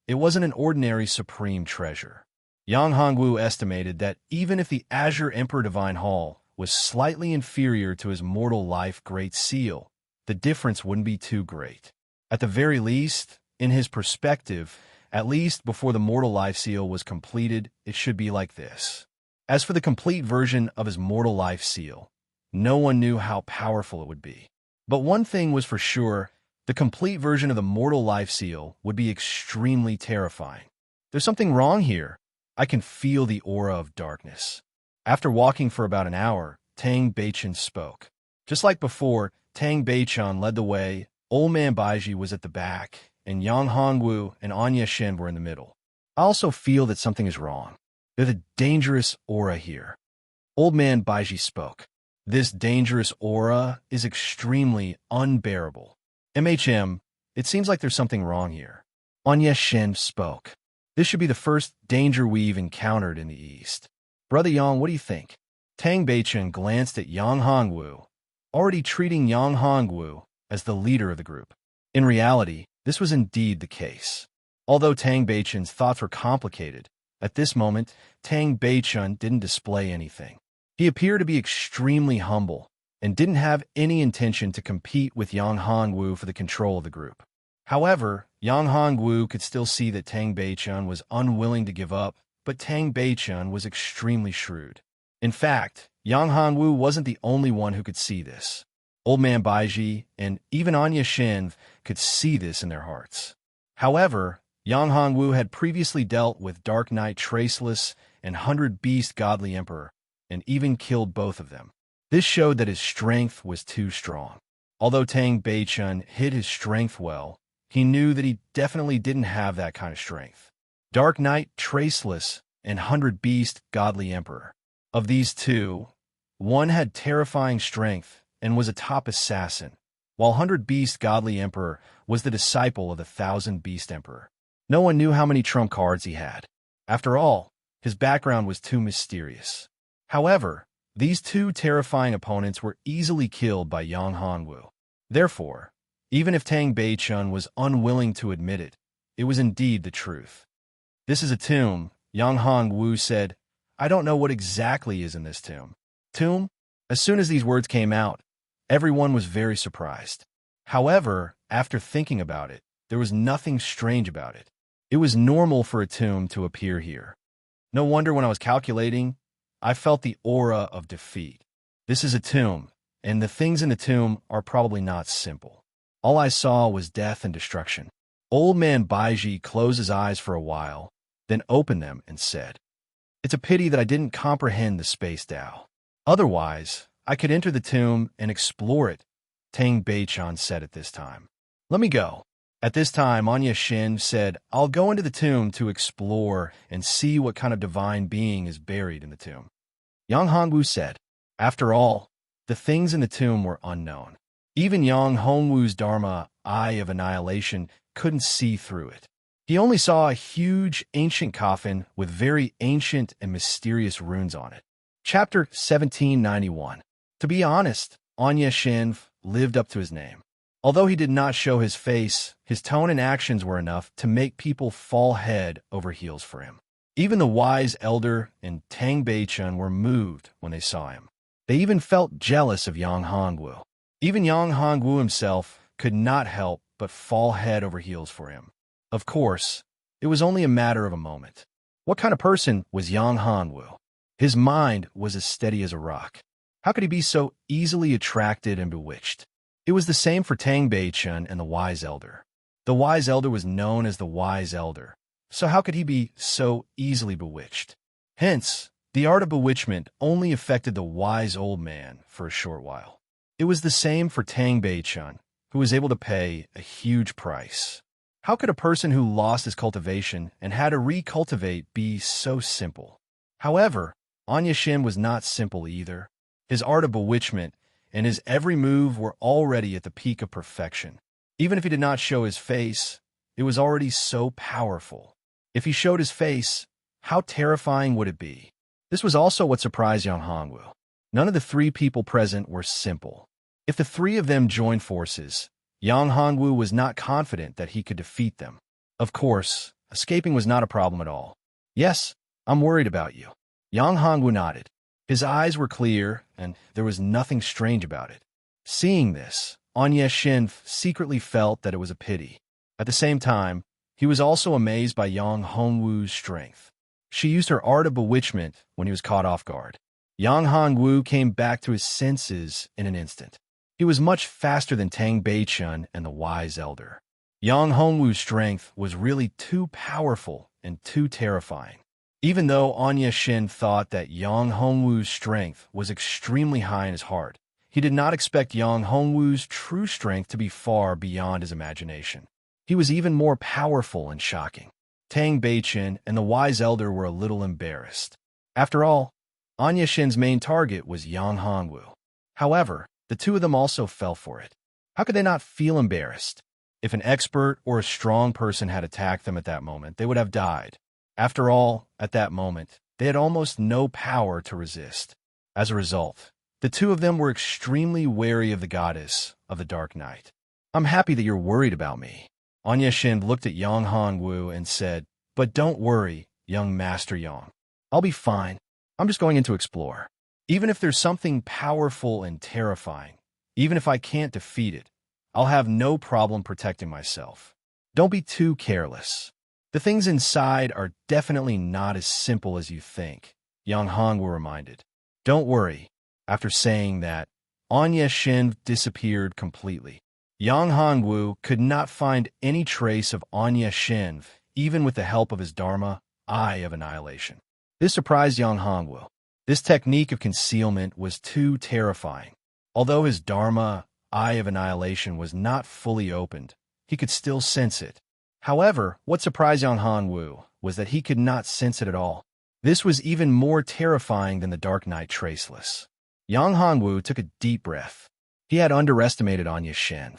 it wasn't an ordinary supreme treasure. Yang Hongwu estimated that even if the Azure Emperor Divine Hall was slightly inferior to his mortal life Great Seal, the difference wouldn't be too great. At the very least, in his perspective, at least before the Mortal Life Seal was completed, it should be like this. As for the complete version of his Mortal Life Seal, no one knew how powerful it would be. But one thing was for sure, the complete version of the Mortal Life Seal would be extremely terrifying. There's something wrong here. I can feel the aura of darkness. After walking for about an hour, Tang Beichan spoke. Just like before, Tang Beichan led the way, Old Man Baiji was at the back, and Yang Hongwu and Anya Shen were in the middle. I also feel that something is wrong. There's a dangerous aura here. Old Man Baiji spoke. This dangerous aura is extremely unbearable. MHM, it seems like there's something wrong here. Anya Shen spoke. This should be the first danger we've encountered in the East. Brother Yang, what do you think? Tang Beichun glanced at Yang Hongwu, already treating Yang Hongwu as the leader of the group. In reality, this was indeed the case. Although Tang Beichun's thoughts were complicated, at this moment, Tang Beichun didn't display anything. He appeared to be extremely humble and didn't have any intention to compete with Yang Hongwu for the control of the group. However, Yang Hongwu could still see that Tang Beichun was unwilling to give up, but Tang Beichun was extremely shrewd. In fact, Yang Hongwu wasn't the only one who could see this. Old Man Baiji and even Anya Shin could see this in their hearts. However, Yang Hongwu had previously dealt with Dark Knight Traceless and 100 Beast Godly Emperor, and even killed both of them. This showed that his strength was too strong. Although Tang Beichun hid his strength well, he knew that he definitely didn't have that kind of strength. Dark Knight Traceless and 100 Beast Godly Emperor. Of these two, one had terrifying strength and was a top assassin, while 100 Beast Godly Emperor was the disciple of the 1,000 Beast Emperor. No one knew how many trump cards he had. After all, his background was too mysterious. However, these two terrifying opponents were easily killed by Yang Hongwu. Therefore, even if Tang Beichun was unwilling to admit it, it was indeed the truth. This is a tomb, Yang Hongwu said. I don't know what exactly is in this tomb. Tomb? As soon as these words came out, everyone was very surprised. However, after thinking about it, there was nothing strange about it. It was normal for a tomb to appear here. No wonder when I was calculating, I felt the aura of defeat. This is a tomb, and the things in the tomb are probably not simple. All I saw was death and destruction. Old Man Baiji closed his eyes for a while, then opened them and said, "It's a pity that I didn't comprehend the space Tao. Otherwise, I could enter the tomb and explore it," Tang Beichun said at this time. "Let me go." At this time, Anya Shin said, "I'll go into the tomb to explore and see what kind of divine being is buried in the tomb." Yang Hongwu said, "After all, the things in the tomb were unknown. Even Yang Hongwu's Dharma, Eye of Annihilation, couldn't see through it. He only saw a huge ancient coffin with very ancient and mysterious runes on it." Chapter 1791. To be honest, Anya Shin lived up to his name. Although he did not show his face, his tone and actions were enough to make people fall head over heels for him. Even the wise elder and Tang Beichun were moved when they saw him. They even felt jealous of Yang Hongwu. Even Yang Hongwu himself could not help but fall head over heels for him. Of course, it was only a matter of a moment. What kind of person was Yang Hongwu? His mind was as steady as a rock. How could he be so easily attracted and bewitched? It was the same for Tang Beichun and the Wise Elder. The Wise Elder was known as the Wise Elder, so how could he be so easily bewitched? Hence, the art of bewitchment only affected the wise old man for a short while. It was the same for Tang Beichun, who was able to pay a huge price. How could a person who lost his cultivation and had to recultivate be so simple? However, Anya Shin was not simple either. His art of bewitchment and his every move were already at the peak of perfection. Even if he did not show his face, it was already so powerful. If he showed his face, how terrifying would it be? This was also what surprised Yang Hongwu. None of the three people present were simple. If the three of them joined forces, Yang Hongwu was not confident that he could defeat them. Of course, escaping was not a problem at all. "Yes, I'm worried about you." Yang Hongwu nodded. His eyes were clear, and there was nothing strange about it. Seeing this, Anya Shin secretly felt that it was a pity. At the same time, he was also amazed by Yang Hongwu's strength. She used her art of bewitchment when he was caught off guard. Yang Hongwu came back to his senses in an instant. He was much faster than Tang Beichun and the Wise Elder. Yang Hongwu's strength was really too powerful and too terrifying. Even though Anya Shin thought that Yang Hongwu's strength was extremely high in his heart, he did not expect Yang Hongwu's true strength to be far beyond his imagination. He was even more powerful and shocking. Tang Beichun and the Wise Elder were a little embarrassed. After all, Anya Shin's main target was Yang Hongwu. However, the two of them also fell for it. How could they not feel embarrassed? If an expert or a strong person had attacked them at that moment, they would have died. After all, at that moment, they had almost no power to resist. As a result, the two of them were extremely wary of the goddess of the dark night. I'm happy that you're worried about me. Anya Shin looked at Yang Hongwu and said, but don't worry, young Master Yang. I'll be fine. I'm just going in to explore. Even if there's something powerful and terrifying, even if I can't defeat it, I'll have no problem protecting myself. Don't be too careless. The things inside are definitely not as simple as you think, Yang Hongwu reminded. Don't worry. After saying that, Anya Shin disappeared completely. Yang Hongwu could not find any trace of Anya Shin, even with the help of his Dharma, Eye of Annihilation. This surprised Yang Hongwu. This technique of concealment was too terrifying. Although his Dharma, Eye of Annihilation, was not fully opened, he could still sense it. However, what surprised Yang Hongwu was that he could not sense it at all. This was even more terrifying than the Dark Night Traceless. Yang Hongwu took a deep breath. He had underestimated Anya Shin.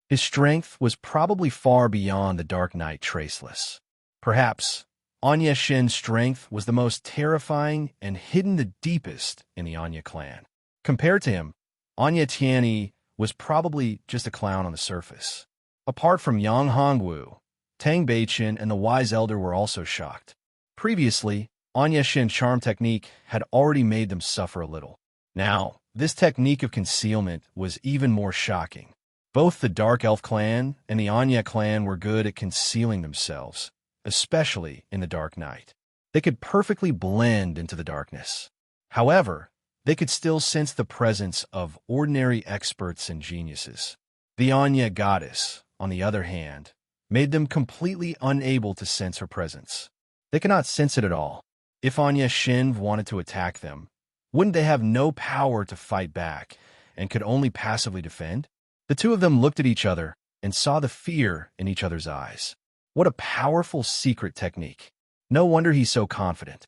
His strength was probably far beyond the Dark Night Traceless. Perhaps Anya Shin's strength was the most terrifying and hidden the deepest in the Anya clan. Compared to him, Anya Tianyi was probably just a clown on the surface. Apart from Yang Hongwu, Tang Beiqin and the Wise Elder were also shocked. Previously, Anya Shin's charm technique had already made them suffer a little. Now, this technique of concealment was even more shocking. Both the Dark Elf clan and the Anya clan were good at concealing themselves, especially in the dark night. They could perfectly blend into the darkness. However, they could still sense the presence of ordinary experts and geniuses. The Anya goddess, on the other hand, made them completely unable to sense her presence. They could not sense it at all. If Anya Shin wanted to attack them, wouldn't they have no power to fight back and could only passively defend? The two of them looked at each other and saw the fear in each other's eyes. What a powerful secret technique. No wonder he's so confident.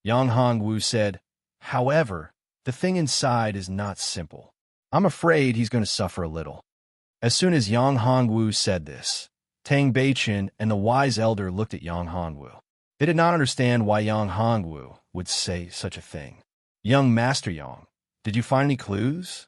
Yang Hongwu said, however, the thing inside is not simple. I'm afraid he's going to suffer a little. As soon as Yang Hongwu said this, Tang Beiqin and the Wise Elder looked at Yang Hongwu. They did not understand why Yang Hongwu would say such a thing. Young Master Yang, did you find any clues?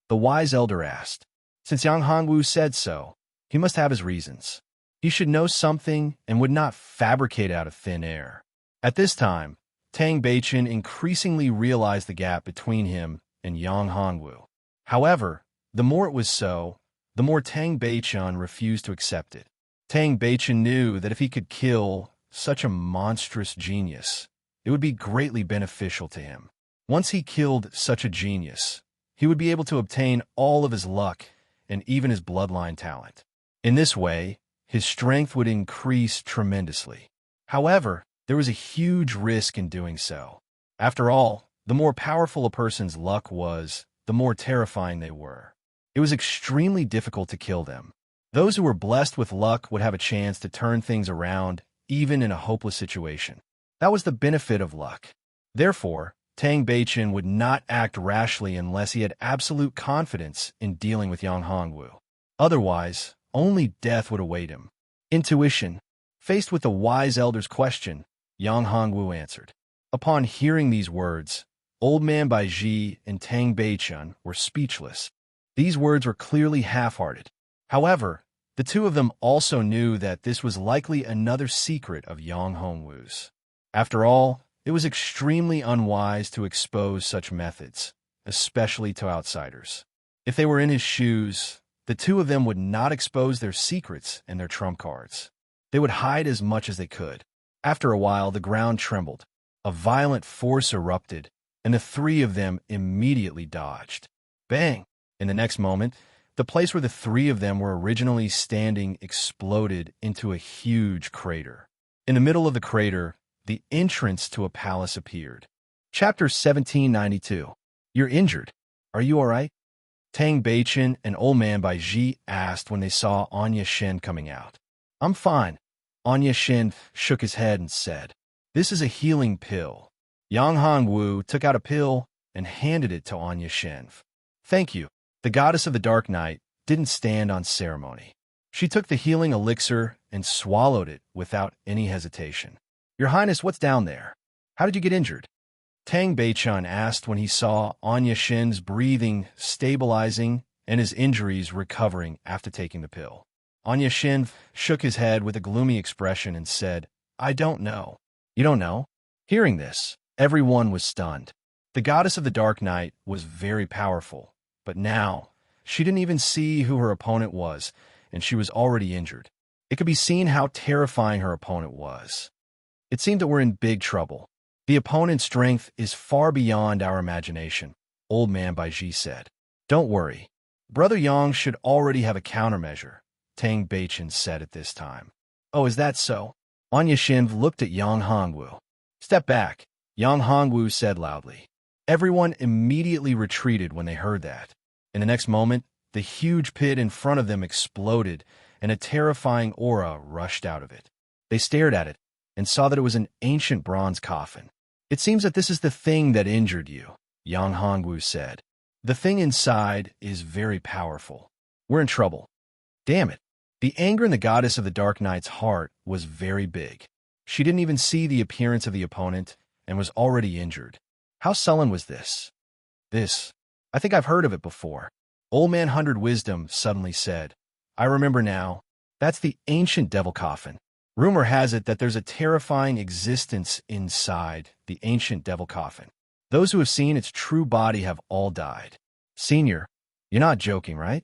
The Wise Elder asked. Since Yang Hongwu said so, he must have his reasons. He should know something and would not fabricate out of thin air. At this time, Tang Beiqin increasingly realized the gap between him and Yang Hongwu. However, the more it was so, the more Tang Beiqin refused to accept it. Tang Beiqin knew that if he could kill such a monstrous genius, it would be greatly beneficial to him. Once he killed such a genius, he would be able to obtain all of his luck and even his bloodline talent. In this way, his strength would increase tremendously. However, there was a huge risk in doing so. After all, the more powerful a person's luck was, the more terrifying they were. It was extremely difficult to kill them. Those who were blessed with luck would have a chance to turn things around, even in a hopeless situation. That was the benefit of luck. Therefore, Tang Beiqin would not act rashly unless he had absolute confidence in dealing with Yang Hongwu. Otherwise, only death would await him. Intuition. Faced with the Wise Elder's question, Yang Hongwu answered. Upon hearing these words, Old Man Baiji and Tang Beiqin were speechless. These words were clearly half-hearted. However, the two of them also knew that this was likely another secret of Yang Hongwu's. After all, it was extremely unwise to expose such methods, especially to outsiders. If they were in his shoes, the two of them would not expose their secrets and their trump cards. They would hide as much as they could. After a while, the ground trembled. A violent force erupted, and the three of them immediately dodged. Bang! In the next moment, the place where the three of them were originally standing exploded into a huge crater. In the middle of the crater, the entrance to a palace appeared. Chapter 1792. You're injured. Are you all right? Tang Beiqin and Old Man Baiji asked when they saw Anya Shin coming out. I'm fine. Anya Shin shook his head and said, This is a healing pill. Yang Hongwu took out a pill and handed it to Anya Shin. Thank you. The goddess of the dark night didn't stand on ceremony. She took the healing elixir and swallowed it without any hesitation. Your Highness, what's down there? How did you get injured? Tang Beichun asked when he saw Anya Shin's breathing stabilizing and his injuries recovering after taking the pill. Anya Shin shook his head with a gloomy expression and said, I don't know. You don't know? Hearing this, everyone was stunned. The goddess of the Dark Night was very powerful, but now she didn't even see who her opponent was, and she was already injured. It could be seen how terrifying her opponent was. It seemed that we're in big trouble. The opponent's strength is far beyond our imagination, Old Man Baiji said. Don't worry. Brother Yang should already have a countermeasure, Tang Beichun said at this time. Oh, is that so? Anya Shin looked at Yang Hongwu. Step back, Yang Hongwu said loudly. Everyone immediately retreated when they heard that. In the next moment, the huge pit in front of them exploded, and a terrifying aura rushed out of it. They stared at it and saw that it was an ancient bronze coffin. It seems that this is the thing that injured you, Yang Hongwu said. The thing inside is very powerful. We're in trouble. Damn it. The anger in the goddess of the Dark Knight's heart was very big. She didn't even see the appearance of the opponent and was already injured. How sullen was this? I think I've heard of it before. Old Man 100 Wisdom suddenly said. I remember now. That's the ancient devil coffin. Rumor has it that there's a terrifying existence inside the ancient devil coffin. Those who have seen its true body have all died. Senior, you're not joking, right?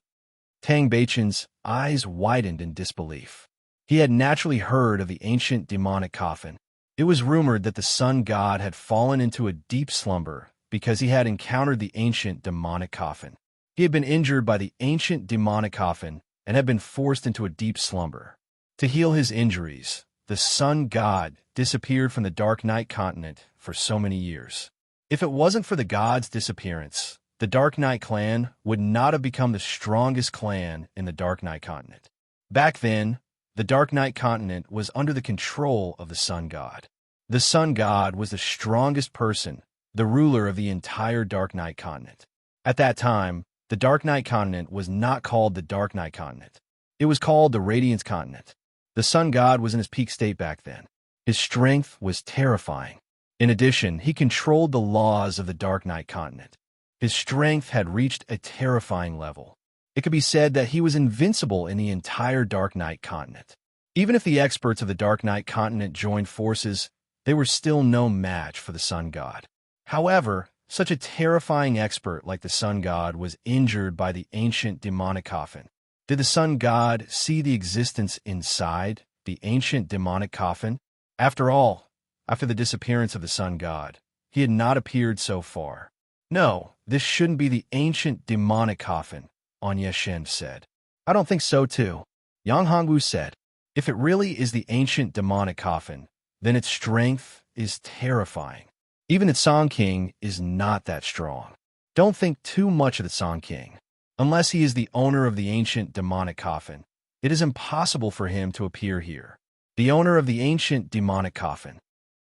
Tang Beichun's eyes widened in disbelief. He had naturally heard of the ancient demonic coffin. It was rumored that the sun god had fallen into a deep slumber because he had encountered the ancient demonic coffin. He had been injured by the ancient demonic coffin and had been forced into a deep slumber. To heal his injuries, the sun god disappeared from the Dark Night continent for so many years. If it wasn't for the god's disappearance, the Dark Night clan would not have become the strongest clan in the Dark Night continent. Back then, the Dark Night continent was under the control of the sun god. The sun god was the strongest person, the ruler of the entire Dark Night continent. At that time, the Dark Night continent was not called the Dark Night continent. It was called the Radiance continent. The sun god was in his peak state back then. His strength was terrifying. In addition, he controlled the laws of the Dark Night continent. His strength had reached a terrifying level. It could be said that he was invincible in the entire Dark Night continent. Even if the experts of the Dark Night continent joined forces, they were still no match for the sun god. However, such a terrifying expert like the sun god was injured by the ancient demonic coffin. Did the sun god see the existence inside the ancient demonic coffin? After all, after the disappearance of the sun god, he had not appeared so far. No, this shouldn't be the ancient demonic coffin, Anya Shin said. I don't think so too, Yang Hongwu said. If it really is the ancient demonic coffin, then its strength is terrifying. Even its Song King is not that strong. Don't think too much of the Song King. Unless he is the owner of the ancient demonic coffin, it is impossible for him to appear here. The owner of the ancient demonic coffin.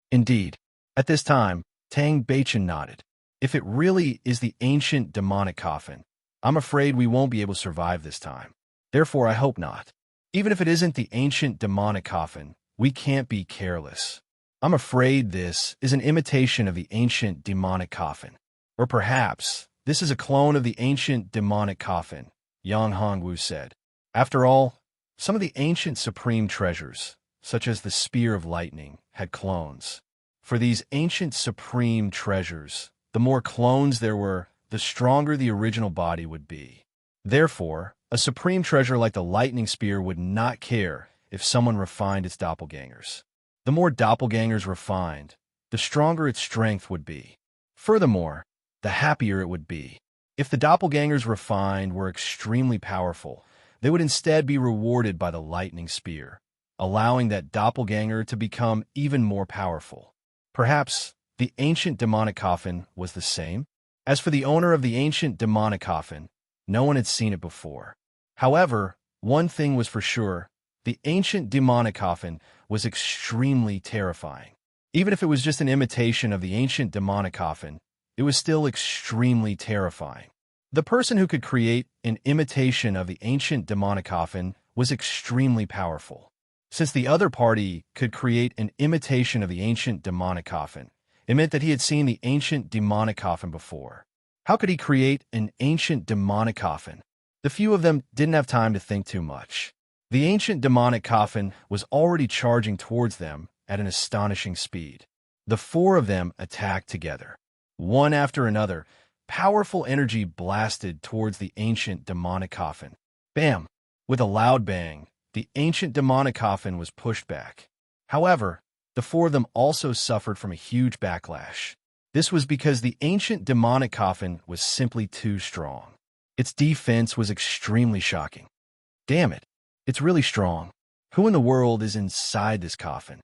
Indeed, at this time, Tang Beichun nodded. If it really is the ancient demonic coffin, I'm afraid we won't be able to survive this time. Therefore, I hope not. Even if it isn't the ancient demonic coffin, we can't be careless. I'm afraid this is an imitation of the ancient demonic coffin. Or perhaps this is a clone of the ancient demonic coffin, Yang Hongwu said. After all, some of the ancient supreme treasures, such as the Spear of Lightning, had clones. For these ancient supreme treasures, the more clones there were, the stronger the original body would be. Therefore, a supreme treasure like the Lightning Spear would not care if someone refined its doppelgangers. The more doppelgangers refined, the stronger its strength would be. Furthermore, the happier it would be. If the doppelgangers refined were extremely powerful, they would instead be rewarded by the Lightning Spear, allowing that doppelganger to become even more powerful. Perhaps the ancient demonic coffin was the same? As for the owner of the ancient demonic coffin, no one had seen it before. However, one thing was for sure, the ancient demonic coffin was extremely terrifying. Even if it was just an imitation of the ancient demonic coffin, it was still extremely terrifying. The person who could create an imitation of the ancient demonic coffin was extremely powerful. Since the other party could create an imitation of the ancient demonic coffin, it meant that he had seen the ancient demonic coffin before. How could he create an ancient demonic coffin? The few of them didn't have time to think too much. The ancient demonic coffin was already charging towards them at an astonishing speed. The four of them attacked together. One after another, powerful energy blasted towards the ancient demonic coffin. Bam! With a loud bang, the ancient demonic coffin was pushed back. However, the four of them also suffered from a huge backlash. This was because the ancient demonic coffin was simply too strong. Its defense was extremely shocking. Damn it, it's really strong. Who in the world is inside this coffin?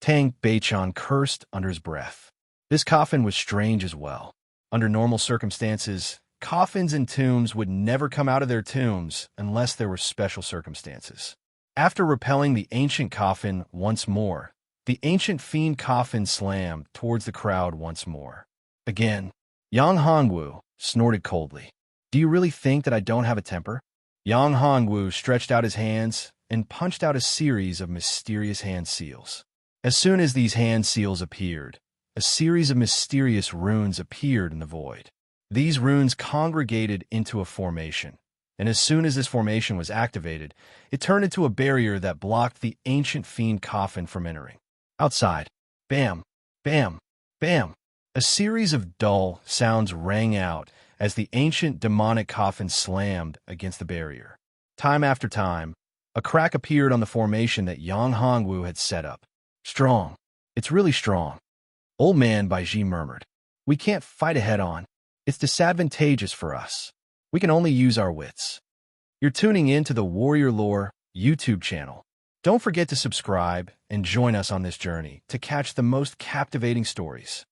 Tang Beichan cursed under his breath. This coffin was strange as well. Under normal circumstances, coffins and tombs would never come out of their tombs unless there were special circumstances. After repelling the ancient coffin once more, the ancient fiend coffin slammed towards the crowd once more. Again, Yang Hongwu snorted coldly. Do you really think that I don't have a temper? Yang Hongwu stretched out his hands and punched out a series of mysterious hand seals. As soon as these hand seals appeared, a series of mysterious runes appeared in the void. These runes congregated into a formation, and as soon as this formation was activated, it turned into a barrier that blocked the ancient fiend coffin from entering. Outside, bam, bam, bam, a series of dull sounds rang out as the ancient demonic coffin slammed against the barrier. Time after time, a crack appeared on the formation that Yang Hongwu had set up. Strong. It's really strong. Old man Baiji murmured. We can't fight it head-on. It's disadvantageous for us. We can only use our wits. You're tuning in to the Warrior Lore YouTube channel. Don't forget to subscribe and join us on this journey to catch the most captivating stories.